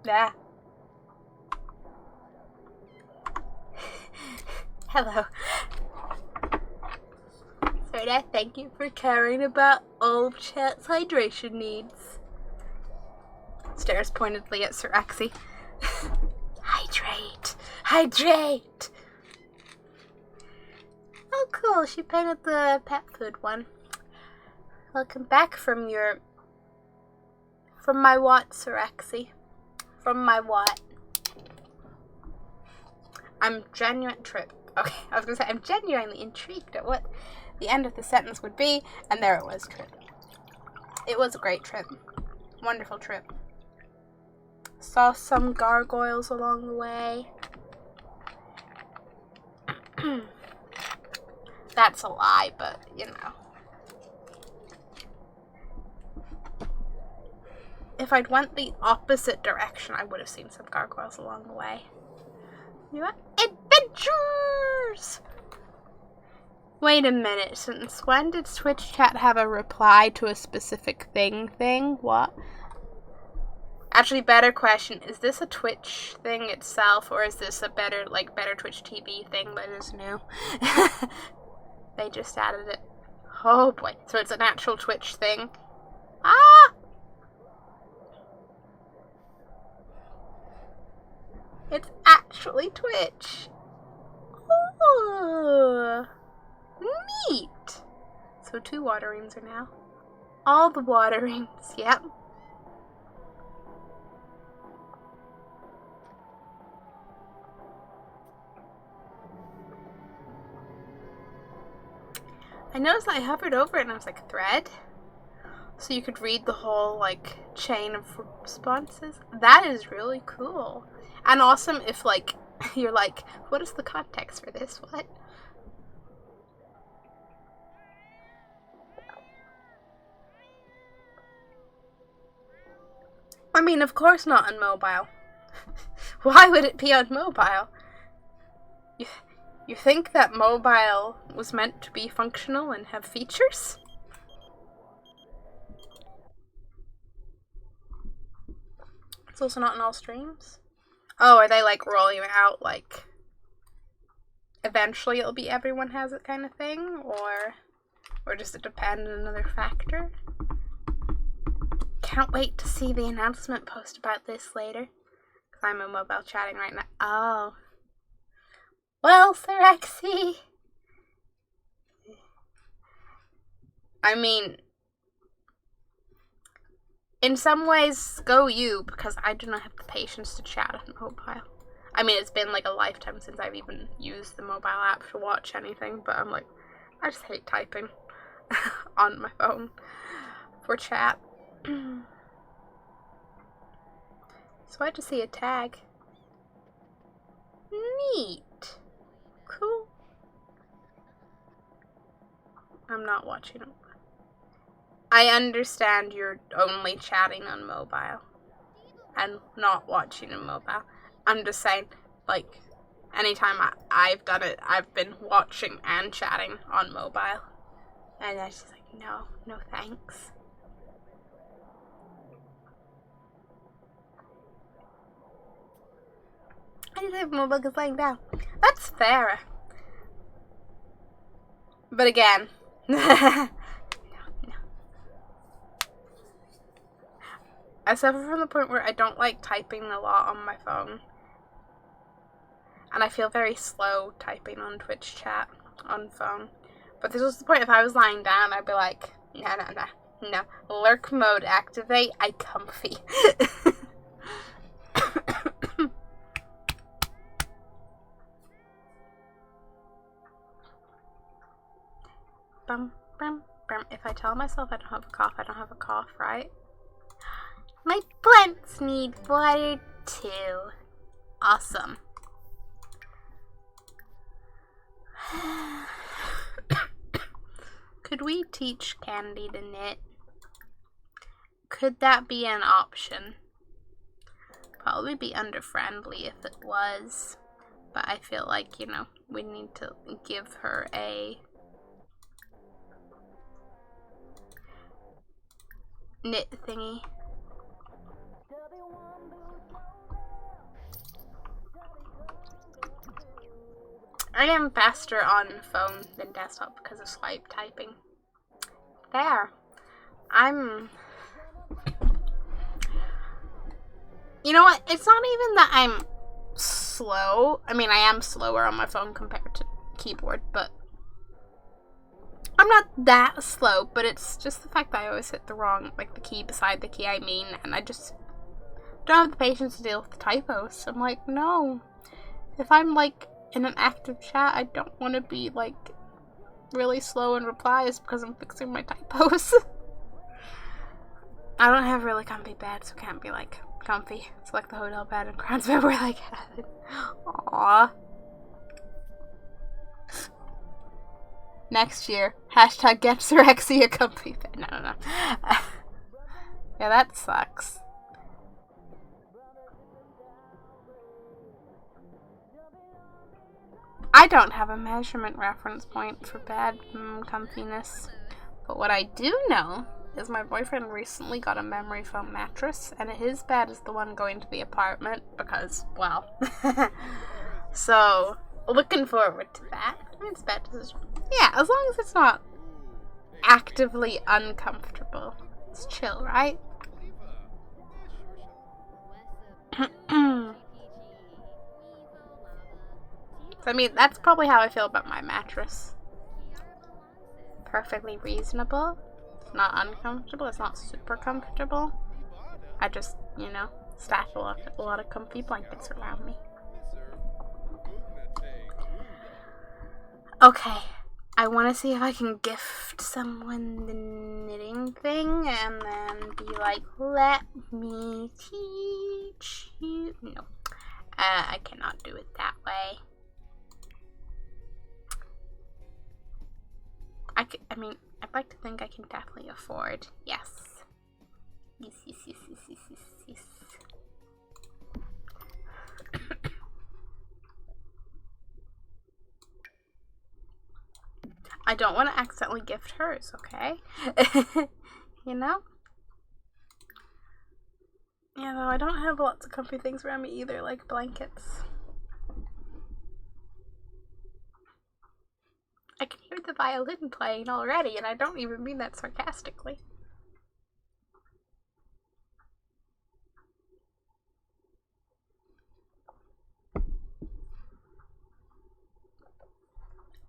Yeah. Hello. Soda, thank you for caring about all of Chat's hydration needs. Stares pointedly at Sir Axie. Hydrate! Hydrate! Oh, cool. She painted the pet food one. Welcome back from my what, Sir Axie? From my what? I'm genuinely intrigued at what the end of the sentence would be, and there it was, trip. It was a great trip. Wonderful trip. Saw some gargoyles along the way. That's a lie, but, you know. If I'd went the opposite direction, I would have seen some gargoyles along the way. You know what? Adventures! Wait a minute, since when did Twitch chat have a reply to a specific thing? What? Actually, better question, is this a Twitch thing itself, or is this a better Twitch TV thing that is new? They just added it. Oh boy, so it's an actual Twitch thing. Ah! It's actually Twitch. Ooh. Neat. So 2 water rings are now. All the water rings, yep. I noticed that I hovered over it and I was like, thread? So you could read the whole, chain of responses. That is really cool. And awesome if, you're like, what is the context for this? What? I mean, of course not on mobile. Why would it be on mobile? You think that mobile was meant to be functional and have features? It's also not in all streams? Oh, are they rolling it out eventually it'll be everyone has it kind of thing? Or does it depend on another factor? Can't wait to see the announcement post about this later. Because I'm on mobile chatting right now. Oh. Well, Sir Axie. I mean, in some ways, go you, because I do not have the patience to chat on mobile. I mean, it's been a lifetime since I've even used the mobile app to watch anything, but I'm I just hate typing on my phone for chat. So I just see a tag. Neat. Cool. I'm not watching it. I understand you're only chatting on mobile and not watching on mobile. I'm just saying, anytime I've done it, I've been watching and chatting on mobile. And I was just no thanks. I just have mobile because laying down. That's fair. But again, no. I suffer from the point where I don't like typing a lot on my phone. And I feel very slow typing on Twitch chat on phone. But this was the point, if I was lying down, I'd be like, no. Lurk mode activate, I comfy. Bum, bum, bum. If I tell myself I don't have a cough, I don't have a cough, right? My plants need water too. Awesome. Could we teach Candy to knit? Could that be an option? Probably be under friendly if it was. But I feel like, we need to give her a knit thingy. I am faster on phone than desktop because of Skype typing. There. You know what? It's not even that I'm slow. I mean, I am slower on my phone compared to keyboard, but I'm not that slow, but it's just the fact that I always hit the wrong, like the key beside the key I mean, and I just don't have the patience to deal with the typos. I'm like, no. If I'm like in an active chat, I don't want to be like really slow in replies because I'm fixing my typos. I don't have really comfy beds, so can't be like comfy. It's like the hotel bed in Crown's bed where like, aww. Next year, hashtag get Surexy a comfy bed. No. Yeah, that sucks. I don't have a measurement reference point for bed comfiness, but what I do know is my boyfriend recently got a memory foam mattress, and his bed is the one going to the apartment because, well, so looking forward to that. His bed is, yeah, as long as it's not actively uncomfortable, it's chill, right? I mean, that's probably how I feel about my mattress. Perfectly reasonable. It's not uncomfortable. It's not super comfortable. I just, you know, stack a lot of comfy blankets around me. Okay. I want to see if I can gift someone the knitting thing and then be like, let me teach you. No. I cannot do it that way. I mean, I'd like to think I can definitely afford. Yes. Yes. I don't want to accidentally gift hers, okay? You know? Yeah, though I don't have lots of comfy things around me either, like blankets. I can hear the violin playing already, and I don't even mean that sarcastically.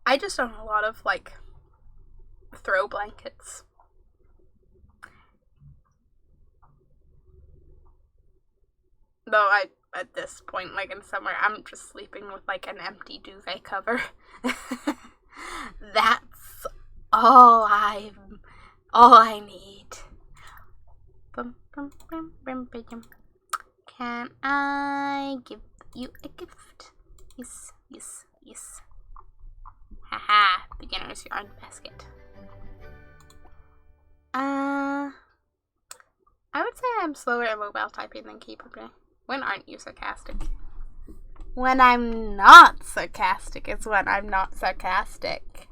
I just own a lot of, like, throw blankets. Though at this point, like in summer, I'm just sleeping with, like, an empty duvet cover. That's all I need. Can I give you a gift? Yes. Haha, beginner's yarn basket. I would say I'm slower at mobile typing than keyboard. When aren't you sarcastic? When I'm not sarcastic is when I'm not sarcastic.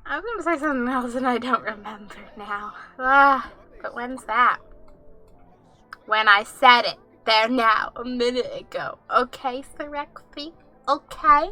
I was gonna say something else and I don't remember now. But when's that? When I said it. There now, a minute ago. Okay, Surexy? Okay?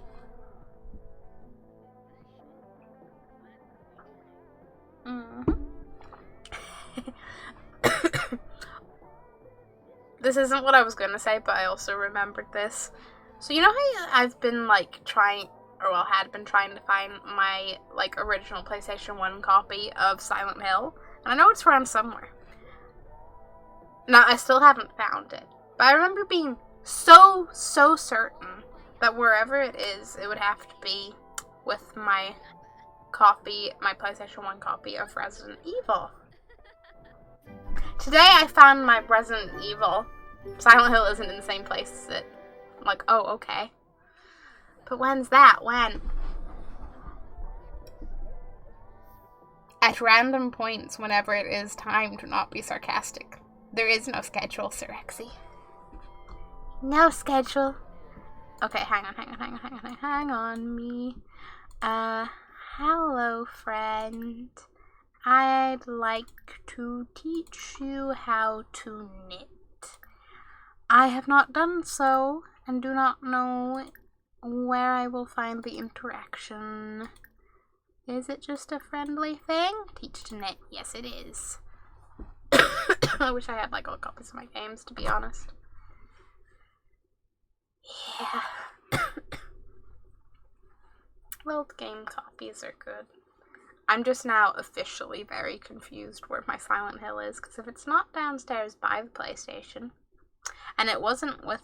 This isn't what I was gonna say, but I also remembered this. So you know how I've been like had been trying to find my like original PlayStation 1 copy of Silent Hill? And I know it's around somewhere. Now, I still haven't found it. But I remember being so certain that wherever it is, it would have to be with my PlayStation 1 copy of Resident Evil. Today I found my Resident Evil. Silent Hill isn't in the same place as it. I'm like, oh, okay. But when's that? When? At random points, whenever it is time to not be sarcastic. There is no schedule, Surexy. No schedule. Okay, hang on me. Hello, friend. I'd like to teach you how to knit. I have not done so, and do not know where I will find the interaction. Is it just a friendly thing? Teach to knit. Yes, it is. I wish I had like all copies of my games, to be honest. Yeah. Well, game copies are good. I'm just now officially very confused where my Silent Hill is, because if it's not downstairs by the PlayStation, and it wasn't with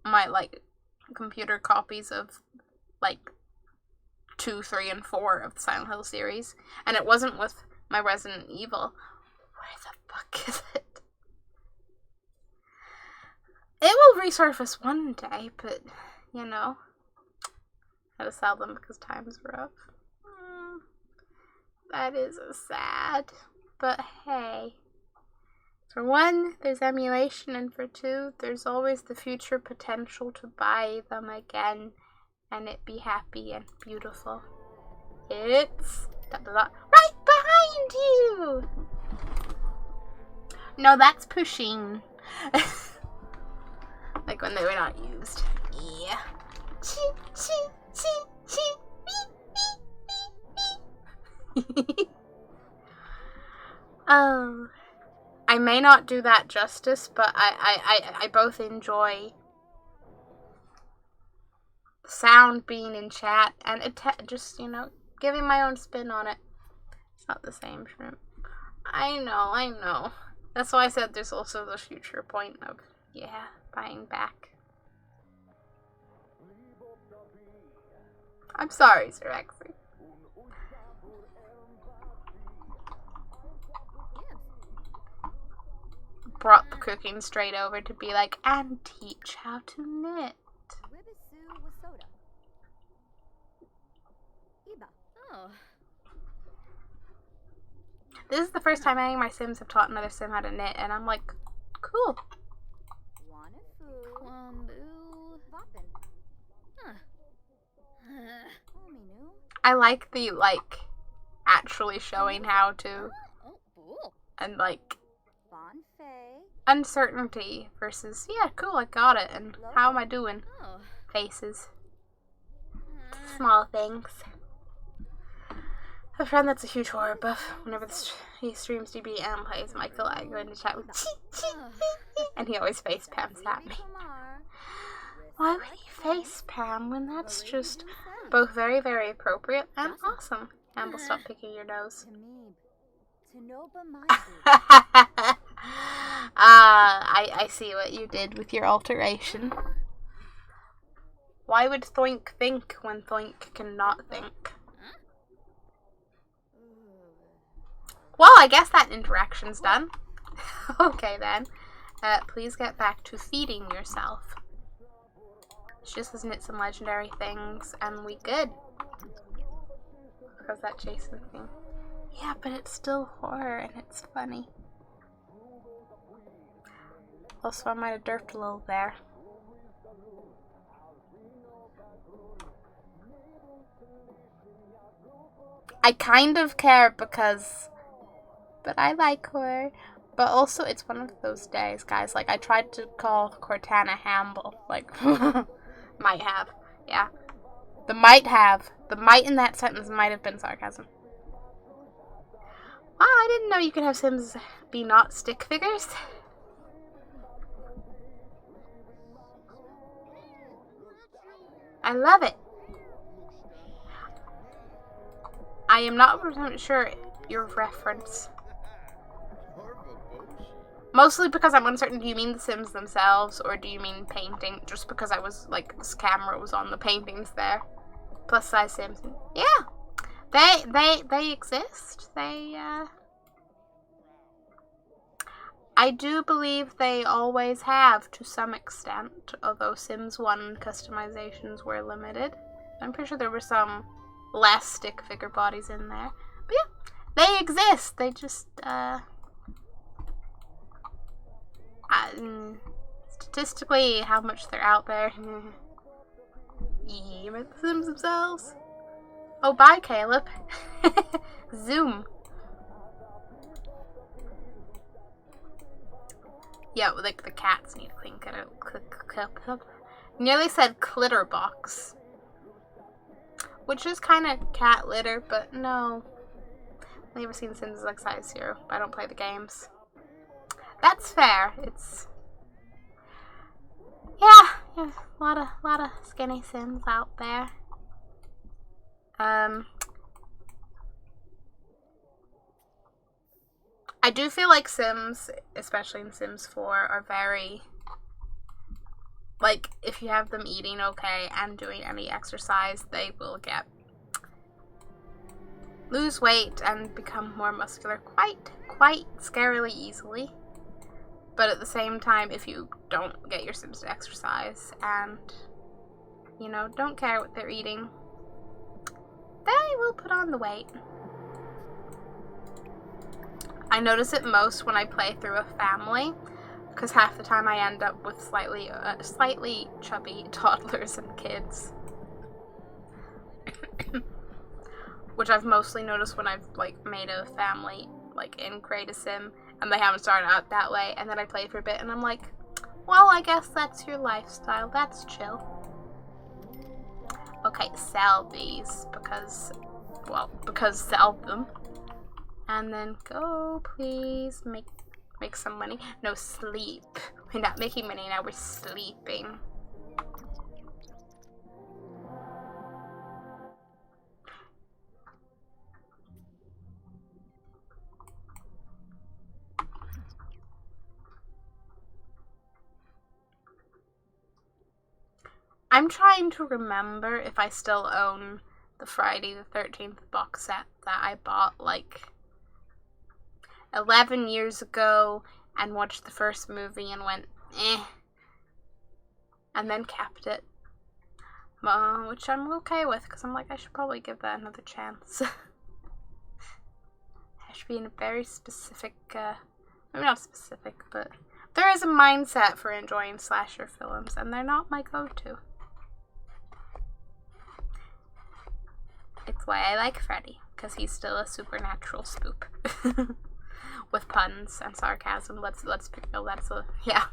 my, like, computer copies of, like, 2, 3, and 4 of the Silent Hill series, and it wasn't with my Resident Evil, where the fuck is it? It will resurface one day, but, you know, I had to sell them because time's rough. That is sad, but hey. For one, there's emulation, and for two, there's always the future potential to buy them again, and it be happy and beautiful. It's right behind you! No, that's pushing. Like when they were not used. Yeah. Oh. I may not do that justice, but I both enjoy sound being in chat and just, you know, giving my own spin on it. It's not the same shrimp. I know. That's why I said there's also the future point of, yeah, buying back. I'm sorry, Sir Exy. Brought the cooking straight over to be like, and teach how to knit. This is the first time any of my Sims have taught another Sim how to knit, and I'm like, cool. I like the, like, actually showing how to, and, like, uncertainty versus, yeah, cool, I got it, and how am I doing? Faces. Small things. A friend that's a huge horror buff. Whenever he streams DB and plays Michael, I go into chat with and he always face pams at me. Why would he face pam when that's just both very, very appropriate and awesome? And will stop picking your nose. I see what you did with your alteration. Why would Thoink think when Thoink cannot think? Well, I guess that interaction's done. Okay then. Please get back to feeding yourself. She just has knit some legendary things and we good. Because that Jason thing. Yeah, but it's still horror and it's funny. Also, I might have derped a little there. I kind of care because... But I like horror. But also, it's one of those days, guys. Like, I tried to call Cortana Hamble. Like, might have. Yeah. The might have. The might in that sentence might have been sarcasm. Wow, I didn't know you could have Sims be not stick figures. I love it. I am not 100% sure your reference. Mostly because I'm uncertain, do you mean the Sims themselves, or do you mean painting? Just because I was, like, this camera was on the paintings there. Plus size Sims. Yeah! They exist. I do believe they always have, to some extent, although Sims 1 customizations were limited. I'm pretty sure there were some less stick figure bodies in there. But yeah, they exist. They just, statistically, how much they're out there. Yeah, but the Sims themselves. Oh, bye, Caleb. Zoom. Yeah, like the cats need a clean nearly said clitter box. Which is kind of cat litter, but no. I've never seen Sims like size 0, but I don't play the games. That's fair. It's... Yeah, a lot of skinny Sims out there. I do feel like Sims, especially in Sims 4, are very... Like, if you have them eating okay and doing any exercise, they will lose weight and become more muscular quite scarily easily. But at the same time, if you don't get your Sims to exercise and, you know, don't care what they're eating, they will put on the weight. I notice it most when I play through a family, because half the time I end up with slightly chubby toddlers and kids. Which I've mostly noticed when I've, like, made a family, like, in Create a Sim, and they haven't started out that way, and then I play for a bit, and I'm like, well, I guess that's your lifestyle, that's chill. Okay, sell these, because sell them. And then go, please, make some money. No, sleep. We're not making money now, we're sleeping. I'm trying to remember if I still own the Friday the 13th box set that I bought, like, 11 years ago and watched the first movie and went, eh. And then kept it. Which I'm okay with, because I'm like, I should probably give that another chance. I should be in a very specific, maybe not specific, but there is a mindset for enjoying slasher films, and they're not my go-to. It's why I like Freddy, because he's still a supernatural spook. With puns and sarcasm. Let's pick, oh, that's a, yeah.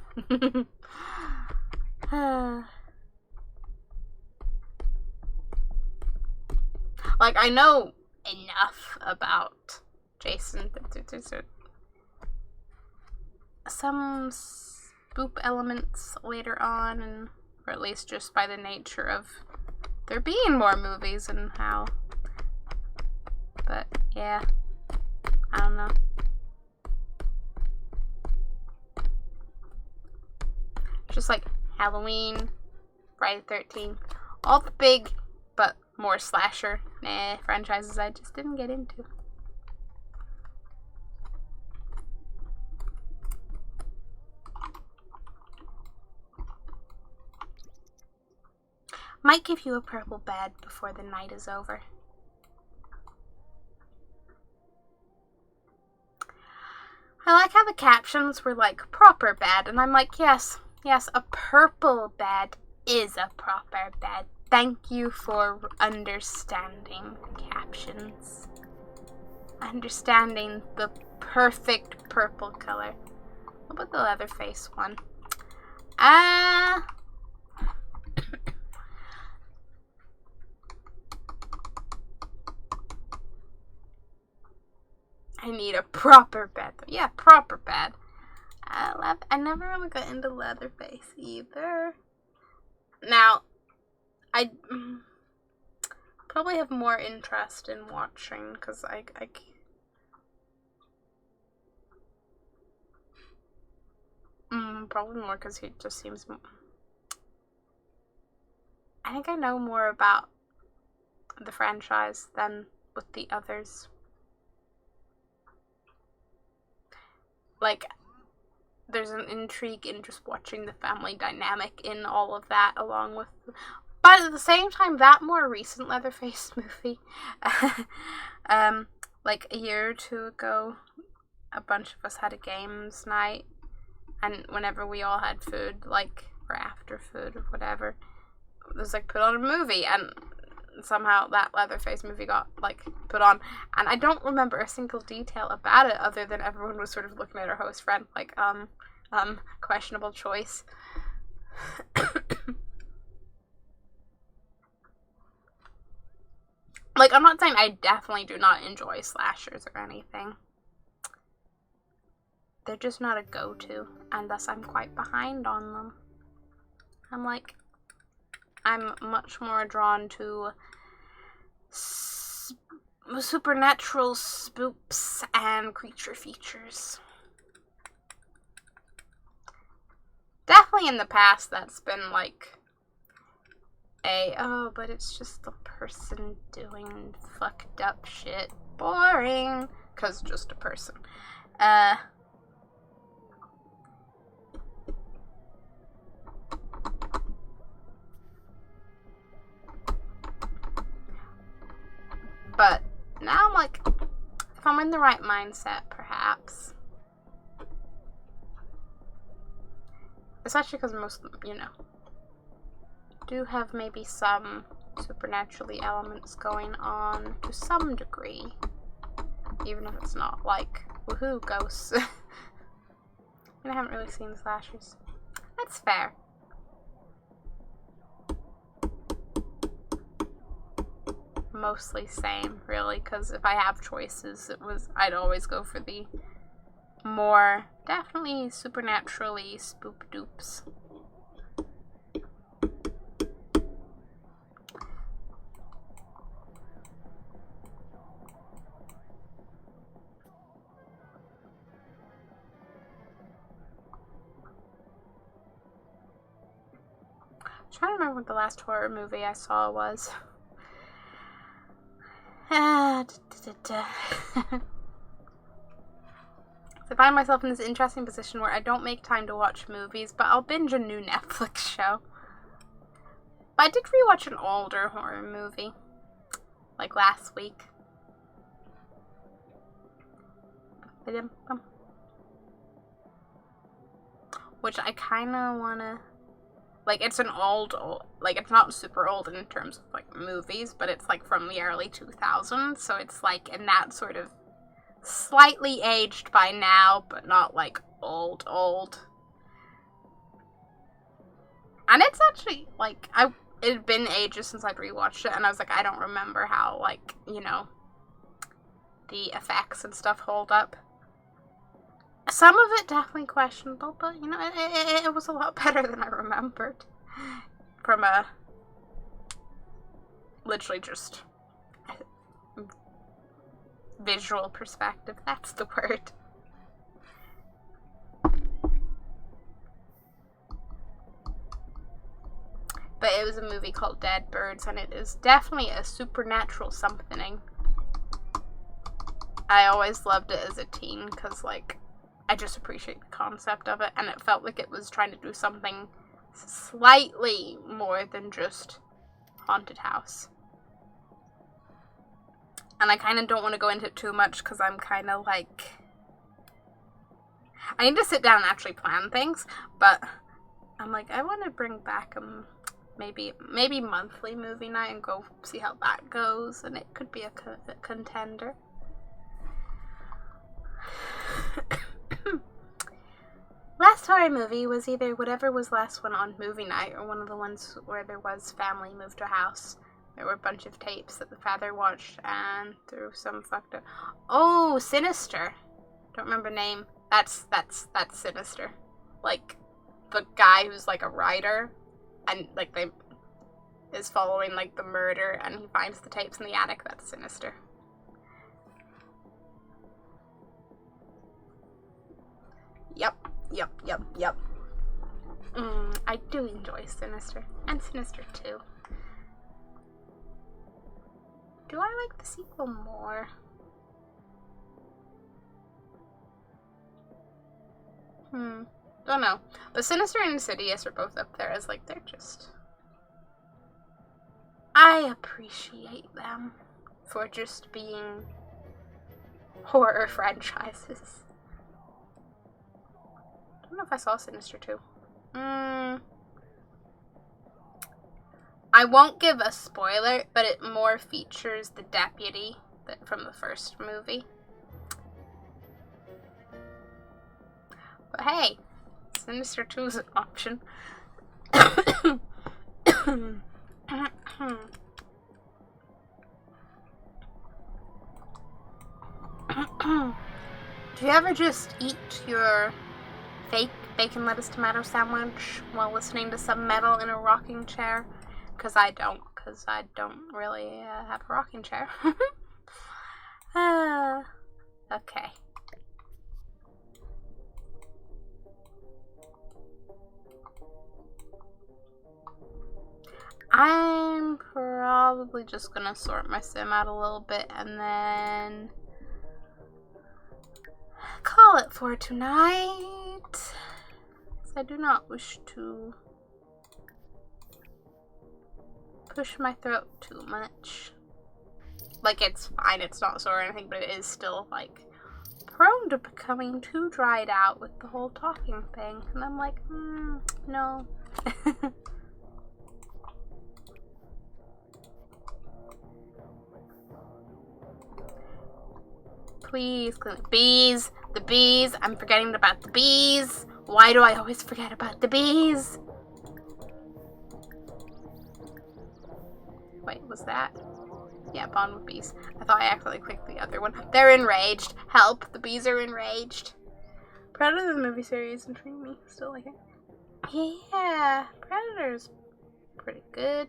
Like, I know enough about Jason. Some spook elements later on, and or at least just by the nature of there being more movies and how. But yeah, I don't know. Just like Halloween, Friday the 13th, all the big but more slasher franchises I just didn't get into. Might give you a purple bed before the night is over. I like how the captions were like, proper bed, and I'm like, yes, a purple bed is a proper bed. Thank you for understanding captions. Understanding the perfect purple color. What about the Leatherface one? I need a proper bed. Yeah, proper bed. I never really got into Leatherface either. Now, I probably have more interest in watching because probably more because he just seems. I think I know more about the franchise than with the others. Like, there's an intrigue in just watching the family dynamic in all of that, along with... But at the same time, that more recent Leatherface movie, like a year or two ago, a bunch of us had a games night, and whenever we all had food, like, or after food or whatever, it was like, put on a movie, and somehow that Leatherface movie got, like, put on, and I don't remember a single detail about it other than everyone was sort of looking at our host friend like, questionable choice. Like, I'm not saying I definitely do not enjoy slashers or anything. They're just not a go-to, and thus I'm quite behind on them. I'm much more drawn to supernatural spooks and creature features. Definitely in the past, that's been like but it's just a person doing fucked up shit. Boring. 'Cause just a person. But now I'm like, if I'm in the right mindset, perhaps. Especially because most of them, you know, do have maybe some supernaturally elements going on to some degree. Even if it's not like, woohoo, ghosts. I haven't really seen slashers. That's fair. Mostly same, really, because if I have choices, I'd always go for the more, definitely supernaturally spook dupes. I'm trying to remember what the last horror movie I saw was. I find myself in this interesting position where I don't make time to watch movies, but I'll binge a new Netflix show. But I did rewatch an older horror movie, like last week. Which I kind of want to... Like, it's an old, like, it's not super old in terms of, like, movies, but it's, like, from the early 2000s, so it's, like, in that sort of slightly aged by now, but not, like, old. And it's actually, like, it had been ages since I'd rewatched it, and I was like, I don't remember how, like, you know, the effects and stuff hold up. Some of it definitely questionable, but, you know, it was a lot better than I remembered. From a literally just visual perspective, that's the word. But it was a movie called Dead Birds, and it is definitely a supernatural something. I always loved it as a teen, because, like, I just appreciate the concept of it, and it felt like it was trying to do something slightly more than just haunted house. And I kind of don't want to go into it too much, because I'm kind of like... I need to sit down and actually plan things, but I'm like, I want to bring back maybe monthly movie night and go see how that goes, and it could be a contender. Last horror movie was either whatever was last one on movie night or one of the ones where there was family moved to a house. There were a bunch of tapes that the father watched and threw some fucked up. Oh, Sinister. Don't remember name. That's Sinister. Like the guy who's like a writer and like they is following like the murder and he finds the tapes in the attic. That's Sinister. Yep. I do enjoy Sinister. And Sinister 2. Do I like the sequel more? Don't know. But Sinister and Insidious are both up there as like, they're just... I appreciate them for just being horror franchises. I don't know if I saw Sinister 2. I won't give a spoiler, but it more features the deputy from the first movie. But hey, Sinister 2 is an option. Do you ever just eat your fake bacon, lettuce, tomato sandwich while listening to some metal in a rocking chair? Because I don't really have a rocking chair. Okay. I'm probably just gonna sort my sim out a little bit and then call it for tonight. I do not wish to push my throat too much. Like, it's fine, it's not sore or anything, but it is still, like, prone to becoming too dried out with the whole talking thing. And I'm like, no. Please, bees, the bees, I'm forgetting about the bees. Why do I always forget about the bees? Wait, was that? Yeah, bond with bees. I thought I accidentally clicked the other one. They're enraged. Help, the bees are enraged. Predator the movie series intrigued me. Still like it. Yeah, Predator's pretty good.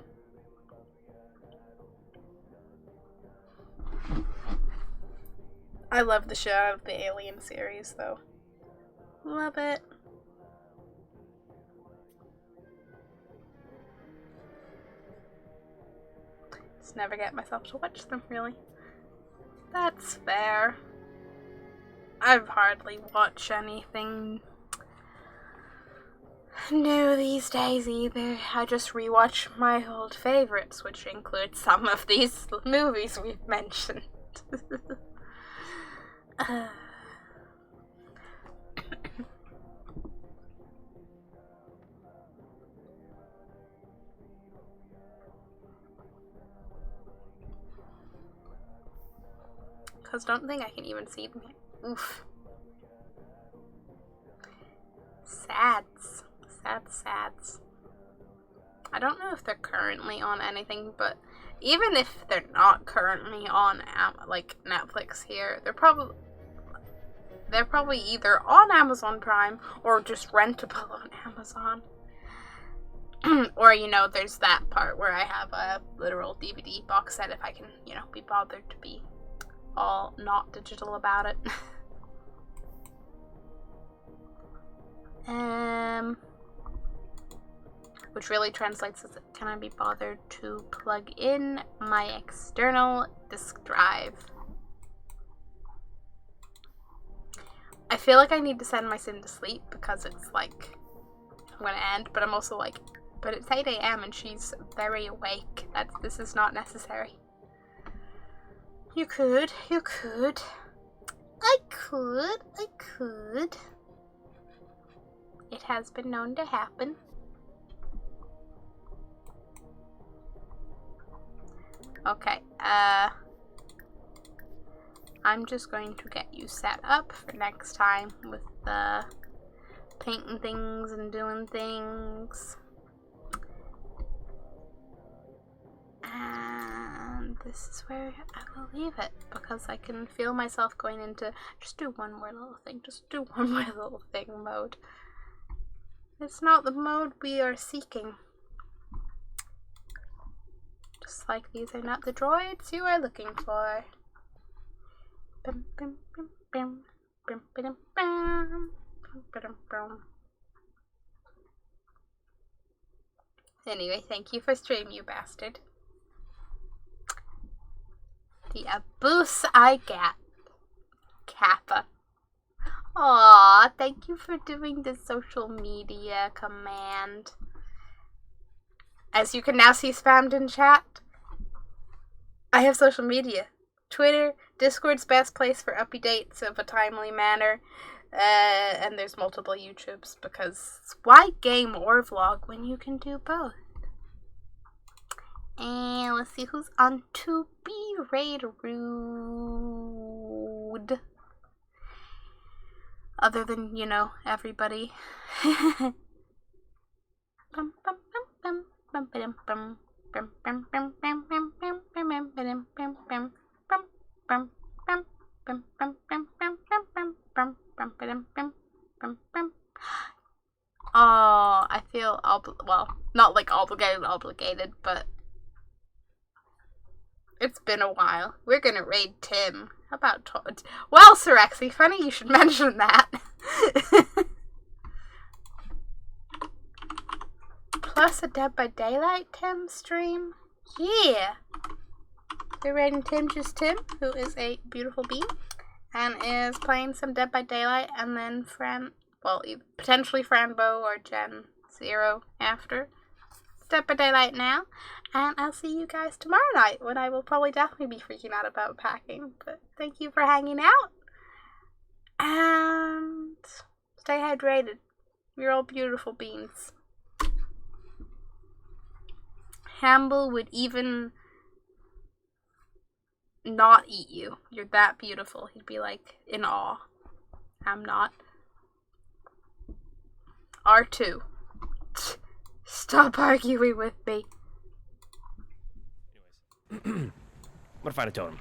I love the shit out of the Alien series, though. Love it. Just never get myself to watch them, really. That's fair. I've hardly watched anything new these days either. I just rewatch my old favorites, which include some of these movies we've mentioned. Because don't think I can even see them. Oof. Sads. Sads. I don't know if they're currently on anything, but even if they're not currently on, like, Netflix here, they're probably either on Amazon Prime or just rentable on Amazon. Or, you know, there's that part where I have a literal DVD box set if I can, you know, be bothered to be all not digital about it. Which really translates as, can I be bothered to plug in my external disk drive? I feel like I need to send my sim to sleep because it's like, I'm gonna end, but I'm also like, but it's 8 a.m. and she's very awake. This is not necessary. You could. I could. It has been known to happen. Okay, I'm just going to get you set up for next time with the painting things and doing things. And this is where I will leave it because I can feel myself going into just do one more little thing mode. It's not the mode we are seeking. Just like these are not the droids you are looking for. Anyway, thank you for stream, you bastard. The abuse I get. Kappa. Aw, thank you for doing the social media command. As you can now see spammed in chat, I have social media. Twitter, Discord's best place for updates of a timely manner. And there's multiple YouTubes because why game or vlog when you can do both? And let's see who's on to be Raid Rude. Other than, you know, everybody. Oh, I feel well, not like obligated, but it's been a while. We're gonna raid Tim. How about well, Sirexy, funny you should mention that. Plus a Dead by Daylight Tim stream. Yeah. We're raiding Tim, who is a beautiful bean, and is playing some Dead by Daylight, and then potentially Franbo or Gen Zero after Dead by Daylight now. And I'll see you guys tomorrow night, when I will probably definitely be freaking out about packing. But thank you for hanging out, and stay hydrated. You're all beautiful beans. Hamble would even not eat you. You're that beautiful. He'd be like in awe. I'm not. R2. Stop arguing with me. Anyways, I'm gonna find a totem.